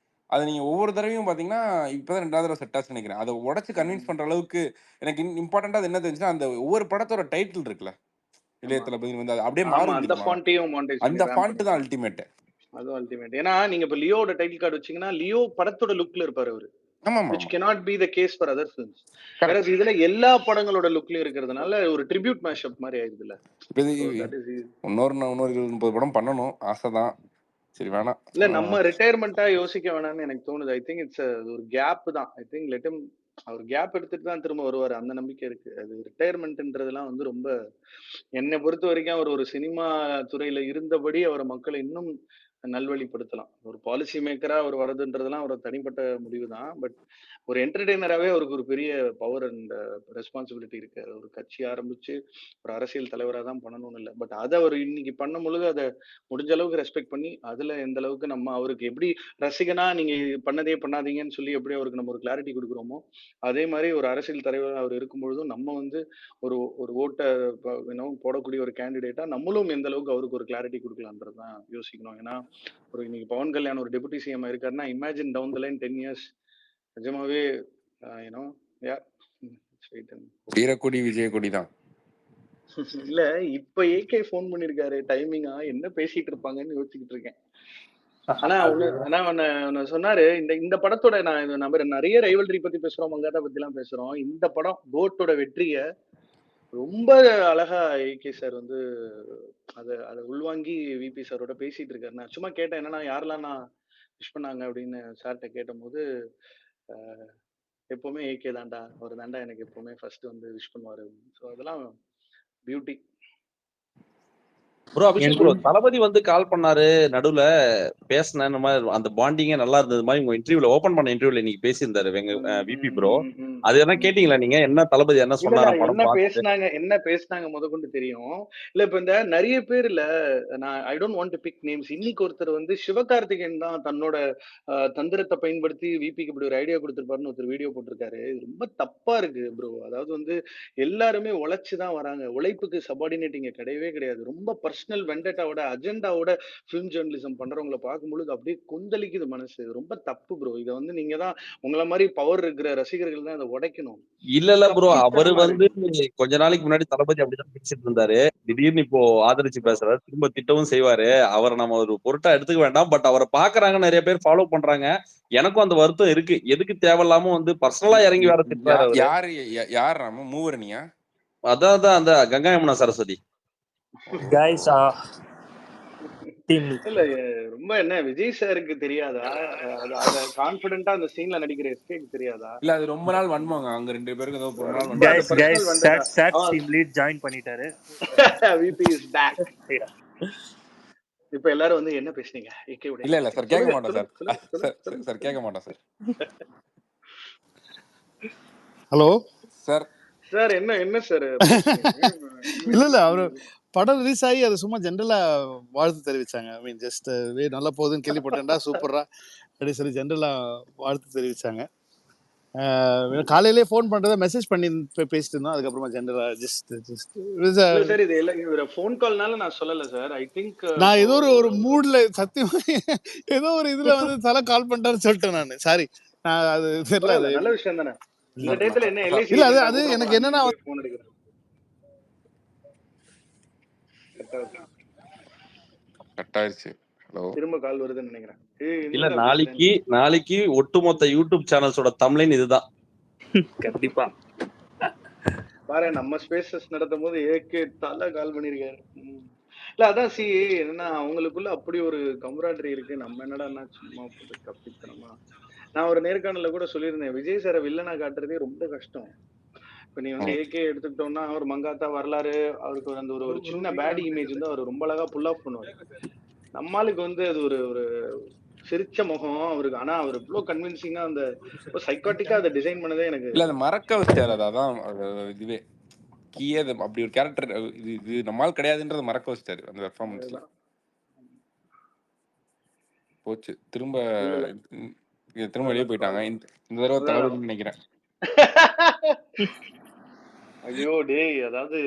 அது நீங்க ஒவ்வொரு தடவையும் பாத்தீங்கன்னா இப்பதான் 2வது தடவை செட் ஆச்சு நினைக்கிறேன். அதை உடச்சு கன்வின்ஸ் பண்ற அளவுக்கு எனக்கு இம்பார்ட்டண்டா என்ன தெரிஞ்சுன்னா அந்த ஒவ்வொரு படத்தோட டைட்டில் இருக்குல்ல, இளைய தளபதி வந்து அது அப்படியே மாறும். அந்த ஃபாண்ட் தான் அல்டிமேட். அதுவும் அல்டிமேட். ஏன்னா நீங்க இப்ப லியோட டைட்டில் கார்டு வச்சீங்கன்னா லியோ படத்தோட லுக்ல இருப்பாரு அவரு. which cannot be the case for other films. whereas இதுல எல்லா படங்களோட லுக்லயும் இருக்கிறதுனால ஒரு ட்ரிபியூட் மேஷப் மாதிரி ஆயிருதுல. இன்னொரு 20-30 படம் பண்ணணும் ஆசைதான். சரி வேணாம். இல்ல நம்ம ரிட்டையர்மெண்டா யோசிக்க வேணாம்னு எனக்கு தோணுது. ஐ திங்க் இட்ஸ் ஒரு கேப் தான். ஐ திங்க் லெட் ஹிம், அவர் கேப் எடுத்துட்டு தான் திரும்ப வருவாரு. அந்த நம்பிக்கை இருக்கு. அது ரிட்டையர்மெண்ட்ன்றதெல்லாம் வந்து ரொம்ப என்னை பொறுத்த வரைக்கும் அவர் ஒரு சினிமா துறையில இருந்தபடி அவரை மக்களை இன்னும் நல்வழிப்படுத்தலாம். ஒரு பாலிசி மேக்கரா அவர் வரதுன்றதெல்லாம் ஒரு தனிப்பட்ட முடிவு தான். பட் ஒரு என்டர்டெய்னராவே அவருக்கு ஒரு பெரிய பவர் அண்ட் ரெஸ்பான்சிபிலிட்டி இருக்கு. ஒரு கட்சி ஆரம்பிச்சு ஒரு அரசியல் தலைவரா தான் பண்ணணும்னு இல்ல. பட் அத அவர் இன்னைக்கு பண்ணும் பொழுது அத முடிஞ்ச அளவுக்கு ரெஸ்பெக்ட் பண்ணி, அதுல எந்த அளவுக்கு நம்ம அவருக்கு எப்படி ரசிகனா நீங்க பண்ணதே பண்ணாதீங்கன்னு சொல்லி எப்படி அவருக்கு நம்ம ஒரு கிளாரிட்டி குடுக்குறோமோ, அதே மாரி ஒரு அரசியல் தலைவரா அவர் இருக்கும் பொழுதும் நம்ம வந்து ஒரு ஒரு ஓட்ட போடக்கூடிய ஒரு கேண்டிடேட்டா நம்மளும் எந்த அளவுக்கு அவருக்கு ஒரு கிளாரிட்டி குடுக்கலாம்ன்றது தான் யோசிக்கணும். ஏன்னா, ஒரு இன்னைக்கு பவன் கல்யாண் ஒரு டெபுட்டி சிஎம் இருக்காருன்னா, imagine down the line 10 years நிஜமாவே யூனோ யா வெயிட் அண்ட் வீரக்கொடி விஜயக்கொடி தான். இல்ல இப்ப ஏகே ஃபோன் பண்ணிருக்காரு டைமிங்கா என்ன பேசிட்டு இருப்பாங்கன்னு யோசிச்சுக்கிட்டு இருக்கேன். ஆனா ஒண்ணு சொன்னாரு இந்த இந்த படத்தோட நம்ம நிறைய ரைவல்ரி பத்தி பேசுறோம், மங்காத்தா பத்தி எல்லாம் பேசுறோம். இந்த படம் கோட்டோட வெற்றிய ரொம்ப அழகா ஏகே சார் வந்து அதை உள்வாங்கி விபி சாரோட பேசிட்டு இருக்காரு. நான் சும்மா கேட்டேன் என்னன்னா யாரெல்லாம் நான் விஷ் பண்ணாங்க அப்படின்னு சார்கிட்ட கேட்டபோது எப்பவுமே ஏகே தாண்டா, அவர் தாண்டா எனக்கு எப்பவுமே ஃபர்ஸ்ட் வந்து விஷ் பண்ணுவாரு. ஸோ அதெல்லாம் பியூட்டி. ப்ரோ அபிஷேக் ப்ரோ, தளபதி வந்து கால் பண்ணாரு, நடுவுல பேசின இந்த மாதிரி அந்த பாண்டிங்கே நல்லா இருந்தது மாதிரி உங்க இன்டர்வியூல ஓபன் பண்ண இன்டர்வியூல இன்னைக்கு பேசியிருந்தாரு விபி ப்ரோ. அது என்ன கேட்டீங்களா நீங்க? என்ன தளபதி என்ன சொன்னாரா படம் பார்த்துட்டு? என்ன பேசினாங்க முதற்கொண்டு தெரியும். இல்ல இப்ப இந்த நிறைய பேர் இல்ல, நான் I don't want to pick names. இன்னைக்கு ஒருத்தர் வந்து சிவகார்த்திகேயன் தான் தன்னோட தந்திரத்தை பயன்படுத்தி விபிக்கு இப்படி ஒரு ஐடியா கொடுத்திருப்பாருன்னு ஒருத்தர் வீடியோ போட்டிருக்காரு. இது ரொம்ப தப்பா இருக்கு ப்ரோ. அதாவது வந்து எல்லாருமே உழைச்சுதான் வராங்க. உழைப்புக்கு சபார்டினேட் இங்க கிடையவே கிடையாது. ரொம்ப பர்சனல் வெண்டட்டாவோட அஜெண்டாவோட பிலிம் ஜேர்னலிசம் பண்றவங்களை பார்க்கும்பொழுது அப்படியே கொந்தளிக்குது மனசு. ரொம்ப தப்பு ப்ரோ. இதை வந்து நீங்க தான் உங்களை மாதிரி பவர் இருக்கிற ரசிகர்கள் தான் இதை உடைக்கணும். இல்ல ப்ரோ, அவரு வந்து கொஞ்ச நாளைக்கு முன்னாடி தளபதி அப்படிதான் பேசிட்டு இருந்தாரு. திடீர்னு இப்போ ஆதரிச்சு பேசுறாரு, திரும்ப திட்டவும் செய்வாரு. அவரை நம்ம ஒரு பொருட்டா எடுத்துக்க வேண்டாம். பட் அவரை பாக்குறாங்க, நிறைய பேர் ஃபாலோ பண்றாங்க. எனக்கும் அந்த வருத்தம் இருக்கு. எதுக்கு தேவையில்லாம வந்து பர்சனலா இறங்கி வேற திட்டுறாரு. யார் ராம மூவரணியா? அதான் அந்த கங்கா யமுனா சரஸ்வதி கைஸ் இல்ல ரொம்ப என்ன விஜய் சாருக்கு தெரியாதா? அத கான்ஃபிடென்ட்டா அந்த சீன்ல நடிக்கிற எஸ்கேக்கு தெரியாதா? இல்ல அது ரொம்ப நாள் வன்மாங்க அவங்க ரெண்டு பேருக்கு. ஏதோ ஒரு நாள் சாட் டீம் லீட் ஜாயின் பண்ணிட்டாரு. VP is back. இப்ப எல்லாரும் வந்து என்ன பேசுனீங்க? ஏகே உடைய இல்ல சார் கேட்க மாட்டோம் சார். சார் கேட்க மாட்டோம் சார். ஹலோ சார் என்ன சார்? இல்ல அவரு படம் ரிலீஸ் ஆகி அது சும்மா ஜென்ரலா வாழ்த்து தெரிவிச்சாங்க. ஐ மீன் ஜஸ்ட் நல்லா போகுதுன்னு கேள்விப்பட்டேன்டா, சூப்பரா அப்படி சொல்லி ஜென்ரலா வாழ்த்து தெரிவிச்சாங்க. காலையிலேயே ஃபோன் பண்றத மெசேஜ் பண்ணி பேசிட்டு இருந்தோம். அதுக்கப்புறமா ஜென்ரலா ஜஸ்ட் சார் இது எல்லாம் ஃபோன் கால்னால நான் சொல்லல சார். ஐ திங்க் நான் ஏதோ ஒரு மூட்ல சத்தியமா ஏதோ ஒரு இதுல வந்து தலை கால் பண்ணிட்டான்னு சொல்லிட்டேன் நான். சாரி, நான் அது தெரியல. அது நல்ல விஷயம் தானே. இந்த டேட்ல என்ன எல்ஐசி இல்ல அது எனக்கு என்னன்னா ஃபோன் எடுக்கிறேன். கட் ஆயிருச்சு. ஹலோ திரும்ப கால் வருதுன்னு நினைக்கிறேன். இல்ல நாளைக்கு ஒட்டுமொத்த யூடியூப் சேனல்ஸோட தம்ப்லைன் இதுதான். கண்டிப்பா பாரு, நம்ம ஸ்பேசஸ் நடத்தும் போது ஏகே தலை கால் பண்ணிருக்காரு. இல்ல அதான் என்னன்னா அவங்களுக்குள்ள அப்படி ஒரு கம்பராட்ரி இருக்கு. நம்ம என்னடா சும்மா போட்டு கப்பித்தனமா. நான் ஒரு நேர்காணல கூட சொல்லியிருந்தேன், விஜய் சாரை வில்லனா காட்டுறதே ரொம்ப கஷ்டம். இப்ப நீ வந்து ஏகே எடுத்துக்கிட்டோம்னா அவர் மங்காத்தா வரலாறு, அவருக்கு அந்த ஒரு சின்ன பேடி இமேஜ் வந்து அவர் ரொம்ப அழகா புல் ஆஃப் பண்ணுவார். நம்மளுக்கு வந்து அது ஒரு ஒரு சிரிச்ச முகம் அவருக்கு. ஆனா அவர் இவ்வளவு கன்வின்சிங்கா அந்த சைக்காட்டிக்கா அதை டிசைன் பண்ணதே எனக்கு இல்ல. அதை மறக்க வச்சாரு. அதான் இதுவே கீயே அப்படி ஒரு கேரக்டர் இது நம்மால் கிடையாதுன்றதை மறக்க வச்சிட்டாரு அந்த பெர்ஃபார்மன்ஸ்ல. போச்சு. திரும்ப வெளியே போயிட்டாங்க. இந்த தடவை தளபதி நினைக்கிறேன். ஐயோ டேய், அதாவது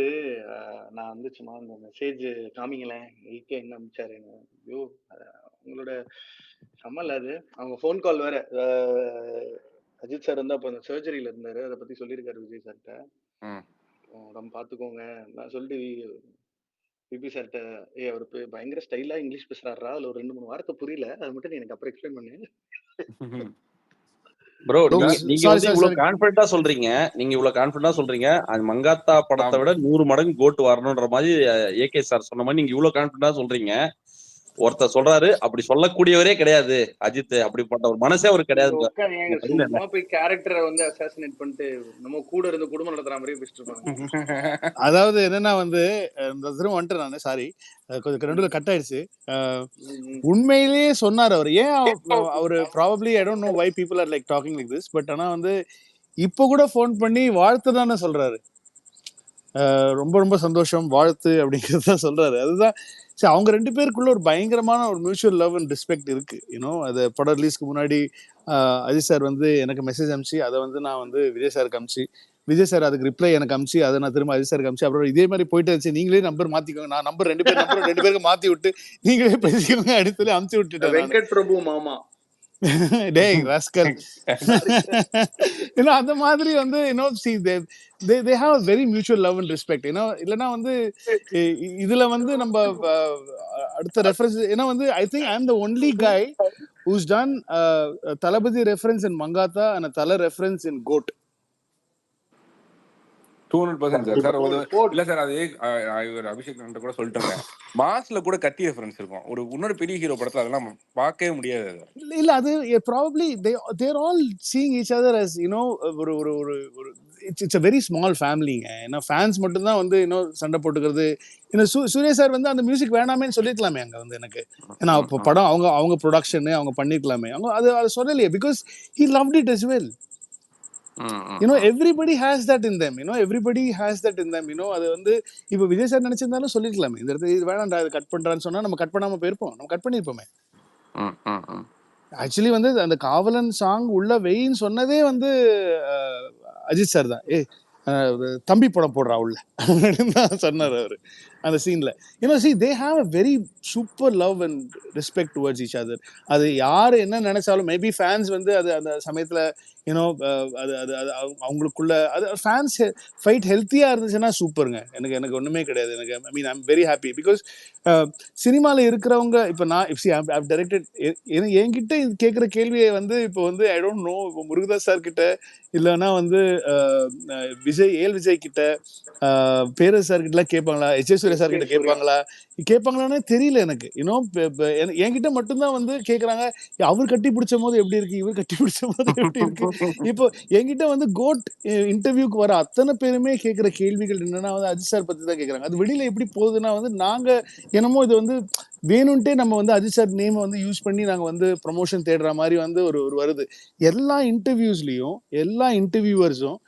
நான் வந்து சும்மா அந்த மெசேஜ் காமிங்களேன் ஏகே என்ன அனுப்பிச்சாரு. ஐயோ உங்களோட சம்மல்ல அது. அவங்க ஃபோன் கால் வேற. அஜித் சார் வந்து அப்ப அந்த சர்ஜரியில இருந்தாரு. அதை பத்தி சொல்லியிருக்காரு விஜய் சார்கிட்ட. உடம்பு பாத்துக்கோங்க நான் சொல்லிட்டு விபி சார்கிட்ட அவரு பயங்கர ஸ்டைலா இங்கிலீஷ் பேசுறாரா, அதுல ஒரு 2-3 வார்த்தை புரியல, அது மட்டும் நீ எனக்கு அப்புறம் எக்ஸ்பிளைன் பண்ணு. ப்ரோ நீங்க வந்து இவ்வளவு கான்பிடண்டா சொல்றீங்க. அது மங்காத்தா படத்தை விட 100 மடங்கு கோட் வரணும்ன்ற மாதிரி ஏகே சார் சொன்ன மாதிரி நீங்க இவ்வளவு கான்பிடண்டா சொல்றீங்க. ஒருத்தர் சொல்றாரு, அப்படி சொல்லக்கூடியவரே கிடையாது அஜித், அப்படிப்பட்ட ஒரு மனசே அவருக்கு நீங்க கிடையாதுங்க. உட்காந்து உங்க ஏங்க பதில் என்ன? சும்மா போய் கேரக்டரை வந்து அசாசினேட் பண்ணிட்டு நம்ம கூட இருந்து குடும்பம் நடத்துற மாதிரியே பேசிட்டு இருப்பாங்க. அதாவது என்னன்னா வந்து இந்த திரும்ப வந்துட்டு நான் சாரி கொஞ்சம் நடுவில் கட் ஆயிடுச்சு. உண்மையிலேயே சொன்னார் அவர். ஏன் அவர் probably I don't know why people are like talking like this, but ஆனா வந்து இப்போ கூட ஃபோன் பண்ணி வாழ்த்து தானே சொல்றாரு. ரொம்ப ரொம்ப சந்தோஷம் வாழ்த்து அப்படிங்கிறது தான் சொல்றாரு. அதுதான் சரி, அவங்க ரெண்டு பேருக்குள்ள ஒரு பயங்கரமான ஒரு மியூச்சுவல் லவ் அண்ட் ரெஸ்பெக்ட் இருக்கு. யூனோ அது படம் ரிலீஸ்க்கு முன்னாடி அஜித் சார் வந்து எனக்கு மெசேஜ் அனுப்பிச்சு, அதை வந்து நான் வந்து விஜய் சாருக்கு அனுப்பிச்சு, விஜய் சார் அதுக்கு ரிப்ளை எனக்கு அனுப்பிச்சு, அதை நான் திரும்ப அஜித் சாருக்கு அனுப்பிச்சு, அப்புறம் இதே மாதிரி போயிட்டு இருந்துச்சு. நீங்களே நம்பர் மாத்திக்கோங்க, நான் நம்பர் ரெண்டு பேருக்கு மாத்தி விட்டு நீங்களே பேசிக்கோங்க அடுத்து அனுப்பிச்சு விட்டுட்டேன். வெங்கட் பிரபு மாமா டேய் ராஸ்கல். ஏன்னா அந்த மாதிரி வந்து you know C they have a very mutual love and respect. ஏன்னா இல்லைன்னா வந்து இதுல வந்து நம்ம அடுத்த ரெஃபரன்ஸ் ஏன்னா வந்து I think I am the only guy who's done Thalapathy reference in Mankatha and a தல ரெஃபரன்ஸ் இன் கோட். 200% சார். இல்ல சார், அது இவர் அபிஷேக் கூட சொல்லிட்டேங்க, மாஸ்ல கூட கத்தி ரெஃபரன்ஸ் இருக்கும். ஒரு இன்னொரு பெரிய ஹீரோ படத்துல அதெல்லாம் பார்க்கவே முடியாது. இல்ல அது probably they're all seeing each other as you know ஒரு ஒரு ஒரு ஒரு இட்ஸ் a very small ஃபேமிலிங்க. ஏன்னா ஃபேன்ஸ் மட்டும் தான் வந்து இன்னும் சண்டை போட்டுக்கிறது. இன்னும் சூர்யா சார் வந்து அந்த மியூசிக் வேணாமேன்னு சொல்லிருக்கலாமே அங்க வந்து எனக்கு. ஏன்னா இப்போ படம் அவங்க ப்ரொடக்ஷன் அவங்க பண்ணிருக்கலாமே. அவங்க அது சொல்லலையே, because he loved it as well. everybody has that in them. everybody has that in them. அது வந்து இப்போ விஜய் சார் நினைச்சிருந்தாலும் சொல்லிருக்கலாமே, இந்த இடத்துல இது வேணாம்டா இது கட் பண்றான்னு சொன்னா நம்ம கட் பண்ணாம போயிருப்போம், நம்ம கட் பண்ணிருப்போமே. ஆக்சுவலி வந்து அந்த காவலன் சாங் உள்ள வெயின்னு சொன்னதே வந்து அஜித் சார் தான். தம்பி படம் போடுறா உள்ள சொன்னார் அவரு அந்த சீன்ல. they have a very super love and respect towards each other. அது யாரு என்ன நினைச்சாலும் மேபி ஃபேன்ஸ் வந்து அது அந்த சமயத்துல அது அது அது அவங்களுக்குள்ள அது ஃபேன்ஸ் ஃபைட் ஹெல்த்தியா இருந்துச்சுன்னா சூப்பருங்க. எனக்கு ஒண்ணுமே கிடையாது. எனக்கு I mean I am very happy because சினிமால இருக்கிறவங்க இப்போ நான் I've directed என்கிட்ட கேட்குற கேள்வியை வந்து இப்போ வந்து ஐ டோன்ட் நோ, இப்போ முருகதாஸ் சார் கிட்ட இல்லைன்னா வந்து விஜய் கிட்ட பேரரசு சார் கிட்ட கேட்பாங்களா, சூர்யா சார் கிட்ட கேட்பாங்களான்னு தெரியல எனக்கு. என்கிட்ட மட்டும்தான் வந்து கேட்குறாங்க, அவர் கட்டி பிடிச்ச போது எப்படி இருக்கு, இவர் கட்டி பிடிச்ச போது எப்படி இருக்கு. இப்போ என்கிட்ட வந்து கோட் இன்டர்வியூக்கு வர அத்தனை பேருமே கேட்குற கேள்விகள் என்னன்னா வந்து அஜித் சார் பத்தி தான் கேட்குறாங்க. அது வெளியில எப்படி போகுதுன்னா வந்து நாங்க என்னமோ இது வந்து வேணும்ட்டே நம்ம வந்து அஜித் சார் நேமை வந்து யூஸ் பண்ணி நாங்கள் வந்து ப்ரொமோஷன் தேடுற மாதிரி வந்து ஒரு வருது. எல்லா இன்டர்வியூஸ்லையும் எல்லா இன்டர்வியூவர்ஸும்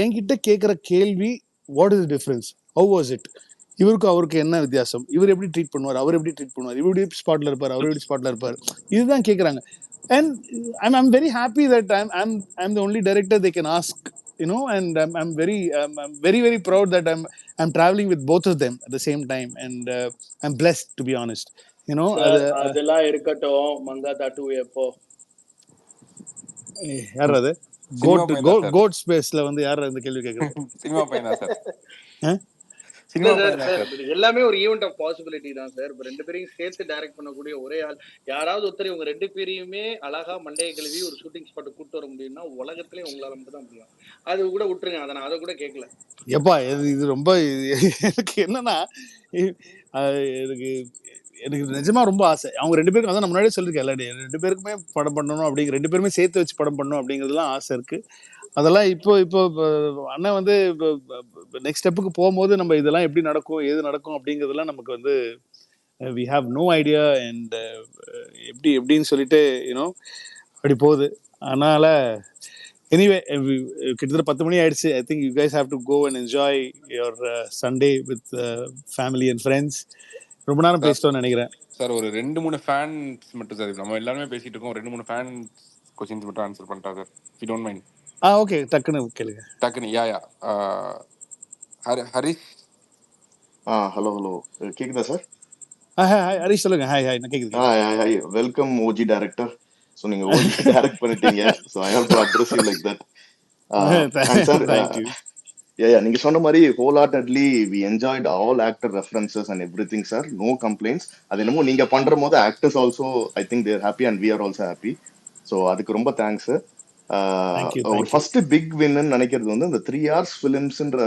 என்கிட்ட கேட்குற கேள்வி, what is difference, how was it, இவருக்கும் அவருக்கு என்ன வித்தியாசம், இவர் எப்படி ட்ரீட் பண்ணுவார், அவர் எப்படி ட்ரீட் பண்ணுவார், இவர் எப்படி ஸ்பாட்ல இருப்பார், அவர் எப்படி ஸ்பாட்ல இருப்பார், இதுதான் கேட்குறாங்க. And I'm very happy that I'm the only director they can ask, and I'm very proud that I'm traveling with both of them at the same time, and I'm blessed, to be honest. அதெல்லாம் இருக்கட்டும். மங்காத்தா 2 எப்போ? யார் அது code ஸ்பேஸ்ல வந்து யார் அந்த கேள்வி கேக்குறது? சினிமா பையனா சார்? எல்லாமே ஒரு ஈவென்ட் ஆஃப் பாசிபிலிட்டி தான் சார். இப்போ ரெண்டு பேரையும் சேர்த்து டைரக்ட் பண்ணக்கூடிய ஒரே ஆள் யாராவது ஒருத்தர் இவங்க ரெண்டு பேரையுமே அழகா மண்டைய கழுவி ஒரு ஷூட்டிங் ஸ்பாட் கூட்டு வர முடியும்னா உலகத்திலே உங்களால மட்டும் தான் முடியும். அது கூட விட்டுருங்க, அதை நான் அதை கூட கேட்கல. எப்பா இது ரொம்ப எனக்கு என்னன்னா எனக்கு நிஜமா ரொம்ப ஆசை. அவங்க ரெண்டு பேருக்கும் அதான் நான் முன்னாடியே சொல்லியிருக்கேன், ரெண்டு பேருக்குமே படம் பண்ணணும் அப்படிங்கிற, ரெண்டு பேருமே சேர்த்து வச்சு படம் பண்ணணும் அப்படிங்கிறதுலாம் ஆசை இருக்கு. அதெல்லாம் இப்போ அண்ணன் வந்து நெக்ஸ்ட் ஸ்டெப்புக்கு போகும்போது நம்ம இதெல்லாம் எப்படி நடக்கும் ஏது நடக்கும் அப்படிங்கிறதுலாம் நமக்கு வந்து we have no idea, and எப்படின்னு சொல்லிட்டு அப்படி போகுது. அதனால எனிவே கிட்டத்தட்ட 10 மணி ஆயிடுச்சு. I think you guys have to go and enjoy your Sunday with family and friends. ரொம்ப நேரம் பேசிட்டோம்னு நினைக்கிறேன் சார். ஒரு 2-3 ஃபேன்ஸ் மட்டும் சார், நம்ம எல்லாருமே பேசிட்டு இருக்கோம், 2-3 ஃபேன் क्वेश्चंस மட்டும் ஆன்சர் பண்ணிட்டா sir, if you don't mind. Okay, டக்குன்னு கேளுங்க. டக்குன்னு யா ஹரிஷ். ஹலோ கேக்குதா சார்? ஹரிஷ் சொல்லுங்க. ஹாய் நான் கேக்குது. Hi welcome OG director. So நீங்க ஓஜி டைரக்ட் பண்ணிட்டீங்க, so I have to address you like that. Sir நீங்க சொன்ன மாதிரி wholeheartedly we enjoyed all actor references and everything sir, no complaints. அது என்னமோ நீங்க பண்ற போது actors also I think they are happy and we are also happy. So அதுக்கு ரொம்ப தேங்க்ஸ். ஒரு ஃபர்ஸ்ட் பிக் வின்னு நினைக்கிறது வந்து இந்த 3 hours ஃபிலிம்ஸ்ன்ற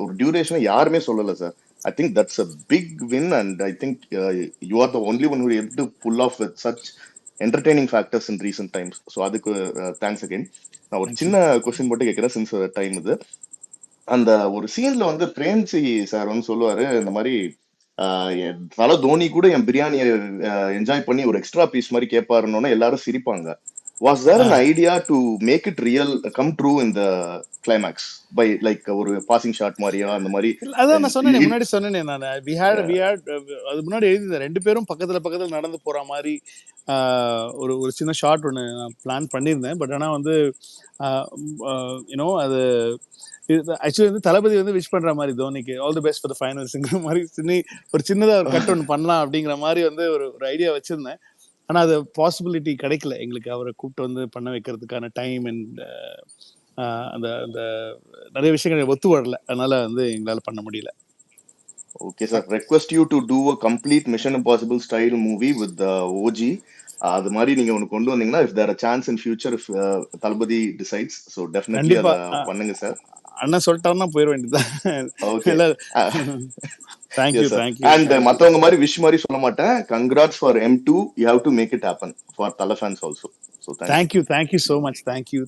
ஒரு டியூரேஷனை யாருமே சொல்லல sir. I think that's a big win, and I think you are the only one who are able to pull off with such entertaining factors in recent times. So அதுக்கு thanks again. நான் ஒரு thank you. சின்ன question மட்டும் கேட்கிறேன், since time இது. அந்த ஒரு சீன்ல வந்து பிரேம்சி சார் வந்து சொல்லுவாரு, இந்த மாதிரி தல தோனி கூட என் பிரியாணியை என்ஜாய் பண்ணி ஒரு எக்ஸ்ட்ரா பீஸ் மாதிரி கேட்பாருன்னு எல்லாரும் சிரிப்பாங்க. Was there an idea to make it real come true in the climax by like ஒரு பாசிங் ஷாட் மாதிரியா அந்த மாதிரி? அதான் நான் சொன்னேனே, முன்னாடி சொன்னேனே நான், வி ஹேட் அது முன்னாடி எழுதியிருந்தேன், 2 பேரும் பக்கத்துல நடந்து போற மாதிரி ஒரு ஒரு சின்ன ஷாட் ஒன்று நான் பிளான் பண்ணியிருந்தேன். பட் ஆனால் வந்து யூனோ அது ஆக்சுவலி வந்து தளபதி வந்து விஷ் பண்ற மாதிரி தோனிக்கு all the best for the ஃபைனல்ஸ்ங்கிற மாதிரி ஒரு சின்னதாக ஒரு கட் ஒன்று பண்ணலாம் அப்படிங்கிற மாதிரி வந்து ஒரு ஒரு ஐடியா வச்சிருந்தேன். ஆனால் அது பாசிபிலிட்டி கிடைக்கல எங்களுக்கு, அவரை கூப்பிட்டு வந்து பண்ண வைக்கிறதுக்கான டைம் அண்ட் அந்த அந்த நிறைய விஷயங்கள் ஒத்து வரல, அதனால வந்து எங்களால் பண்ண முடியல. Okay sir, request you to do a complete mission impossible style movie with OG. அது மாதிரி நீங்க ஒன்று கொண்டு வந்தீங்கன்னா, if there a chance in future, if Thalapathy decides, so definitely அதை பண்ணுங்க சார். அண்ணன் சொல்லிட்டாருன்னா போயிட வேண்டியதுதான். Okay. Thank you sir. Thank you. And மற்றவங்க மாதிரி விஷ் மாதிரி சொல்ல மாட்டேன். Congrats for M2. You have to make it happen for Thala fans also. So thank you so much. Thank you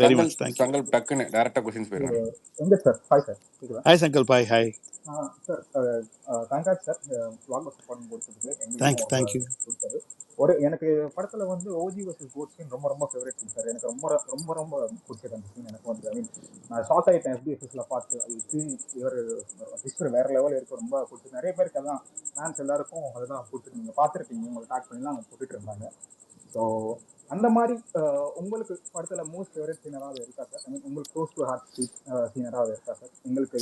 very much. Thank you. Sangal டக்குன்னு டைரக்டா क्वेश्चंस போயிடுங்க. எங்க சார்? ஹாய் சார், கேக்குதா? Hi Sangal bye. Hi sir, congrats sir, vlog support கொடுத்ததுக்கு. Thank you. ஒரு எனக்கு படத்துல வந்து ஓஜி வர்சஸ் கோட் சீன் ரொம்ப ரொம்ப ஃபேவரட் சீன் சார். எனக்கு ரொம்ப ரொம்ப ரொம்ப பிடிச்சது அந்த சீன். எனக்கு வந்து ஐ மீன் நான் ஷாக் ஆகிட்டேன் FDSல பார்த்து. அது இவர் ஹிஸ்டரி வேற லெவலில் இருக்கும், ரொம்ப பிடிச்சது. நிறைய பேருக்கு அதான் ஃபேன்ஸ் எல்லாருக்கும் அதுதான் பிடிச்சிருக்கு. நீங்கள் பார்த்துருப்பீங்க, உங்களை டாக் பண்ணிலாம் அவங்க போட்டுட்டு இருந்தாங்க. ஸோ அந்த மாதிரி உங்களுக்கு படத்துல மோஸ்ட் ஃபேவரட் சீன் ஏதாவது இருக்கா சார்? ஐ மீன் உங்களுக்கு க்ளோஸ் டு ஹார்ட் சீன் ஏதாவது இருக்கா சார்? எங்களுக்கு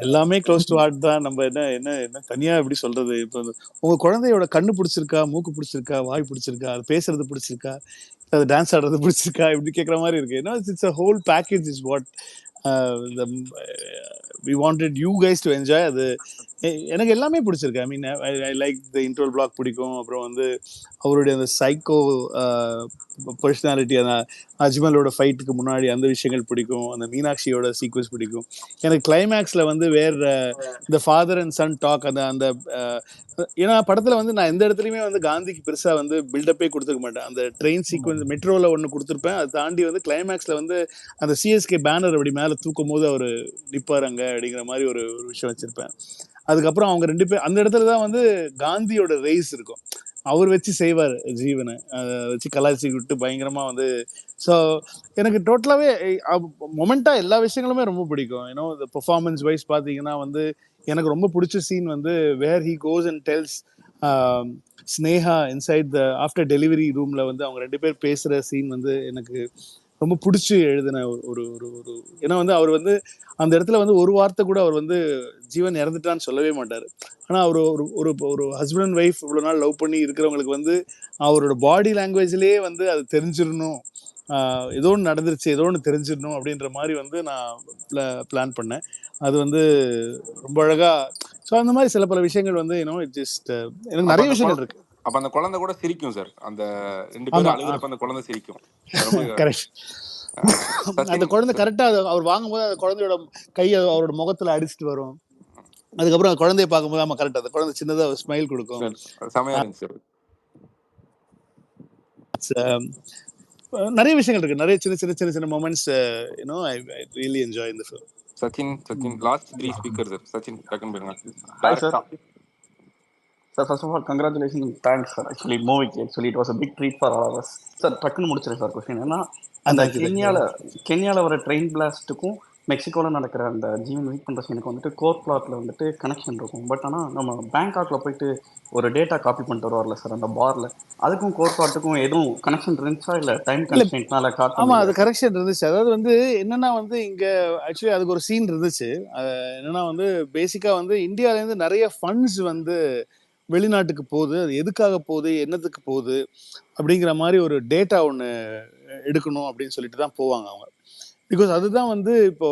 எல்லாமே க்ளோஸ் டு ஹார்ட் தான். நம்ம என்ன என்ன என்ன தனியா எப்படி சொல்றது? இப்போ உங்க குழந்தையோட கண்ணு பிடிச்சிருக்கா, மூக்கு பிடிச்சிருக்கா, வாய் பிடிச்சிருக்கா, அது பேசுறது பிடிச்சிருக்கா, அது டான்ஸ் ஆடுறது பிடிச்சிருக்கா, இப்படி கேட்குற மாதிரி இருக்கு. ஏன்னா it's a whole package is what we wanted you guys to enjoy. அது எனக்கு எல்லாமே பிடிச்சிருக்கு. ஐ mean I like the இன்ட்ரோல் black பிடிக்கும். அப்புறம் வந்து அவருடைய அந்த சைக்கோ பர்சனாலிட்டி, அந்த அஜ்மலோட ஃபைட்டுக்கு முன்னாடி அந்த விஷயங்கள் பிடிக்கும். அந்த மீனாட்சியோட சீக்வன்ஸ் பிடிக்கும். எனக்கு கிளைமேக்ஸில் வந்து இந்த ஃபாதர் அண்ட் சன் டாக், அந்த அந்த ஏன்னா படத்தில் வந்து நான் எந்த இடத்துலையுமே வந்து காந்திக்கு பெருசாக வந்து பில்டப்பே கொடுத்துக்க மாட்டேன். அந்த ட்ரெயின் சீக்வன்ஸ் மெட்ரோவில் ஒன்று கொடுத்துருப்பேன். அதை தாண்டி வந்து கிளைமேக்ஸில் வந்து அந்த CSK பேனர் அப்படி மேலே தூக்கும் போது அவர் நிற்பார் அங்கே அப்படிங்கிற மாதிரி ஒரு விஷயம் வச்சுருப்பேன். அதுக்கப்புறம் அவங்க 2 பேர் அந்த இடத்துல தான் வந்து காந்தியோட ரேஸ் இருக்கும். அவர் வச்சு செய்வார் ஜீவனை, அதை வச்சு கலாச்சி விட்டு பயங்கரமாக வந்து. ஸோ எனக்கு டோட்டலாகவே மொமெண்ட்டாக எல்லா விஷயங்களுமே ரொம்ப பிடிக்கும். ஏன்னோ இந்த பெர்ஃபார்மன்ஸ் வைஸ் பார்த்தீங்கன்னா வந்து எனக்கு ரொம்ப பிடிச்ச சீன் வந்து where he goes and tells Sneha inside the after delivery ரூமில் வந்து அவங்க 2 பேர் பேசுகிற சீன் வந்து எனக்கு ரொம்ப பிடிச்சி எழுதின ஒரு ஒரு ஒரு ஏன்னா வந்து அவர் வந்து அந்த இடத்துல வந்து ஒரு வார்த்தை கூட அவர் வந்து ஜீவன் இறந்துட்டான்னு சொல்லவே மாட்டார். ஆனால் அவர் ஒரு ஒரு ஒரு ஹஸ்பண்ட் அண்ட் ஒய்ஃப் இவ்வளோ நாள் லவ் பண்ணி இருக்கிறவங்களுக்கு வந்து அவரோட பாடி லாங்குவேஜ்லேயே வந்து அது தெரிஞ்சிடணும், ஏதோ ஒன்று நடந்துருச்சு, ஏதோ ஒன்று தெரிஞ்சிடணும் அப்படின்ற மாதிரி வந்து நான் பிளான் பண்ணேன். அது வந்து ரொம்ப அழகா. ஸோ அந்த மாதிரி சில பல விஷயங்கள் வந்து ஜஸ்ட் எனக்கு நிறைய விஷயங்கள் இருக்கு. அப்ப அந்த குழந்தை கூட சிரிக்கும் சார். அந்த 2 பேரும் அழுகுறப்ப அந்த குழந்தை சிரிக்கும். கரெக்ட். அந்த குழந்தை கரெக்டா அவர் வாங்கும்போது அந்த குழந்தையோட கையை அவரோட முகத்துல அடிச்சுட்டு வரும். அதுக்கப்புறம் அந்த குழந்தைய பார்க்கும்போது ஆமா கரெக்ட், அந்த குழந்தை சின்னதா ஸ்மைல் கொடுக்கும். நிறைய விஷயங்கள் இருக்கு, நிறைய சின்ன சின்ன சின்ன சின்ன மொமெண்ட்ஸ். ஐ ரியலி என்ஜாய் இந்த film. Sachin last 3 speaker sir. Sachin Dakkan பேருங்க. Sir, first of all, congratulations and thanks for actually moving. Actually, it was a big treat for all of us. Sir, டக்குன்னு முடிச்சிருக்கேன் சார் கொஸ்டின். ஏன்னா அந்த கென்யாவில் வர train பிளாஸ்ட்டுக்கும் மெக்சிகோவில் நடக்கிற அந்த ஜீவன் வெயிட் பண்ணுற சீனுக்கு வந்துட்டு கோர் பிளாட்டில் வந்துட்டு கனெக்ஷன் இருக்கும். பட் ஆனால் நம்ம பேங்காக்கில் போயிட்டு ஒரு டேட்டா காப்பி பண்ணிட்டு வருவார்ல சார் அந்த பாரில், அதுக்கும் கோர் பிளாட்டுக்கும் எதுவும் கனெக்ஷன் இருந்துச்சா இல்லை டைம் கன்ஸ்ட்ரெயின்ட்னால காட்ட? ஆமாம், அது கரெக்ஷன் இருந்துச்சு. அதாவது வந்து என்னன்னா வந்து இங்கே ஆக்சுவலி அதுக்கு ஒரு சீன் இருந்துச்சு. என்னன்னா வந்து பேசிக்காக வந்து இந்தியாவிலேருந்து நிறைய ஃபண்ட்ஸ் வந்து வெளிநாட்டுக்கு போகுது, அது எதுக்காக போகுது, என்னத்துக்கு போகுது அப்படிங்கிற மாதிரி ஒரு டேட்டா ஒன்று எடுக்கணும் அப்படின்னு சொல்லிட்டு தான் போவாங்க அவங்க. பிகாஸ் அதுதான் வந்து இப்போ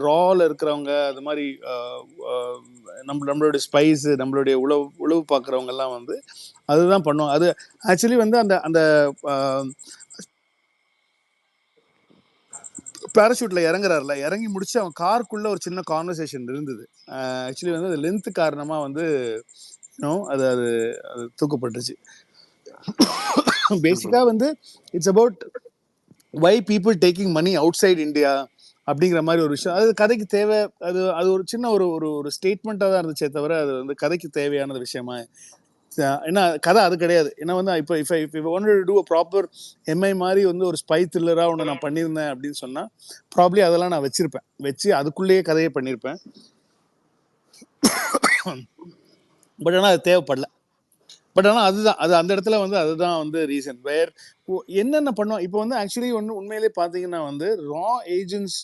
ராவில் இருக்கிறவங்க, அது மாதிரி நம்மளுடைய ஸ்பைஸு, நம்மளுடைய உழவு பார்க்குறவங்கெல்லாம் வந்து அதுதான் பண்ணுவாங்க. அது ஆக்சுவலி வந்து அந்த அந்த பேராஷூட்ல இறங்குறாருல, இறங்கி முடிச்சு அவன் காருக்குள்ள ஒரு சின்ன கான்வர்சேஷன் இருந்தது. ஆக்சுவலி வந்து அது லென்த் காரணமா வந்து அது அது அது தூக்கப்பட்டுச்சு. பேசிக்கா வந்து it's about why people taking money outside India அப்படிங்கிற மாதிரி ஒரு விஷயம். அது கதைக்கு தேவை. அது அது ஒரு சின்ன ஒரு ஒரு ஒரு ஸ்டேட்மெண்ட்டாக தான் இருந்துச்சே தவிர அது வந்து கதைக்கு தேவையான விஷயமா ஏன்னா கதை அது கிடையாது. ஏன்னா வந்து இப்போ if wanted to to a proper Mi மாதிரி வந்து ஒரு ஸ்பை த்ரில்லராக ஒன்று நான் பண்ணியிருந்தேன் அப்படின்னு சொன்னால் ப்ராப்ளி அதெல்லாம் நான் வச்சு அதுக்குள்ளேயே கதையை பண்ணியிருப்பேன். பட் ஆனால் அது தேவைப்படல. பட் ஆனால் அதுதான் அது அந்த இடத்துல வந்து அதுதான் வந்து ரீசன் வேர் என்னென்ன பண்ணோம். இப்போ வந்து ஆக்சுவலி ஒன்று உண்மையிலே பார்த்தீங்கன்னா வந்து ஏஜென்ட்ஸ்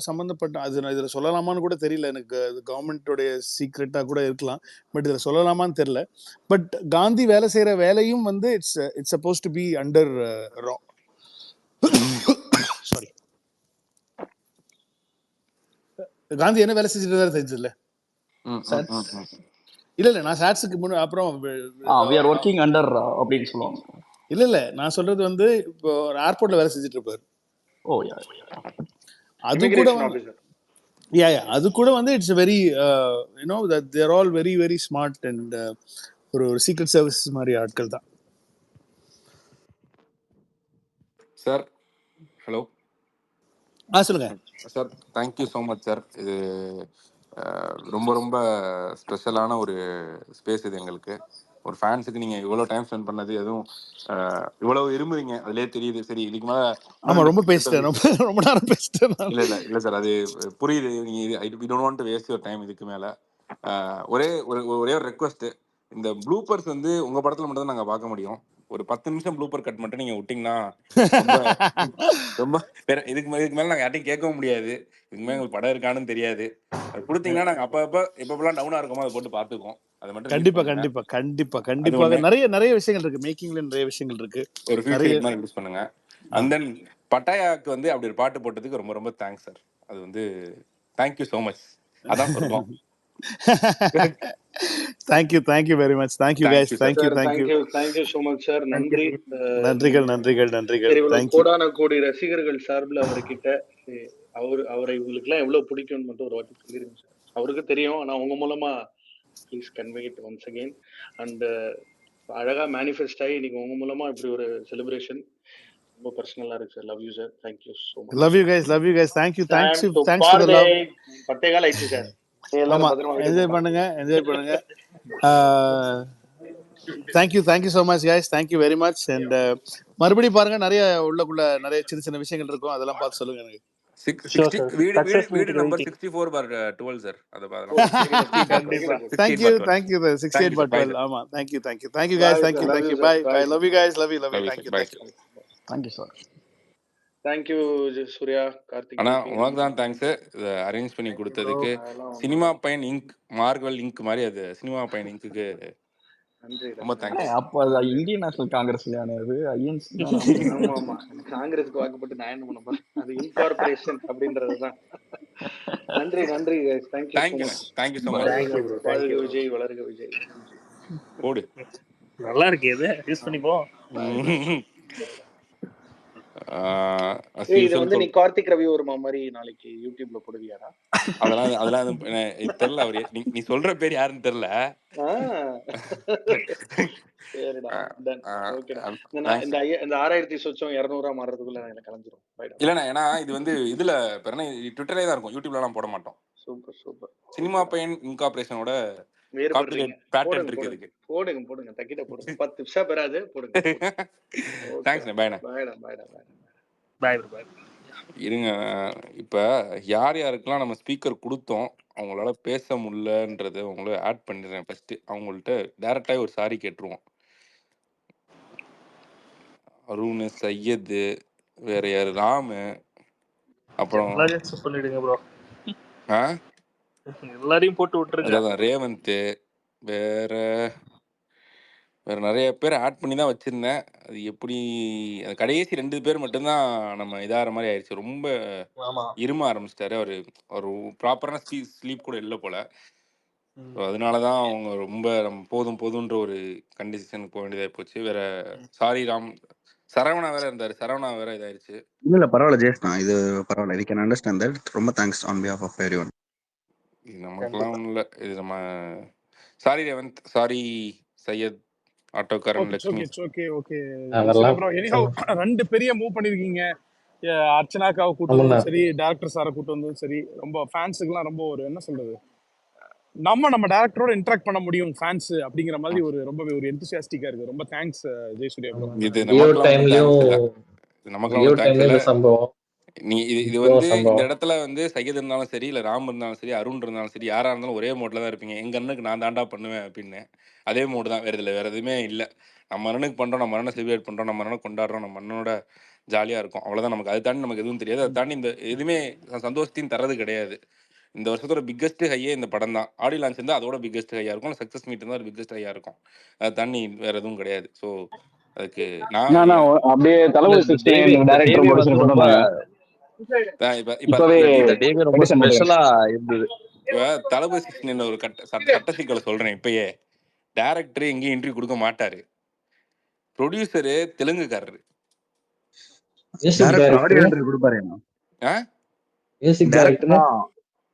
சம்மந்தப்பட்ட அது நான் இதில் சொல்லலாமான்னு கூட தெரியல எனக்கு. அது கவர்மெண்ட்டோடைய சீக்ரெட்டாக கூட இருக்கலாம். பட் இதில் சொல்லலாமான்னு தெரியல. பட் காந்தி வேலை செய்கிற வேலையும் வந்து it's suppose to be under ரா. சாரி, காந்தி என்ன வேலை செஞ்சுட்டு தான் தெரிஞ்சது இல்லை. இல்லை நான் சாட்ஸுக்கு முன்னே அப்புறம் we are working under அப்படின்னு சொல்லுவாங்க. இல்லை நான் சொல்றது வந்து இப்போ ஏர்போர்ட்ல வேலை செஞ்சுட்டு இருப்பாரு. ஓ அது கூட அது கூட வந்து it's very you know that they are all very very smart and ஒரு சீக்ரெட் சர்வீஸ் மாதிரி ஆட்கள் தான். சார் ஹலோ சொல்லுங்க sir. Thank you so much sir. இது ரொம்ப ரொம்ப ஸ்பெஷலான ஒரு ஸ்பேஸ் இது எங்களுக்கு. ஒரு ஃபேன்ஸுக்கு நீங்கள் இவ்வளோ டைம் ஸ்பெண்ட் பண்ணது எதுவும் இவ்வளோ விரும்புறீங்க அதுலேயே தெரியுது. சரி இதுக்கு மேலே ஆமாம் ரொம்ப பேசிட்டேன், ரொம்ப நேரம் பேசிட்டேன். இல்லை சார் அது புரியுது. நீங்கள் ஐ don't want to waste your time. இதுக்கு மேலே ஒரே ஒரு ரெக்வஸ்ட்டு. இந்த ப்ளூப்பர்ஸ் வந்து உங்கள் படத்தில் மட்டும் தான் நாங்கள் பார்க்க முடியும். ஒரு 10 நிமிஷம் ப்ளூப்பர் கட் மட்டும் நீங்கள் விட்டிங்கன்னா ரொம்ப இதுக்கு மேலே நாங்கள் யார்ட்டையும் கேட்கவும் முடியாது. இதுக்கு மேலே எங்களுக்கு படம் இருக்கான்னு தெரியாது. அது கொடுத்தீங்கன்னா நாங்கள் எப்பப்பெல்லாம் டவுனாக இருக்கோமோ அதை போட்டு பார்த்துக்குவோம். அதை மட்டும் கண்டிப்பாக நிறைய விஷயங்கள் இருக்கு. மேக்கிங்ல நிறைய விஷயங்கள் இருக்கு. ஒரு ஃபியூச்சர் மாதிரி யூஸ் பண்ணுங்க. அண்ட் தென் பட்டாயாக்கு வந்து அப்படி ஒரு பாட்டு போட்டதுக்கு ரொம்ப ரொம்ப தேங்க்ஸ் சார். அது வந்து தேங்க்யூ ஸோ மச். அதான் சொல்லுவோம். Thank you very much. Thank you guys. Thank you so much sir. நன்றிகள். கோடான கோடி ரசிகர்கள் சார்பில் அவர்கிட்ட அவரை உங்களுக்கு எல்லாம் எவ்வளவு பிடிக்கும்னு மட்டும் ஒரு வாட்டி சொல்லிருங்க சார். அவருக்கு தெரியும், ஆனா உங்க மூலமா please convey it once again. And அழகா மேனிஃபெஸ்ட் ஆகி இன்னைக்கு உங்க மூலமா இப்படி ஒரு செலிப்ரேஷன் ரொம்ப பர்சனலா இருக்கு sir. Love you sir. Thank you so much. Love you guys. Thanks for the love. பட்டேகால் ஆயிடுச்சு சார். ஆமா, என்ஜாய் பண்ணுங்க. Thank you so much guys. Thank you very much. And மறுபடியும் பாருங்க, நிறைய சின்ன விஷயங்கள் இருக்கும், அதெல்லாம் பார்த்து சொல்லுங்க எனக்கு. வீடு நம்பர் 64/12 சார். அத பாருங்க. Thank you 68/12. ஆமா, thank you guys. Thank you. Bye. Love you guys. Love you. Thank you sir. Thank you Surya, Karthik. ஆனா உங்களுக்கு தான் தேங்க்ஸ் இதை அரேஞ்ச் பண்ணி கொடுத்ததுக்கு. சினிமா பையன் இங்க் மார்வல் இங்க் மாதிரி அது சினிமா பையன் இங்க்குக்கு ரொம்ப தேங்க்ஸ். அப்போ அது இந்தியன் நேஷனல் காங்கிரஸ்ல அது ஐஎன்சி. ஆமா, காங்கிரஸ்க்கு வாக்குப்பட்டு நான் என்ன பண்ண போறேன். அது இன்கார்பரேஷன் அப்படின்றதுதான். நன்றி guys. Thank you so much. வாழ்க விஜய், வளர்க விஜய். போடு. நல்லா இருக்கு, இது யூஸ் பண்ணி போ. இது வந்து நீ கார்த்திக் ரவி வருமா மாதிரி நாளைக்கு யூடியூப்ல போடுவியாடா? அதெல்லாம் தெரியல. அவரு நீ சொல்ற பேர் யாருன்னு தெரியல. இந்த 6000 சொச்சம் 200 மாறதுக்குள்ள எனக்கு கலந்துரும். இல்லண்ணா, ஏன்னா இது வந்து இதுல ட்விட்டர்லயே தான் இருக்கும், யூடியூப்ல எல்லாம் போட மாட்டோம். சூப்பர். சினிமா பையன் இன்கார்பரேஷனோட பேட்டர்ன் இருக்கு இதுக்கு. போடுங்க தக்கிட்ட போடுங்க. 10 நிமிஷா பெறாது, போடுங்க. தேங்க்ஸ். பை. இருங்க, இப்ப யாருக்கெல்லாம் நம்ம ஸ்பீக்கர் கொடுத்தோம் அவங்களால பேச முடியலன்றதை அவங்கள ஆட் பண்ணிடுறேன். ஃபர்ஸ்ட் அவங்கள்ட்ட டைரக்டாக ஒரு சாரி கேட்டுருவோம். அருண், சையது, வேற யாரு, ராமு, அப்புறம் சொல்லிடுங்க ப்ரோ. எல்லாரையும் போட்டு விட்டுருங்க. அதான் ரேவந்த், வேற நிறைய பேர் ஆட் பண்ணி தான் வச்சிருந்தேன். அது எப்படி அந்த கடைசி 2 பேர் மட்டும்தான் நம்ம இதாகிற மாதிரி ஆயிடுச்சு. ரொம்ப இரும ஆரம்பிச்சிட்டாரு அவரு. ஒரு ப்ராப்பரான ஸ்லீப் கூட இல்லை போல. அதனாலதான் அவங்க ரொம்ப நம்ம போதுன்ற ஒரு கண்டிஷனுக்கு போக வேண்டியதாக போச்சு. வேற சாரி ராம், சரவணா வேற இருந்தாரு, சரவணா வேற இதாயிருச்சு. இல்ல பரவாயில்ல ஜெயஸ்னா, இது பரவாயில்ல. We can understand that. ரொம்ப thanks on behalf of everyone. இது நமக்கெல்லாம் ஒன்றும் இல்லை, இது நம்ம சாரி ரேவந்த், சாரி சையத், ஆட்டோக்காரன், ஓகே லக்ஷ்மி. ஓகே ஓகே அதெல்லாம் ப்ரோ. எனிஹவ் ரெண்டு பெரிய மூவ் பண்ணிருக்கீங்க. அர்ச்சனாக்காவை கூட்டு ஆமாண்ணா. வந்ததும் சரி, டேரக்டர் சாரை கூட்டு வந்ததும் சரி, ரொம்ப ஃபேன்ஸுக்குலாம் ரொம்ப ஒரு என்ன சொல்றது, நம்ம டேரக்டரோட இன்டராக்ட் பண்ண முடியும் ஃபேன்ஸ் அப்படிங்கிற மாதிரி ஒரு ரொம்பவே ஒரு எந்தூசியாஸ்டிக்கா இருக்கு. ரொம்ப தேங்க்ஸ் ஜெயசூர்யா ப்ரோ. ஆமாண்ணா. இது லியோ நமக்கெல்லாம் ஒன்றும் டைம்லயும் தேங்க்ஸ் இல்லை, இது நமக்கெல்லாம் லியோ ஒன்றும் தேங்க்ஸ் டைம்லயும் இல்லை. இந்த சம்பவம், நீ இது இப்போ வந்து இந்த சம்பவம். இடத்துல வந்து சையத் இருந்தாலும் சரி, இல்லை ராம் இருந்தாலும் சரி, அருண் இருந்தாலும் சரி, யாராக இருந்தாலும் ஒரே மோட்டில் தான் இருப்பீங்க. எங்கள் அண்ணனுக்கு நான் தாண்டா பண்ணுவேன் அப்படின்னு. அதே மோடு தான், வேறு இதில் வேறு எதுவுமே இல்லை. நம்ம அண்ணனுக்கு பண்ணுறோம், நம்ம அண்ணனை செலிப்ரேட் பண்ணுறோம், நம்ம அண்ணனை கொண்டாடுறோம், நம்ம அண்ணனோட ஜாலியாக இருக்கும், அவ்வளோதான். நமக்கு அதை தாண்டி நமக்கு எதுவும் தெரியாது. அதை தாண்டி இந்த எதுவுமே சந்தோஷத்தையும் தரது கிடையாது. இந்த வருஷத்தோட பிக்கஸ்ட் ஹையே இந்த படம் தான். ஆடியோ லான்ச் இருந்தால் அதோட பிக்கஸ்ட் ஹையாக இருக்கும், சக்ஸஸ் மீட் இருந்தால் ஒரு பிக்கஸ்ட் ஹையாக இருக்கும். அதை தாண்டி வேறு எதுவும் கிடையாது. ஸோ அதுக்கு நான் அப்படியே இல்ல தளபதி இந்த 69 டேவே இந்த டைரக்டர் டேவே ப்ரொடியூசர் வந்து கொண்டு ரொம்ப வந்தாங்க. இப்போ இப்போ இப்பவே இல்லை இந்த டேவே ரொம்ப பெட்டிஷன் போட்டுக்கிறேன். ஸ்பெஷலா இருந்தது. இப்போ தளபதி 69 ஒரு சட்ட சிக்கலை சொல்கிறேன். இப்பயே டேரக்டர் எங்கேயும் இன்டர்வியூ கொடுக்க மாட்டாரு, ப்ரொடியூசரு தெலுங்குக்காரரு. Music director audio director interview கொடுப்பாரு. Music director director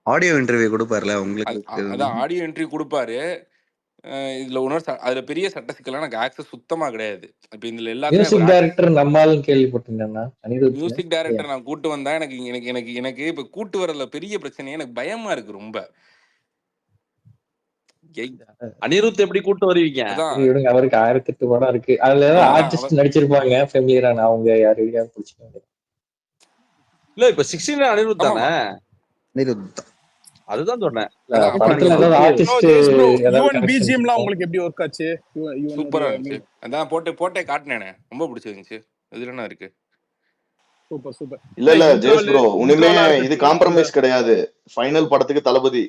audio interview கொடுப்பாருல உங்களுக்கு. அதான் ஆடியோ இன்டர்வியூ கொடுப்பாரு. இதில் இன்னொரு அதில் பெரிய சட்ட சிக்கலாக எனக்கு ஆக்சஸ் சுத்தமாக கிடையாது. இப்போ இதில் எல்லாத்துலேயும் மியூசிக் டைரக்டர் நம்மளும் கேள்விப்பட்டிருந்தேன்னா அனிருத். மியூசிக் டைரக்டர் நான் கூட்டு வந்தா எனக்கு எனக்கு எனக்கு எனக்கு இப்போ கூட்டு வரல பெரிய பிரச்சனையே எனக்கு பயமா இருக்கு ரொம்ப. அனிருத் எப்படி கூட்டு வருவீங்க? அதான் விடுங்க, அவருக்கு 1008 படம் இருக்கு. அதுல ஏதாவது ஆர்டிஸ்ட் நடிச்சிருப்பாங்க ஃபெமிலியரான, அவங்க யாரு பிடிச்சிருக்காங்க. இல்ல இப்ப 16 அனிருத் தானே? அனிருத் அதுதான் சொன்னேன். படத்துல ஏதாவது ஆர்டிஸ்ட் யுவன் பிஜிஎம்லாம் உங்களுக்கு எப்படி ஒர்க் ஆச்சு? சூப்பரா இருந்துச்சு. அதான் போட்டே காட்டினேனே, ரொம்ப பிடிச்சிருந்துச்சு. இதுல என்ன இருக்கு? Super super. இல்ல ஜெயஸ் ப்ரோ, உண்மையே இது காம்ப்ரமைஸ் கிடையாது. ஃபைனல் படத்துக்கு தளபதி,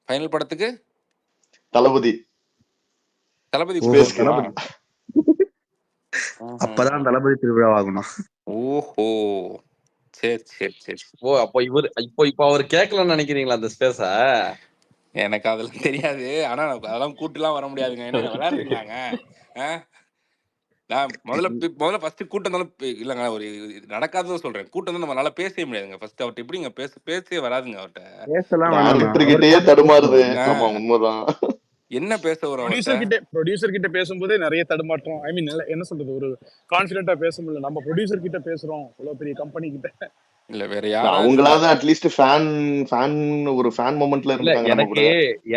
ஃபைனல் படத்துக்கு தளபதி அப்பதான் தளபதி திருவிழா ஆகணும். ஓஹோ, சரி சரி சரி. ஓ அப்போ இப்போ அவர் கேட்கலன்னு நினைக்கிறீங்களா அந்த ஸ்பேஸ? எனக்கு அதெல்லாம் தெரியாது. ஆனா அதெல்லாம் கூட்டுலாம் வர முடியாதுங்க. என்ன விளையாடுறீங்களாங்க? நான் முதல்ல ஃபர்ஸ்ட் கூட்டம் இருந்தாலும் இல்லைங்க, ஒரு நடக்காததான் சொல்றேன். கூட்டம் தான் நம்மளால பேசவே முடியாதுங்க. ஃபர்ஸ்ட் அவர்கிட்ட எப்படிங்க பேசவே வராதுங்க. அவர்கிட்ட தடுமாறுது. ஆமா உண்மைதான். என்ன பேச வரும்? ப்ரொடியூசர் கிட்ட பேசும்போதே நிறைய தடுமாற்றம். ஐ மீன் என்ன சொல்றது, ஒரு கான்ஃபிடென்ட்டா பேச முடியல. நம்ம ப்ரொடியூசர் கிட்ட பேசுறோம், இவ்வளவு பெரிய கம்பெனி கிட்ட. இல்ல வேற யாராவது அவங்களாவது அட்லீஸ்ட் ஃபேன் ஒரு ஃபேன் மொமெண்ட்ல இருக்காங்க.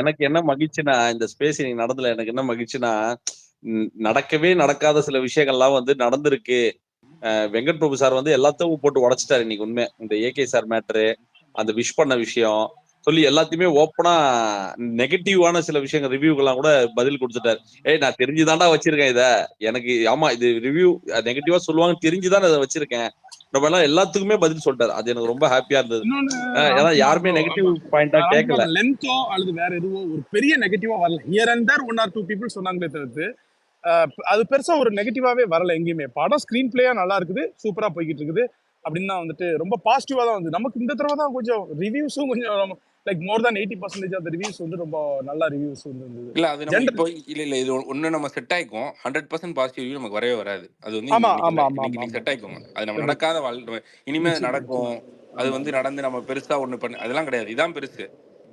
எனக்கு என்ன மகிழ்ச்சினா, இந்த ஸ்பேஸ் நீங்க நடந்தல எனக்கு என்ன மகிழ்ச்சினா, நடக்கவே நடக்காத சில விஷயங்கள்லாம் வந்து நடந்திருக்கு. வெங்கட் பிரபு சார் வந்து எல்லாத்தையும் போட்டு உடைச்சிட்டாரு இன்னைக்கு. உண்மை இந்த ஏகே சார் மேட்ரு, அந்த விஷ் பண்ண விஷயம் சொல்லி எல்லாத்தையுமே ஓப்பனா நெகட்டிவான சில விஷயங்கள் ரிவ்யூக்கெல்லாம் கூட பதில் கொடுத்துட்டாரு. நான் தெரிஞ்சுதான்டா வச்சிருக்கேன் இதை, எனக்கு ஆமா இது ரிவ்யூ நெகட்டிவா சொல்லுவாங்க தெரிஞ்சுதான் இதை வச்சிருக்கேன். நம்ம எல்லாம் எல்லாத்துக்குமே பதில் சொல்லிட்டாரு. அது எனக்கு ரொம்ப ஹாப்பியா இருந்தது. ஏன்னா யாருமே நெகட்டிவ் பாயிண்டா கேட்கல. லென்த்தோ அல்லது வேற எதுவோ ஒரு பெரிய நெகட்டிவா வரல. Here and there 1 or 2 people சொன்னாங்களே தவிர்த்து அது பெருசா ஒரு நெகட்டிவாவே வரல எங்கேயுமே. படம் ஸ்கிரீன் பிளேயா நல்லா இருக்குது, சூப்பரா போய்கிட்டு இருக்குது அப்படின்னு தான் வந்துட்டு ரொம்ப பாசிட்டிவா தான் வந்து. நமக்கு இந்த தடவை தான் கொஞ்சம் ரிவ்யூஸும் கொஞ்சம் like more than 80% of the reviews வந்து ரொம்ப நல்ல ரிவ்யூஸ் வந்து. இல்ல அது நம்ம இப்போ இல்ல இது ஒண்ணு நம்ம செட் ஆயிக்கும். 100% பாசிட்டிவ் ரிவ்யூ நமக்கு வரவே வராது. அது வந்து இன்னைக்கு செட் ஆயிக்கும். அது நம்ம நடக்காத வாழ்க்கை இனிமே நடக்கும். அது வந்து நடந்து நம்ம பெருசா ஒண்ணு பண்ண அதெல்லாம் கிடையாது. இதான் பெருசு.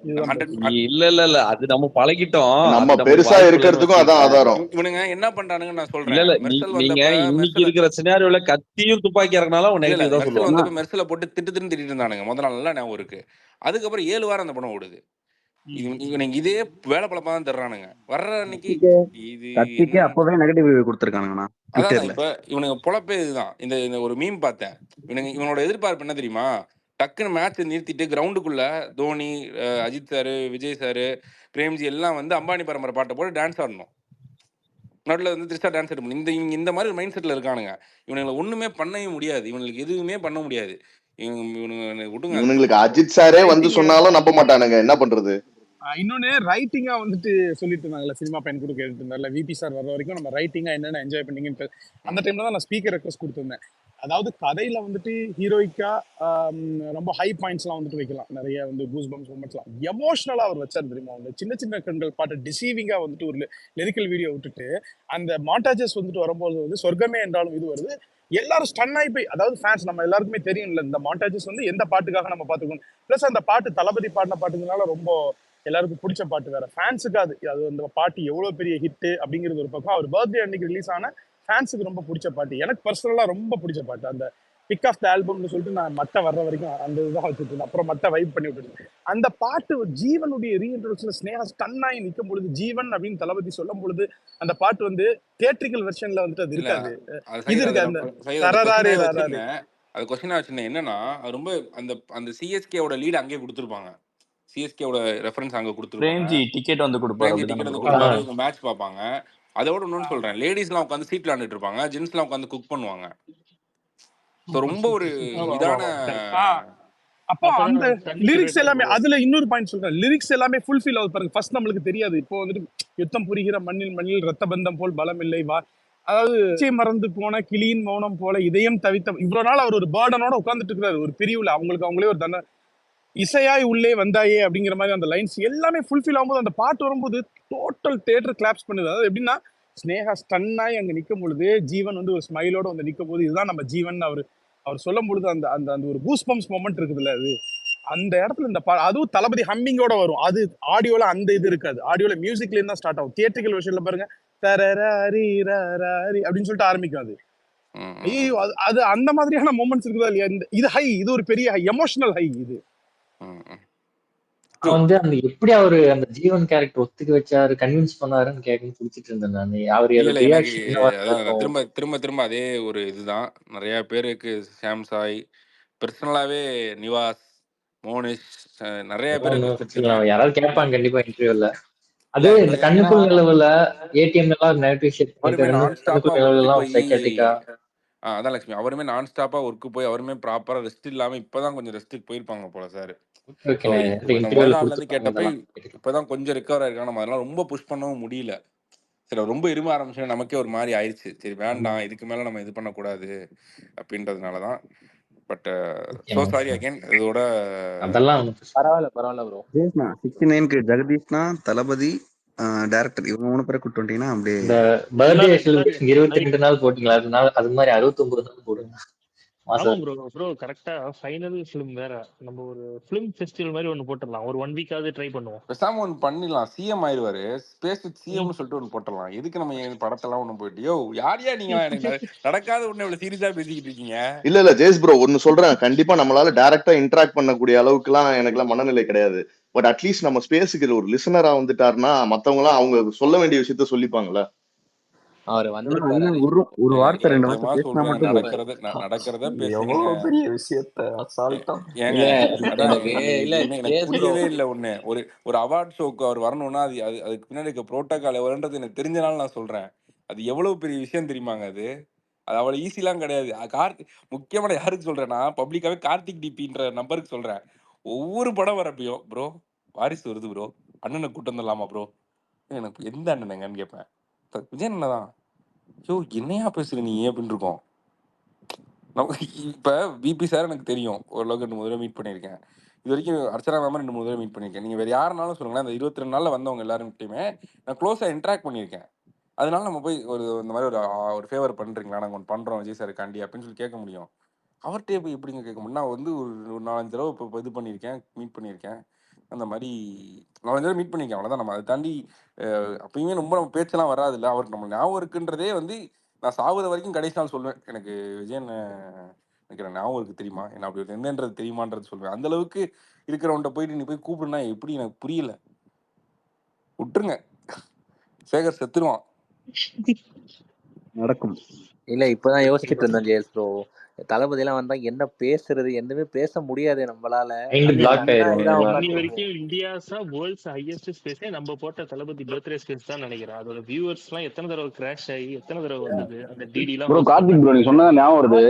இல்ல அது நம்ம பழகிட்டோம். நம்ம பெருசா இருக்கிறதுக்கும் அதான் ஆதாரம். இவனுங்க என்ன பண்றானுங்க நான் சொல்றேன். நீங்க இன்னைக்கு இருக்கிற சினாரியோல கத்தியும் துப்பாக்கி இறக்குனாலும் நெகட்டிவ் தான் சொல்லுவாங்க. வந்து மெர்சல போட்டு திட்டிட்டு இருந்தானுங்க முதல்ல. நல்லா ஞாபகம் இருக்கு. அதுக்கப்புறம் 7 வாரம் அந்த படம் ஓடுது. இவனுங்க இதே வேலை பழப்பா தான் தர்றானுங்க. வர்ற அன்னைக்கு இது அப்பவே நெகட்டிவ் ரிவ்யூ கொடுத்திருக்கானுங்கண்ணா. அதான் இப்ப இவனுங்க பொழப்பே இதுதான். இந்த ஒரு மீம் பார்த்தேன். இவனோட எதிர்பார்ப்பு என்ன தெரியுமா? டக்குன்னு மேட்ச் நிறுத்திட்டு கிரவுண்டுக்குள்ள தோனி, அஜித் சாரு, விஜய் சாரு, பிரேம்ஜி எல்லாம் வந்து அம்பானி பரம்பரை பாட்டை போட்டு டான்ஸ் ஆடணும். நடுவில் வந்து திரிஷா டான்ஸ் ஆடணும். இந்த மாதிரி ஒரு மைண்ட் செட்ல இருக்கானுங்க. இவனுங்களை ஒண்ணுமே பண்ணவே முடியாது. இவனுக்கு எதுவுமே பண்ண முடியாது. இவனுங்களுக்கு அஜித் சாரே வந்து சொன்னாலும் நம்ப மாட்டானுங்க. என்ன பண்றது? இன்னொன்னு ரைட்டிங்கா வந்துட்டு சொல்லிட்டு இருந்தாங்கல்ல, சினிமா பையன் கூட கேட்டு இருந்தாங்கல்ல, விபி சார் வர்ற வரைக்கும் நம்ம ரைட்டிங்கா என்னென்ன என்ஜாய் பண்ணீங்கன்னு. அந்த டைம்ல தான் நான் ஸ்பீக்கர் ரெக்வஸ்ட் கொடுத்துருந்தேன். அதாவது கதையில வந்துட்டு ஹீரோயிக்கா ரொம்ப ஹை பாயிண்ட்ஸ்லாம் வந்துட்டு வைக்கலாம், நிறைய வந்து கூஸ் பம்ஸ் மூமெண்ட்ஸ்லாம் எமோஷனலா அவர் வச்சார் தெரியுமா. அந்த சின்ன சின்ன கண்கள் பாட்டு டிசீவிங்கா வந்துட்டு ஒரு லிரிக்கல் வீடியோ விட்டுட்டு அந்த மாண்டாஜஸ் வந்துட்டு வரும்போது வந்து சொர்க்கமே என்றாலும் இது வருது, எல்லாரும் ஸ்டன் ஆகி போய், அதாவது ஃபேன்ஸ் நம்ம எல்லாருக்குமே தெரியும்ல இந்த மாண்டாஜஸ் வந்து எந்த பாட்டுக்காக நம்ம பார்த்துக்கணும். ப்ளஸ் அந்த பாட்டு தளபதி பாடின பாட்டுனால ரொம்ப எல்லாருக்கும் பிடிச்ச பாட்டு வேற. ஃபேன்ஸுக்கு அது அது அந்த பாட்டு எவ்வளோ பெரிய ஹிட் அப்படிங்கிறது ஒரு பக்கம். அவர் பர்த்டே அன்னைக்கு ரிலீஸ் ஆன ஃபேன்ஸுக்கு ரொம்ப பிடிச்ச பாட்டு. எனக்கு பர்சனலாக ரொம்ப பிடிச்ச பாட்டு அந்த பிக் ஆஃப் த ஆல்பம்னு சொல்லிட்டு நான் மட்டை வர்ற வரைக்கும் அந்த இதுதான் வச்சுட்டு இருந்தேன். அப்புறம் மட்டை வைப் பண்ணி விட்டுருந்தேன். அந்த பாட்டு ஜீவனுடைய ரீஇன்ட்ரோடக்ஷன் ஸ்னேகா ஸ்டன்னாகி நிற்கும் பொழுது, ஜீவன் அப்படின்னு தளபதி சொல்லும் பொழுது அந்த பாட்டு வந்து தியேட்ரிக்கல் வெர்ஷன்ல வந்துட்டு அது இல்ல இருக்காது. அது இது சைடு அது இருக்கு அந்த சைடு அது தரராரே கொஸ்டினாக ராராரே. வச்சிருந்தேன். அது கொஸ்டினாக வச்சிருந்தேன் என்னன்னா, அது ரொம்ப அந்த அந்த சிஎஸ்கேவோட லீடு அங்கேயே கொடுத்துருப்பாங்க. சிஎஸ்கேவோட ரெஃபரன்ஸ் அங்கே கொடுத்துருப்பாங்க. பிரேம்ஜி டிக்கெட் வந்து கொடுப்பாரு, பிரேம்ஜி அப்படிதானே டிக்கெட் வந்து ப்ரோ? கொடுப்பாரு, இவங்க மேட்ச் பார்ப்பாங்க. அதோட இன்னொன்று சொல்றேன், லேடிஸ்லாம் உட்காந்து சீட் விளாண்டுட்டு இருப்பாங்க, ஜென்ஸ்லாம் உட்காந்து குக் பண்ணுவாங்க. ஸோ ரொம்ப ஒரு ஆமா ஆமா இதான ஆமா கரெக்ட். அப்போ அப்பதான் அந்த தண்ணி லிரிக்ஸ் கிரியேட் எல்லாமே பண்ணுவோம். அதுல இன்னொரு பாயிண்ட் சொல்றேன், லிரிக்ஸ் எல்லாமே ஃபுல்ஃபில் ஆகுது பாருங்க. ஃபர்ஸ்ட் நம்மளுக்கு தெரியாது, இப்போ வந்துட்டு யுத்தம் புரிகிற மண்ணில் மண்ணில் ரத்த பந்தம் போல் பலம் இல்லை வா, அதாவது இச்சை மறந்து போன கிளியின் மௌனம் போல இதயம் தவித்த, இவ்வளவு நாள் அவர் ஒரு பேர்டனோட உட்கார்ந்துட்டு இருக்கிறாரு ஒரு பிரிவுல, அவங்களுக்கு அவங்களே ஒரு தண்டனை. இசையாய் உள்ளே வந்தாயே அப்படிங்கிற மாதிரி அந்த லைன்ஸ் எல்லாமே ஃபுல்ஃபில் ஆகும்போது அந்த பாட்டு வரும்போது டோட்டல் தியேட்டர் கிளாப்ஸ் பண்ணுது. அதாவது எப்படின்னா ஸ்னேகா ஸ்டன்னாய் அங்க நிற்கும் பொழுது ஜீவன் வந்து ஒரு ஸ்மைலோட வந்து நிற்கும் போது இதுதான் நம்ம ஜீவன் அவர் அவர் சொல்லும் பொழுது அந்த அந்த அந்த ஒரு கூஸ் பம்ப்ஸ் மொமெண்ட் இருக்குதுல்ல, அது அந்த இடத்துல இந்த அதுவும் தளபதி ஹம்மிங்கோட வரும். அது ஆடியோல அந்த இது இருக்காது, ஆடியோல மியூசிக்ல இருந்தா ஸ்டார்ட் ஆகும். தியேட்ரிக்கல் வெர்ஷன்ல பாருங்க தரராரி ரராரி அப்படின்னு சொல்லிட்டு ஆரம்பிக்கும். அது ஐயோ அது அந்த மாதிரியான மொமெண்ட்ஸ் இருக்குதா இல்லையா. இது ஹை, இது ஒரு பெரிய ஹை, எமோஷனல் ஹை இது. வந்து அந்த எப்படி அவரு அந்த ஜீவன் கேரக்டர் ஒத்துக்க வச்சாரு, கன்வின்ஸ் பண்ணாருன்னு கேட்கணும்னு பிடிச்சிட்டு இருந்தேன் நான். அவர் இல்ல எனக்கு ரியாக்ஷன் என்னவா அதான் இருக்கும். திரும்ப திரும்ப திரும்ப அதே ஒரு இதுதான். நிறைய பேருக்கு சாம் சாய், பர்சனலாவே நிவாஸ், மோனிஷ், நிறைய பேருக்கு கொடுத்துருக்கேன். யாராவது கேட்பாங்க கண்டிப்பா இன்டர்வியூல. அது இல்ல இந்த ஏன்னா கண்ணுக்குள் நிலவுல ஏடிஎம் எல்லாம் நெகட்டிவ் ஷேட் அவருமே பண்ணிட்டு நான் ஸ்டாப்பா கண்ணுக்குள் நிலவுல ஒர்க்கு எல்லாம் போய் சைக்காட்டிக்கா. அதான் லட்சுமி, அவருமே நான் ஸ்டாப்பா ஒர்க்கு போய் அவருமே ப்ராப்பரா ரெஸ்ட் இல்லாம இப்பதான் கொஞ்சம் ரெஸ்ட்டுக்கு போயிருப்பாங்க போல சார். ஸோ முதல் இன்டர்வியூல நாள்ல இருந்து கொடுத்துருப்பாங்க கேட்டப்ப இதெல்லாம். இப்பதான் கொஞ்சம் ரெக்கவர் ஆயிருக்காங்க. நம்ம அதெல்லாம் ரொம்ப புஷ் பண்ணவும் முடியல. சரி ரொம்ப இரும ஆரம்பிச்சோம், நமக்கே ஒரு மாதிரி ஆயிடுச்சு. சரி வேண்டாம், இதுக்கு மேல நம்ம இது பண்ணக்கூடாது அப்படின்றதுனாலதான். But so sorry again. இதோட அதெல்லாம் பரவாயில்ல ப்ரோ. 69க்கு ஜெகதீஷ்னா தளபதி டைரக்டர் இவங்க 3 பேரை கூட்டு வந்துட்டீங்கன்னா அப்படியே இந்த பர்த்டே செலிப்ரேஷன் 22 நாள் போட்டீங்களா, அதனால அது மாதிரி 69 நாள் போடுங்க. ஆமா ப்ரோ கரெக்டா ஃபைனல் ஃபிலிம் வேற. நம்ம ஒரு ஃபிலிம் ஃபெஸ்டிவல் மாதிரி ஒன்னு போட்டுடலாம், ஒரு 1 வீக்காவது ட்ரை பண்ணுவோம். பேசாம ஒன்று பண்ணிடலாம், சிஎம் ஆயிடுவாரு, ஸ்பேஸ் வித் சிஎம்னு சொல்லிட்டு ஒன்று போட்டுடலாம். எதுக்கு நம்ம படத்தெல்லாம் ஒன்று போயிட்டு யோ யாரையா நீங்க எனக்கு நடக்காத ஒண்ணு இவ்வளவு சீரியஸா பேசிக்கிட்டு இருக்கீங்க. இல்ல ஜேஸ் ப்ரோ ஒன்னு சொல்றேன், கண்டிப்பா நம்மளால டைரக்டா இன்டராக்ட் பண்ணக்கூடிய அளவுக்கு எல்லாம் எனக்கு எல்லாம் மனநிலை கிடையாது. பட் அட்லீஸ்ட் நம்ம ஸ்பேஸுக்கு ஒரு லிசனரா வந்துட்டாருன்னா மத்தவங்க எல்லாம் அவங்க சொல்ல வேண்டிய விஷயத்த சொல்லிப்பாங்க. அவர் வந்து ஒரு வார்த்தை 2 வார்த்தை பேசினா மட்டும் நடக்கிறத பேசுங்க. எவ்வளவு பெரிய விஷயத்த அசால்ட்டா ஏங்க எனக்கு புரியவே இல்லை ஒண்ணு. ஒரு அவார்ட் ஷோக்கு அவர் வரணும்னா அது அதுக்கு பின்னாடி இருக்க புரோட்டோகால் எவ்வளோன்றது எனக்கு தெரிஞ்சனால நான் சொல்றேன். அது எவ்வளவு பெரிய விஷயம் தெரியுமாங்க. அது அவ்வளவு ஈஸிலாம் கிடையாது. முக்கியமான யாருக்கு சொல்றேன்னா பப்ளிக்காவே கார்த்திக் டிபின்ற நம்பருக்கு சொல்றேன். ஒவ்வொரு படம் வரப்பையும் ப்ரோ வாரிசு வருது ப்ரோ, அண்ணனை கூட்டு வந்துடலாமா ப்ரோ, எனக்கு எந்த அண்ணனுங்கன்னு கேட்பேன். விஜய் அண்ணன் யோ என்னையா பேசுற நீ அப்படின்னு இருக்கோம். இப்ப பிபி சார் எனக்கு தெரியும், ஓரளவுக்கு 2-3 தடவை மீட் பண்ணியிருக்கேன். இது வரைக்கும் அர்ச்சனா மேம் 2-3 தடவை மீட் பண்ணியிருக்கேன். நீங்க வேற யாருனாலும் சொல்லுங்களேன், அந்த 22 நாள்ல வந்தவங்க எல்லாருக்கிட்டையுமே நான் க்ளோஸா இன்ட்ராக்ட் பண்ணியிருக்கேன். அதனால நம்ம போய் இந்த மாதிரி ஒரு ஃபேவர் பண்றீங்களா, நாங்கள் ஒன்று பண்றோம் விஜய் சாருக்காண்டி அப்படின்னு சொல்லி கேட்க முடியும். அவர்கிட்டே போய் எப்படிங்க கேட்க முடியும். நான் வந்து ஒரு 4-5 தடவை இப்போ இது பண்ணியிருக்கேன், மீட் பண்ணியிருக்கேன். அந்த மாதிரி 4-5 தடவை மீட் பண்ணியிருக்கேன், அவ்வளோதான். நம்ம அதை தாண்டி அப்பயுமே ரொம்ப நம்ம பேச்செல்லாம் வராது இல்லை. அவருக்கு நம்ம ஞாபகம் இருக்குன்றதே வந்து நான் சாகுற வரைக்கும் கடைசி நாள் சொல்லுவேன், எனக்கு விஜயன் எனக்கு ஞாபகம் இருக்கு தெரியுமா, என்ன அப்படி என்னன்றது தெரியுமான்றது சொல்லுவேன். அந்த அளவுக்கு இருக்கிறவன்ட்ட போயிட்டு நீ போய் கூப்பிடுனா எப்படி எனக்கு புரியல. விட்டுருங்க, சேகர் செத்துருவான். நடக்கும். இல்ல இப்பதான் யோசிச்சுட்டு இருந்தேன் ஜேஎஸ் ப்ரோ, தளபதி எல்லாம் வந்தா என்ன பேசுறது, எதுவுமே பேச முடியாது நம்மளால. வரைக்கும் இந்தியாஸா வேர்ல்ட்ஸ் ஹையஸ்ட் ஸ்பேஸே நம்ம போட்ட தளபதி பர்த்டே ஸ்பேஸ் தான் நினைக்கிறேன். அதோட வியூவர்ஸ் எல்லாம் எத்தனை தடவை கிராஷ் ஆகி எத்தனை தடவை வந்தது அந்த டிடி எல்லாம். ப்ரோ கார்த்திக் ப்ரோ நீங்க சொன்னது ஞாபகம் வருது.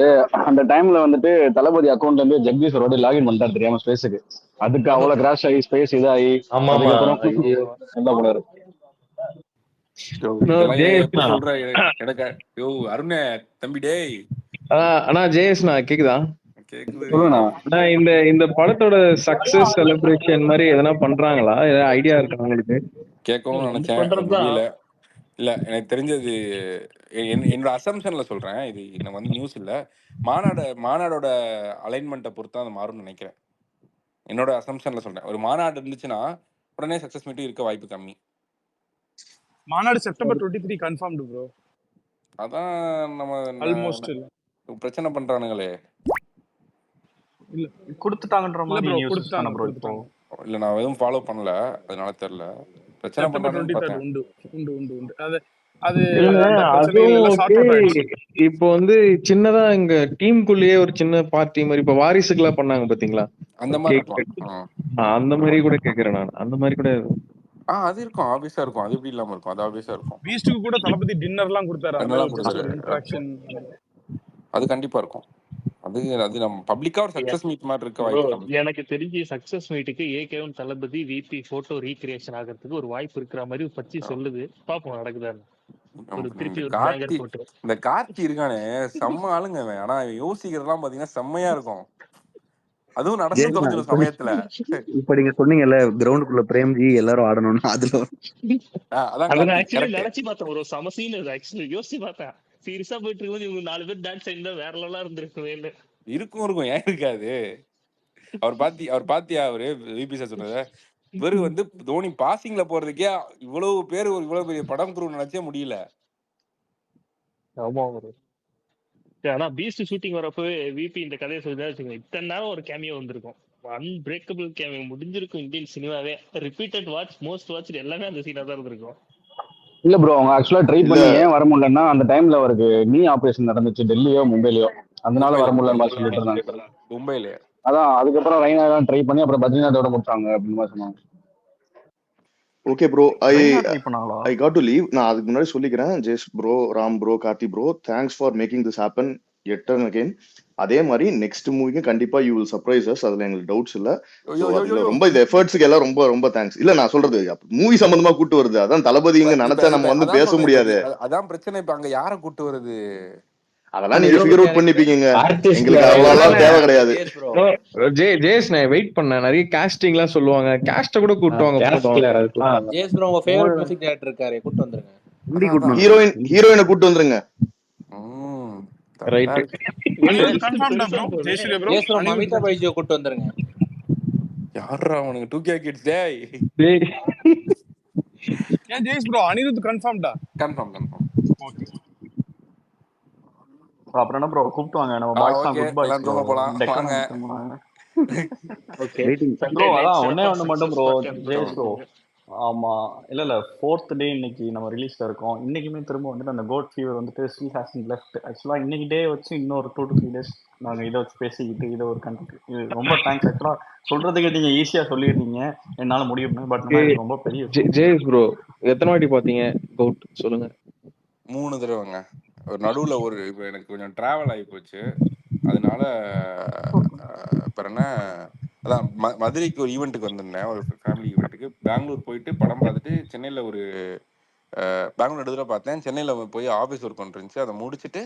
அந்த டைம்ல வந்துட்டு தளபதி அக்கௌண்ட்ல இருந்து ஜெகதீஷ் ஒரு லாகின் பண்ணிட்டாரு தெரியாம ஸ்பேஸுக்கு. அதுக்கு அவ்வளவு கிராஷ் ஆகி ஸ்பேஸ் இதாகி நல்லா போனாரு. சொல்ற எனக்கு அருணே தம்பி டேய் அண்ணா ஜெயஸ்ண்ணா கேக்குதா? கேக்குது. சொல்லுண்ணா. அண்ணா இந்த இந்த படத்தோட சக்சஸ் செலிப்ரேஷன் மாதிரி எதனா பண்றாங்களா? ஏதாவது ஐடியா இருக்கா உங்களுக்கு? கேட்கணும்னு நம்ம நினைச்சேன், அது பண்றதுதான். முடியல. இல்ல எனக்கு தெரிஞ்சது என்னோட அசம்ஷன்ல சொல்றேன், இது எனக்கு வந்து நியூஸ் இல்ல. மாநாடோட அலைன்மெண்ட்டை பொறுத்து அது மாறும்னு நினைக்கிறேன். என்னோட அசம்ஷன்ல சொல்றேன். ஒரு மாநாடு இருந்துச்சுன்னா உடனே சக்சஸ் மீட்டும் இருக்க வாய்ப்பு கம்மி. மாநாடு செப்டம்பர் 23 கன்ஃபார்ம்டு ப்ரோ. அதான் நம்ம ஆல்மோஸ்ட் இல்ல பிரச்சனை பண்றானுங்களே. இல்ல கொடுத்துட்டாங்கன்ற இல்ல மாதிரி ப்ரோ, நியூஸஸ் தானே ப்ரோ இப்போ. கொடுத்துட்டாங்க. இல்ல நான் எதுவும் ஃபாலோ பண்ணல, அதனால தெரியல. பிரச்சனை செப்டம்பர் பண்றானுன்னு 23 பார்த்தேன். உண்டு உண்டு உண்டு உண்டு. அது இல்ல அந்த பிரச்சனைகள் அதுவும் எல்லாம் சார்ட் ஓகே. அவுட் ஆயிடுச்சு. இப்போ வந்து சின்னதா எங்க டீமுக்குள்ளேயே ஒரு சின்ன பார்ட்டி மாதிரி இப்ப வாரிசுக்கெல்லாம் பண்ணாங்க பாத்தீங்களா? அந்த ஒரு மாதிரி கேக் இருக்கும். அந்த மாதிரி கூட கேக்குறேன் நான். அந்த மாதிரி கூட அது இருக்கும், ஆபீஸா இருக்கும். அது எப்படி இல்லாம இருக்கும்? அது ஆபீஸா இருக்கும். பீஸ்டுக்கு கூட தளபதி டின்னர்லாம் கொடுத்தாரு. அந்த மாதிரி என்னெல்லாம் ஒரு ஜஸ்ட் கொடுத்தாரு, ஒரு இன்டராக்ஷன். அது கண்டிப்பா இருக்கும். அது நம்ம பப்ளிக்கா ஒரு சக்சஸ் மீட் மாதிரி இருக்க ப்ரோ வாய்ப்பு கம்மி. எனக்கு தெரிஞ்சு சக்சஸ் மீட்டுக்கு ஏகேவும் தளபதி விபி போட்டோ ரீக்ரியேஷன் ஆகிறதுக்கு ஒரு வாய்ப்பு இருக்கிற மாதிரி பச்சி சொல்லுது. பாப்போம் நடக்குதான்னு. ஒரு திருப்பி ஒரு பேங்கர் போட்டு இந்த கார்த்தி இருக்கானே செம்ம ஆளுங்க அவன். ஆனா யோசிக்கிறதெல்லாம் பாத்தீங்கன்னா செம்மையா இருக்கும். அதுவும் நடந்து தொலைஞ்சிடும் சமயத்துல. இப்ப நீங்க சொன்னீங்கல்ல கிரவுண்டுக்குள்ள பிரேம்ஜி எல்லாரும் ஆடணும்னு, அதுல அதான் அதை நான் கார்த்தி ஆக்சுவலி கரெக்ட். நினைச்சு பார்த்தேன். ஒரு சமசீன் ஆக்சுவலி யோசிச்சு பார்த்தேன். சீரியஸா போயிட்டு இருக்கும்போது இவங்க 4 பேர் டான்ஸ் ஆயிருந்தா வேற லெவலா இருந்திருக்குமே. இருக்கும், ஏன் இருக்காது? அவர் பாத்தியா அவரு விபி சார் சொன்னத, இவரு வந்து தோனி பாசிங்ல போறதுக்கே இவ்வளவு பேர் இவ்வளவு பெரிய படம் குரூ நினைச்சே முடியல. ஆமா ப்ரோ. ஆனா பீஸ்ட் ஷூட்டிங் வரப்பவே விபி இந்த கதையை சொல்லிதான் வச்சுக்கோங்க, இத்தனை நேரம் ஒரு கேமியோ வந்திருக்கும். அன்பிரேக்கபிள் கேமியோ முடிஞ்சிருக்கும் இந்தியன் சினிமாவே. ரிப்பீட்டட் வாட்ச், மோஸ்ட் வாட்ச் எல்லாமே அந்த சீனா தான் இருந்திருக்கும். இல்ல ப்ரோ, அவங்க ஆக்சுவலா ட்ரை பண்ணி ஏன் வர முடியலன்னா அந்த டைம்ல அவருக்கு நீ ஆபரேஷன் நடந்துச்சு டெல்லியோ மும்பைலயோ, அதனால வர முடியலன்னு சொல்லிட்டு இருந்தாங்க. மும்பைல அதான் அதுக்கப்புறம் ரெய்னா தான் ட்ரை பண்ணி அப்புறம் பத்ரிநாத்தோட முடிச்சாங்க அப்படின்னு மாதிரி சொன்னாங்க. ஓகே ப்ரோ, பண்ணாங்களா? I got to leave. நான் அதுக்கு முன்னாடி சொல்லிக்கிறேன், Jes bro, Ram bro, Karthi bro, thanks for making this happen it and again. அதே மாதிரி நெக்ஸ்ட் மூவிக்கும் கண்டிப்பா யூ வில் சர்ப்ரைஸ் அஸ், அதுல எங்களுக்கு டவுட்ஸ் இல்ல. ஸோ அதுல ரொம்ப இந்த எஃபர்ட்ஸ்க்கு எல்லாம் ரொம்ப ரொம்ப தேங்க்ஸ். இல்ல நான் சொல்றது மூவி சம்பந்தமா கூட்டு வருது, அதான் தளபதி இங்க நினைச்சா நம்ம வந்து பேச முடியாது. அதான் பிரச்சனை. இப்ப அங்க யார கூட்டு வருது அதெல்லாம் நீங்க ஃபிகர் அவுட் பண்ணிப்பீங்க, எங்களுக்கு அவ்வளவு தேவை கிடையாது. ஜேஸ் நான் வெயிட் பண்ணேன், நிறைய காஸ்டிங் எல்லாம் சொல்லுவாங்க, காஸ்ட கூட கூட்டுவாங்க. ஜேஸ் ப்ரோ உங்க ஃபேவரட் மியூசிக் டைரக்டர் இருக்காரு, கூட்டி வந்துருங்க. ஹீரோயினை கூட்டு வந்துருங்க. ரைட். கன்ஃபார்ம்டா bro. Jayashree bro, Jes bro Mamitha பைஜியோ கூட்டி வந்துருங்க. யாரா அவனுக்கு 2K கிட்ஸ் டேய். ஏன் ஜெயஸ் ப்ரோ அனிருத் கன்ஃபார்ம்டா? கன்ஃபார்ம். ஓகே அப்புறம் என்ன ப்ரோ கூப்பிட்டுவாங்க, நம்ம பாய்ஸ் தான் குட் பாய்ஸ் ப்ரோ. போலாம் வாங்க. ஓகே ப்ரோ அதான் ஒண்ணு மட்டும் ப்ரோ ஜெயஸ் ப்ரோ. ஆமா இல்ல 4th டே இன்னைக்கு நம்ம ரிலீஸ்ல இருக்கோம். இன்னைக்குமே திரும்ப வந்துட்டு அந்த கோட் ஃபீவர் வந்துட்டு ஸ்டில் ஹாசன்ட் லெஃப்ட். ஆக்சுவலா இன்னைக்கு டே வச்சு இன்னொரு 2 to 3 days நாங்க இதை வச்சு பேசிக்கிட்டு இதை ஒரு கண்டென்ட். இது ரொம்ப தேங்க்ஸ். ஆக்சுவலா சொல்றதுக்கு நீங்க ஈஸியா சொல்லிடுறீங்க, என்னால முடியும். பட் ரொம்ப பெரிய ஜேஸ் ப்ரோ எத்தனை வாட்டி பாத்தீங்க கோட் சொல்லுங்க? 3 தடவைங்க. ஒரு நடுவுல ஒரு எனக்கு கொஞ்சம் டிராவல் ஆகி போச்சு, அதனால அப்புறம் என்ன அதான் மதுரைக்கு ஒரு ஈவெண்ட்டுக்கு வந்திருந்தேன், ஒரு ஃபேமிலி ஈவெண்ட்டுக்கு. பெங்களூர் போயிட்டு படம் பார்த்துட்டு சென்னையில் ஒரு பெங்களூர் எடுத்துகிட்டு பார்த்தேன். சென்னையில் போய் ஆஃபீஸ் ஒர்க் ஒன்று இருந்துச்சு, அதை முடிச்சுட்டு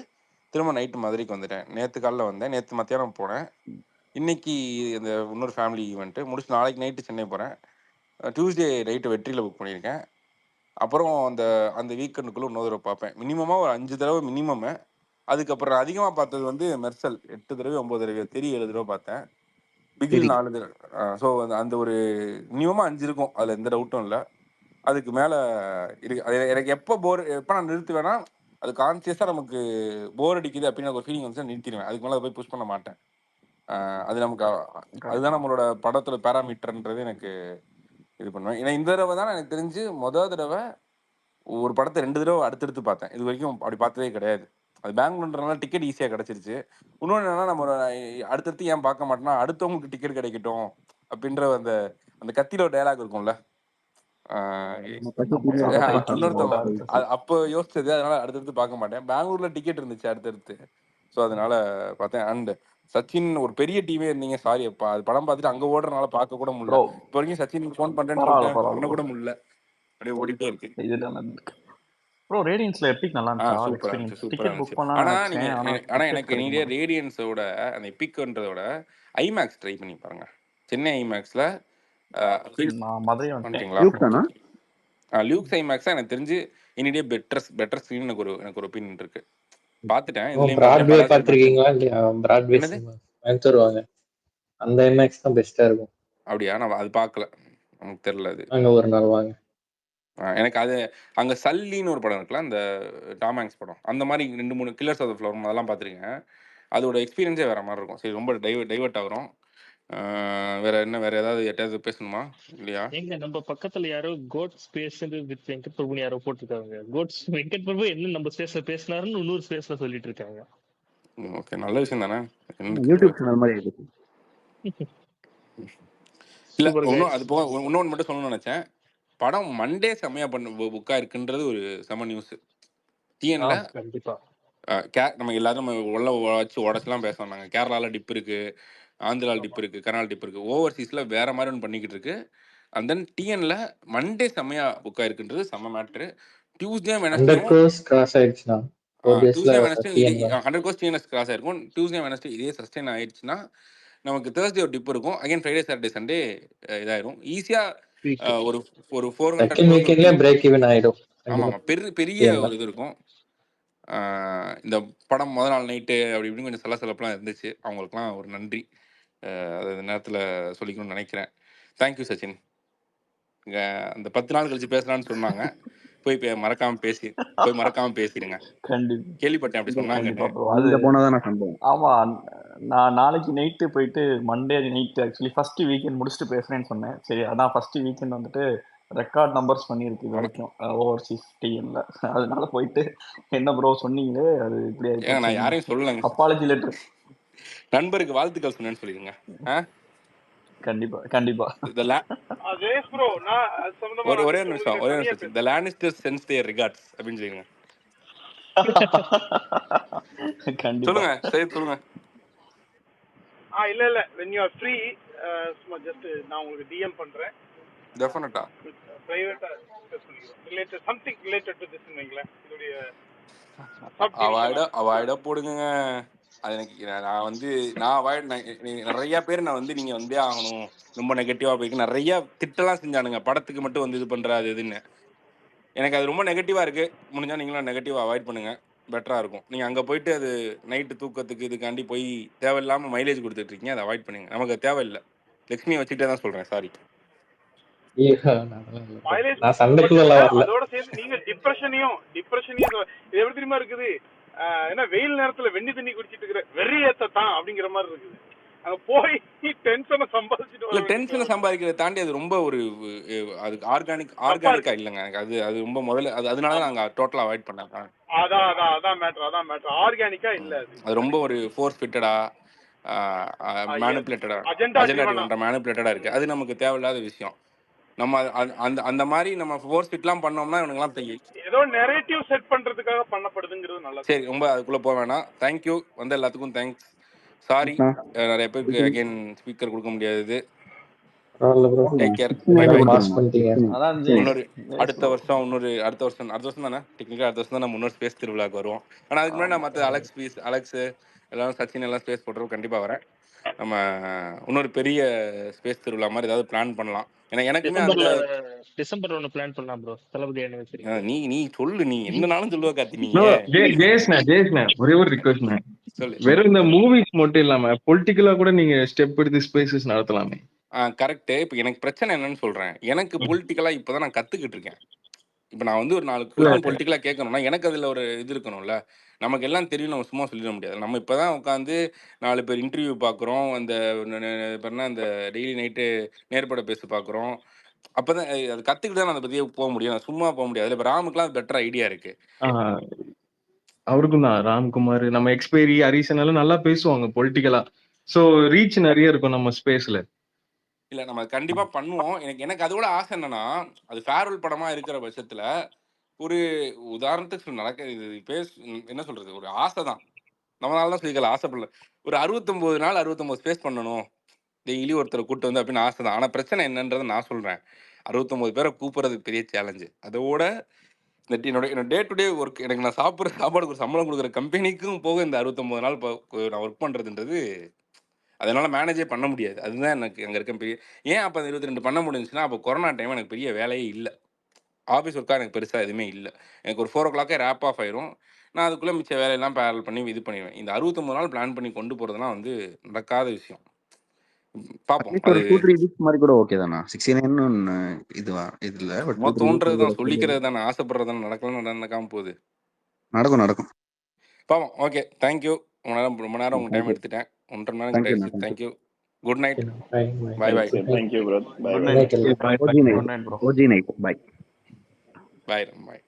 திரும்ப நைட்டு மதுரைக்கு வந்துட்டேன். நேற்று காலைல வந்தேன், நேற்று மத்தியானம் போனேன். இன்னைக்கு இந்த இன்னொரு ஃபேமிலி ஈவெண்ட்டு முடிச்சு நாளைக்கு நைட்டு சென்னை போகிறேன். டியூஸ்டே நைட்டு வெற்றியில் புக் பண்ணியிருக்கேன். அப்புறம் அந்த வீக்கெண்டுக்குள்ளே இன்னொரு தடவை பார்ப்பேன். மினிமமாக ஒரு 5 தடவை மினிமம். அதுக்கப்புறம் அதிகமாக பார்த்தது வந்து மெர்சல் 8 தடவை 9 தடவை, தெரிய 7 தடவை பார்த்தேன். பிகில் 4 தடவை. ஸோ அந்த ஒரு மினிமமாக 5 இருக்கும், அதில் எந்த டவுட்டும் இல்லை. அதுக்கு மேலே இருக்கு. அது எனக்கு எப்போ நான் நிறுத்துவேன்னா அது கான்சியஸாக நமக்கு போர் அடிக்குது அப்படின்னு ஒரு ஃபீலிங் வந்து நிறுத்திடுவேன். அதுக்கு மேலே அதை போய் புஷ் பண்ண மாட்டேன். அது நமக்கு அதுதான் நம்மளோட படத்தோட பேராமீட்டர்ன்றது எனக்கு இது பண்ணுவேன். ஏன்னா இந்த தடவை தான் எனக்கு தெரிஞ்சு மொதல் தடவை ஒரு படத்தை 2 தடவை அடுத்தடுத்து பார்த்தேன். இது வரைக்கும் அப்படி பார்த்ததே கிடையாது. அது பெங்களூர்ன்றனால டிக்கெட் ஈஸியாக கிடச்சிருச்சு. இன்னொன்று என்னன்னா, நம்ம அடுத்தடுத்து ஏன் பார்க்க மாட்டோம்னா அடுத்தவங்களுக்கு டிக்கெட் கிடைக்கட்டும் அப்படின்ற அந்த கத்தியில ஒரு டைலாக் இருக்கும்ல, அப்போ யோசிச்சது. அதனால அடுத்தடுத்து பார்க்க மாட்டேன். பெங்களூர்ல டிக்கெட் இருந்துச்சு அடுத்தடுத்து, ஸோ அதனால பார்த்தேன். அண்ட் சச்சின் ஒரு பெரிய டீமே இருந்தீங்க, சாரி அப்பா அது படம் பார்த்துட்டு அங்கே ஓடுறதுனால பார்க்க கூட முடியல. இப்போ வரைக்கும் சச்சின் ஃபோன் பண்ணுறேன்னு சொல்லிட்டு பண்ண கூட முடியல, அப்படியே ஓடிட்டே இருக்கு. ப்ரோ ரேடியன்ஸ்ல எப்பிக் நல்லா இருந்துச்சா ஆல் சூப்பராக எக்ஸ்பீரியன்ஸ்? இருந்துச்சு, சூப்பராக டிக்கெட் இருந்துச்சு. புக் பண்ணலாம்னு ஆனால் நினைச்சேன், நீங்கள் ஆனா ஆனால் டிக்கெட் எனக்கு கிடைக்க நீங்க மாட்டேங்குது. ரேடியன்ஸோட அந்த எப்பிக்ன்றதோட ஐமேக்ஸ் ட்ரை பண்ணி பாருங்க. சென்னை ஐமேக்ஸில் நான் மதுரை வந்துட்டேன். வந்துட்டீங்களா? லியூக் தானா? லியூக்ஸ் ஐமேக்ஸாக எனக்கு தெரிஞ்சு இனிடே பெட்டர் ஸ்க்ரீன் எனக்கு ஒரு ஒப்பீனியன் இருக்கு. பார்த்துட்டேன். இதுலேயும் பிராட்வே படாஸ் ஐமேக்ஸ் பார்த்துருக்கீங்களா இல்லையா? பிராட்வே என்னது சினிமா கோயம்புத்தூர் வாங்க, அந்த எம்எக்ஸ் தான் பெஸ்டா இருக்கும். அப்படியா? நான் அது பார்க்கல, நமக்கு தெரில அது. அங்க ஒரு நாள் வாங்க. எனக்கு அது அங்கே சல்லின்னு ஒரு படம் இருக்குல்ல, அந்த டாம் ஹாங்க்ஸ் படம், அந்த மாதிரி 2-3 கில்லர்ஸ் ஆஃப் த ஃப்ளவர் அதெல்லாம் பார்த்துருக்கேன். அதோட எக்ஸ்பீரியன்ஸே வேற மாதிரி இருக்கும். சரி, ரொம்ப டைவர்ட் ஆகிறோம். வேற என்ன, வேற ஏதாவது பேசணுமா இல்லையா? எங்க நம்ம பக்கத்துல யாரோ கோட் ஸ்பேஸ் வித் வெங்கட் பிரபுன்னு யாரோ போட்டிருக்காங்க. கோட்ஸ் வெங்கட் பிரபு என்ன நம்ம ஸ்பேஸ்ல பேசினாருன்னு இன்னொரு ஸ்பேஸ்ல சொல்லிட்டு இருக்காங்க. ஓகே, நல்ல விஷயம் தானே. யூடியூப் சேனல் மாதிரி இருக்கு. இல்லை, சூப்பர் இன்னும் கைஸ். அது போக இன்னொன்று மட்டும் சொல்லணும்னு நினச்சேன். படம் மண்டே செம்மையாக புக்காக இருக்குன்றது ஒரு செம நியூஸ். டிஎன்ல கண்டிப்பா நம்ம எல்லாரும் உள்ள வச்சு உடச்சலாம் பேசுவோம். நாங்கள் கேரளாவில் டிப் இருக்குது, ஆந்திராவில் டிப் இருக்குது, கர்நாடகா டிப் இருக்குது, ஓவர்சீஸில் வேறு மாதிரி ஒன்று பண்ணிக்கிட்டு இருக்கு. அண்ட் தென் டிஎன்ல மண்டே செம்மையாக புக்காக இருக்குன்றது செம்ம மேட்ரு. டியூஸ்டே 100 வெனஸ்டேயும் crores கிராஸ் ஆயிடுச்சுன்னா 4 daysல டியூஸ்டே வெனஸ்டே இதே TN தான். 100 கோர்ஸ் டிஎன்எஸ் கிராஸ் ஆயிருக்கும். டியூஸ்டே வெனஸ்டே இதே சஸ்டெயின் ஆயிடுச்சுன்னா நமக்கு தேர்ஸ்டே ஒரு டிப் இருக்கும். அகைன் ஃப்ரைடே சாட்டர்டே சண்டே இதாயிரும் ஈஸியாக. ஒரு 400 செகண்ட் வீக்கெண்ட்ல 450. பிரேக் ஈவன் ஆயிடும் ஆமாம் கண்டிப்பா ஆமாம், பெரிய TN ஒரு தான். இது இருக்கும். இந்த படம் முதல் நாள் நைட்டு அப்படி இப்படின்னு கொஞ்சம் சலசலப்பெல்லாம் இருந்துச்சு. அவங்களுக்குலாம் ஒரு நன்றி அது இந்த நேரத்தில் சொல்லிக்கணும்னு நினைக்கிறேன். தேங்க்யூ சச்சின். அந்த 10 நாள் கழிச்சு பேசலான்னு சொன்னாங்க. போய் மறக்காம பேசிடுங்க. கண்டிப்பா கேள்விப்பட்டேன் அப்படி சொன்னாங்கன்னு. கண்டிப்பா ப்ரோ. அது அங்க போனாதான் நான் சம்பவம். ஆமா, நான் நாளைக்கு நைட்டு போயிட்டு Monday night actually first weekend முடிச்சுட்டு பேசுறேன்னு சொன்னேன். சரி, அதான் ஃபர்ஸ்ட் வீக்கெண்ட் வந்துட்டு ரெக்கார்ட் நம்பர்ஸ் பண்ணியிருக்கு இது வரைக்கும் ஓவர்சீஸ் டிஎன்ல. அதனால போயிட்டு என்ன ப்ரோ சொன்னீங்களே அது இப்படி ஏங்க, நான் யாரையும் சொல்லலைங்க. அப்பாலஜி லெட்டர் நண்பருக்கு வாழ்த்துக்கள் சொன்னேன்னு சொல்லிடுங்க. கண்டிப்பா ஒரே நிமிஷம் Sachin. The Lannisters sends their regards அப்படின்னு சொல்லிடுங்க. கண்டிப்பா சொல்லுங்க, சரி சொல்லுங்க. இல்ல when you are free சும்மா ஜஸ்ட் நான் உங்களுக்கு DM பண்றேன். டெஃபினட்டா பிரைவேட்டா related something related to this னீங்களா இதோட அவாய்டா போடுங்க. அது எனக்கு நான் அவாய்ட் நிறைய பேர் நீங்க வந்தே ஆகணும் ரொம்ப நெகட்டிவா போயிட்டு நிறைய திட்டெல்லாம் செஞ்சானுங்க. படத்துக்கு மட்டும் இது பண்றாது இதுன்னு. எனக்கு அது ரொம்ப நெகட்டிவா இருக்கு. முடிஞ்சா நீங்களும் நெகட்டிவா அவாய்ட் பண்ணுங்க, பெட்டரா இருக்கும். நீங்க அங்க போயிட்டு அது நைட்டு தூக்கத்துக்கு இதுக்காண்டி போய் தேவையில்லாம மைலேஜ் கொடுத்துட்டு இருக்கீங்க. அதை அவாய்ட் பண்ணுங்க. நமக்கு தேவையில்லை. லட்சுமியை வச்சுட்டே தான் சொல்றேன். சாரி. நான் சண்டைக்குள்ள வரல. அதோட சேர்த்து நீங்க டிப்ரெஷனையும் இது எப்படி தெரியுமா இருக்குது? ஏன்னா வெயில் நேரத்துல வெண்ணி தண்ணி குடிச்சிட்டு இருக்கிற வெறி ஏத்தான் அப்படிங்கிற மாதிரி இருக்குது. அங்க போய் டென்ஷனை சம்பாதிச்சுட்டு டென்ஷனை சம்பாதிக்கிறத தாண்டி அது ரொம்ப ஒரு அதுக்கு ஆர்கானிக்கா இல்லைங்க. எனக்கு அது ரொம்ப முதல்ல அதனால நாங்க டோட்டலா அவாய்ட் பண்ணாங்க. அதான் மேட்டர் ஆர்கானிக்கா இல்ல. அது ரொம்ப ஒரு ஃபோர்ஸ் ஃபிட்டடா மேனிபுலேட்டடா இருக்கு. அது நமக்கு தேவையில்லாத விஷயம். நம்ம அந்த மாதிரி நம்ம ஃபோர்ஸ் ஃபிட்லாம் பண்ணோம்னா இவனுங்கலாம் தெரியும். ஏதோ நரேட்டிவ் செட் பண்றதுக்காக பண்ணப்படுதுங்கிறது நல்லா. சரி, ரொம்ப அதுக்குள்ள போக வேணாம். தேங்க்யூ, வந்த எல்லாத்துக்கும் தேங்க்ஸ். சாரி, நிறைய பேருக்கு அகைன் ஸ்பீக்கர் கொடுக்க முடியாது. Take care, bye bye. அடுத்த வருஷம் தானே டெக்னிக்கா அடுத்த வருஷம் தான் நம்ம இன்னொரு ஸ்பேஸ் திருவிழாக்கு வருவோம். ஆனால் அதுக்கு முன்னாடி நான் மற்ற அலெக்ஸ் எல்லாரும் சச்சின் எல்லாம் ஸ்பேஸ் போட்டுருவோம். கண்டிப்பாக வரேன். நம்ம இன்னொரு பெரிய ஸ்பேஸ் திருவிழா மாதிரி ஏதாவது பிளான் பண்ணலாம். எனக்குமே டிசம்பர் ஒன்று பிளான் பண்ணலாம் ப்ரோ. தளபதி anniversary. நீ சொல்லு, நீ என்னனாலும் சொல்லுவ கார்த்தி. நீ ஜெயஸ்ண்ணா ஒரே ஒரு ரிக்வெஸ்ட்ண்ணா, வெறும் இந்த மூவிஸ் மட்டும் இல்லாம பொலிட்டிக்கலா கூட நீங்க ஸ்டெப் எடுத்து ஸ்பேசஸ் நடத்தலாமே. கரெக்ட். இப்போ எனக்கு பிரச்சனை என்னன்னு சொல்றேன். எனக்கு பொலிட்டிக்கலா இப்பதான் நான் கத்துக்கிட்டு இருக்கேன். இப்போ நான் ஒரு 4 குழந்தை பொலிட்டிக்கலா கேட்கணும்னா எனக்கு அதுல ஒரு இது இருக்கணும்ல. நமக்கு எல்லாம் தெரியும், நம்ம சும்மா சொல்லிட முடியாது. நம்ம இப்பதான் உட்காந்து 4 பேர் இன்டர்வியூ பாக்குறோம், அந்த அந்த டெய்லி நைட்டு நேர்பட பேச பாக்குறோம். அப்பதான் அது கத்துக்கிட்டு தான் அதை பத்தியே போக முடியும். சும்மா போக முடியாது. இப்போ ராமுக்குலாம் பெட்டர் ஐடியா இருக்கு. அவருக்கும் தான் ராம்குமார், நம்ம எக்ஸ்பைரி ஹரிசன் எல்லாம் நல்லா பேசுவாங்க பொலிட்டிக்கலா. சோ ரீச் நிறைய இருக்கும் நம்ம ஸ்பேஸ்ல. இல்ல, நம்ம கண்டிப்பா பண்ணுவோம். எனக்கு அதோட ஆசை என்னன்னா, அது ஃபேர்வெல் படமா இருக்கிற பட்சத்துல ஒரு உதாரணத்துக்கு என்ன சொல்றது, ஒரு ஆசை தான். நம்மளால தான் சொல்லிக்கல, ஆசைப்படல. ஒரு 69 நாள் 69 ஸ்பேஸ் பண்ணணும், டெய்லி ஒருத்தரை கூப்பிட்டு வந்து அப்படின்னு ஆசை தான். ஆனா பிரச்சனை என்னன்றதை நான் சொல்றேன். 69 பேரை கூப்பிடுறது பெரிய சேலஞ்சு. அதோட என்னோட டே டு டே ஒர்க், எனக்கு நான் சாப்பிட்ற சாப்பாடுக்கு ஒரு சம்பளம் கொடுக்குற கம்பெனிக்கும் போக இந்த 69 நாள் நான் ஒர்க் பண்ணுறதுன்றது அதனால் மேனேஜே பண்ண முடியாது. அதுதான் எனக்கு அங்கே இருக்க பெரிய ஏன் அப்போ அந்த 22 பண்ண முடிஞ்சுன்னா, அப்போ கொரோனா டைம் எனக்கு பெரிய வேலையே இல்லை. ஆஃபீஸ் ஒர்க்காக எனக்கு பெருசாக எதுவுமே இல்லை. எனக்கு ஒரு 4 o'clock ரேப் ஆஃப் ஆயிரும். நான் அதுக்குள்ளே மிச்ச வேலையெல்லாம் பேரல் பண்ணி இது பண்ணிடுவேன். இந்த 69 நாள் பிளான் பண்ணி கொண்டு போகிறதுலாம் வந்து நடக்காத விஷயம். பார்ப்போம். அட்லீஸ்ட் ஒரு அது 2-3 வீக்ஸ் மாதிரி கூட ஓகே தானா? 69 இதுவா இதுல பட் சும்மா 2-3 தோன்றது தான், வீக்ஸ் சொல்லிக்கிறது தானே, ஆசைப்படுறது தானே, நடக்காம போகுது. நடக்கும். பார்ப்போம். Okay, thank you. ரொம்ப நேரம் உங்கள் டைம் தேங்க்யூ எடுத்துட்டேன். 1.5 மணி நேரம் கிட்ட ஆயிடுச்சு. Thank you. Good night. Bye. Bye bye. Thank you bro. Bye good bye. Night. Good night. Bye OG bye. Night good night bro. OG night bye. பாய்.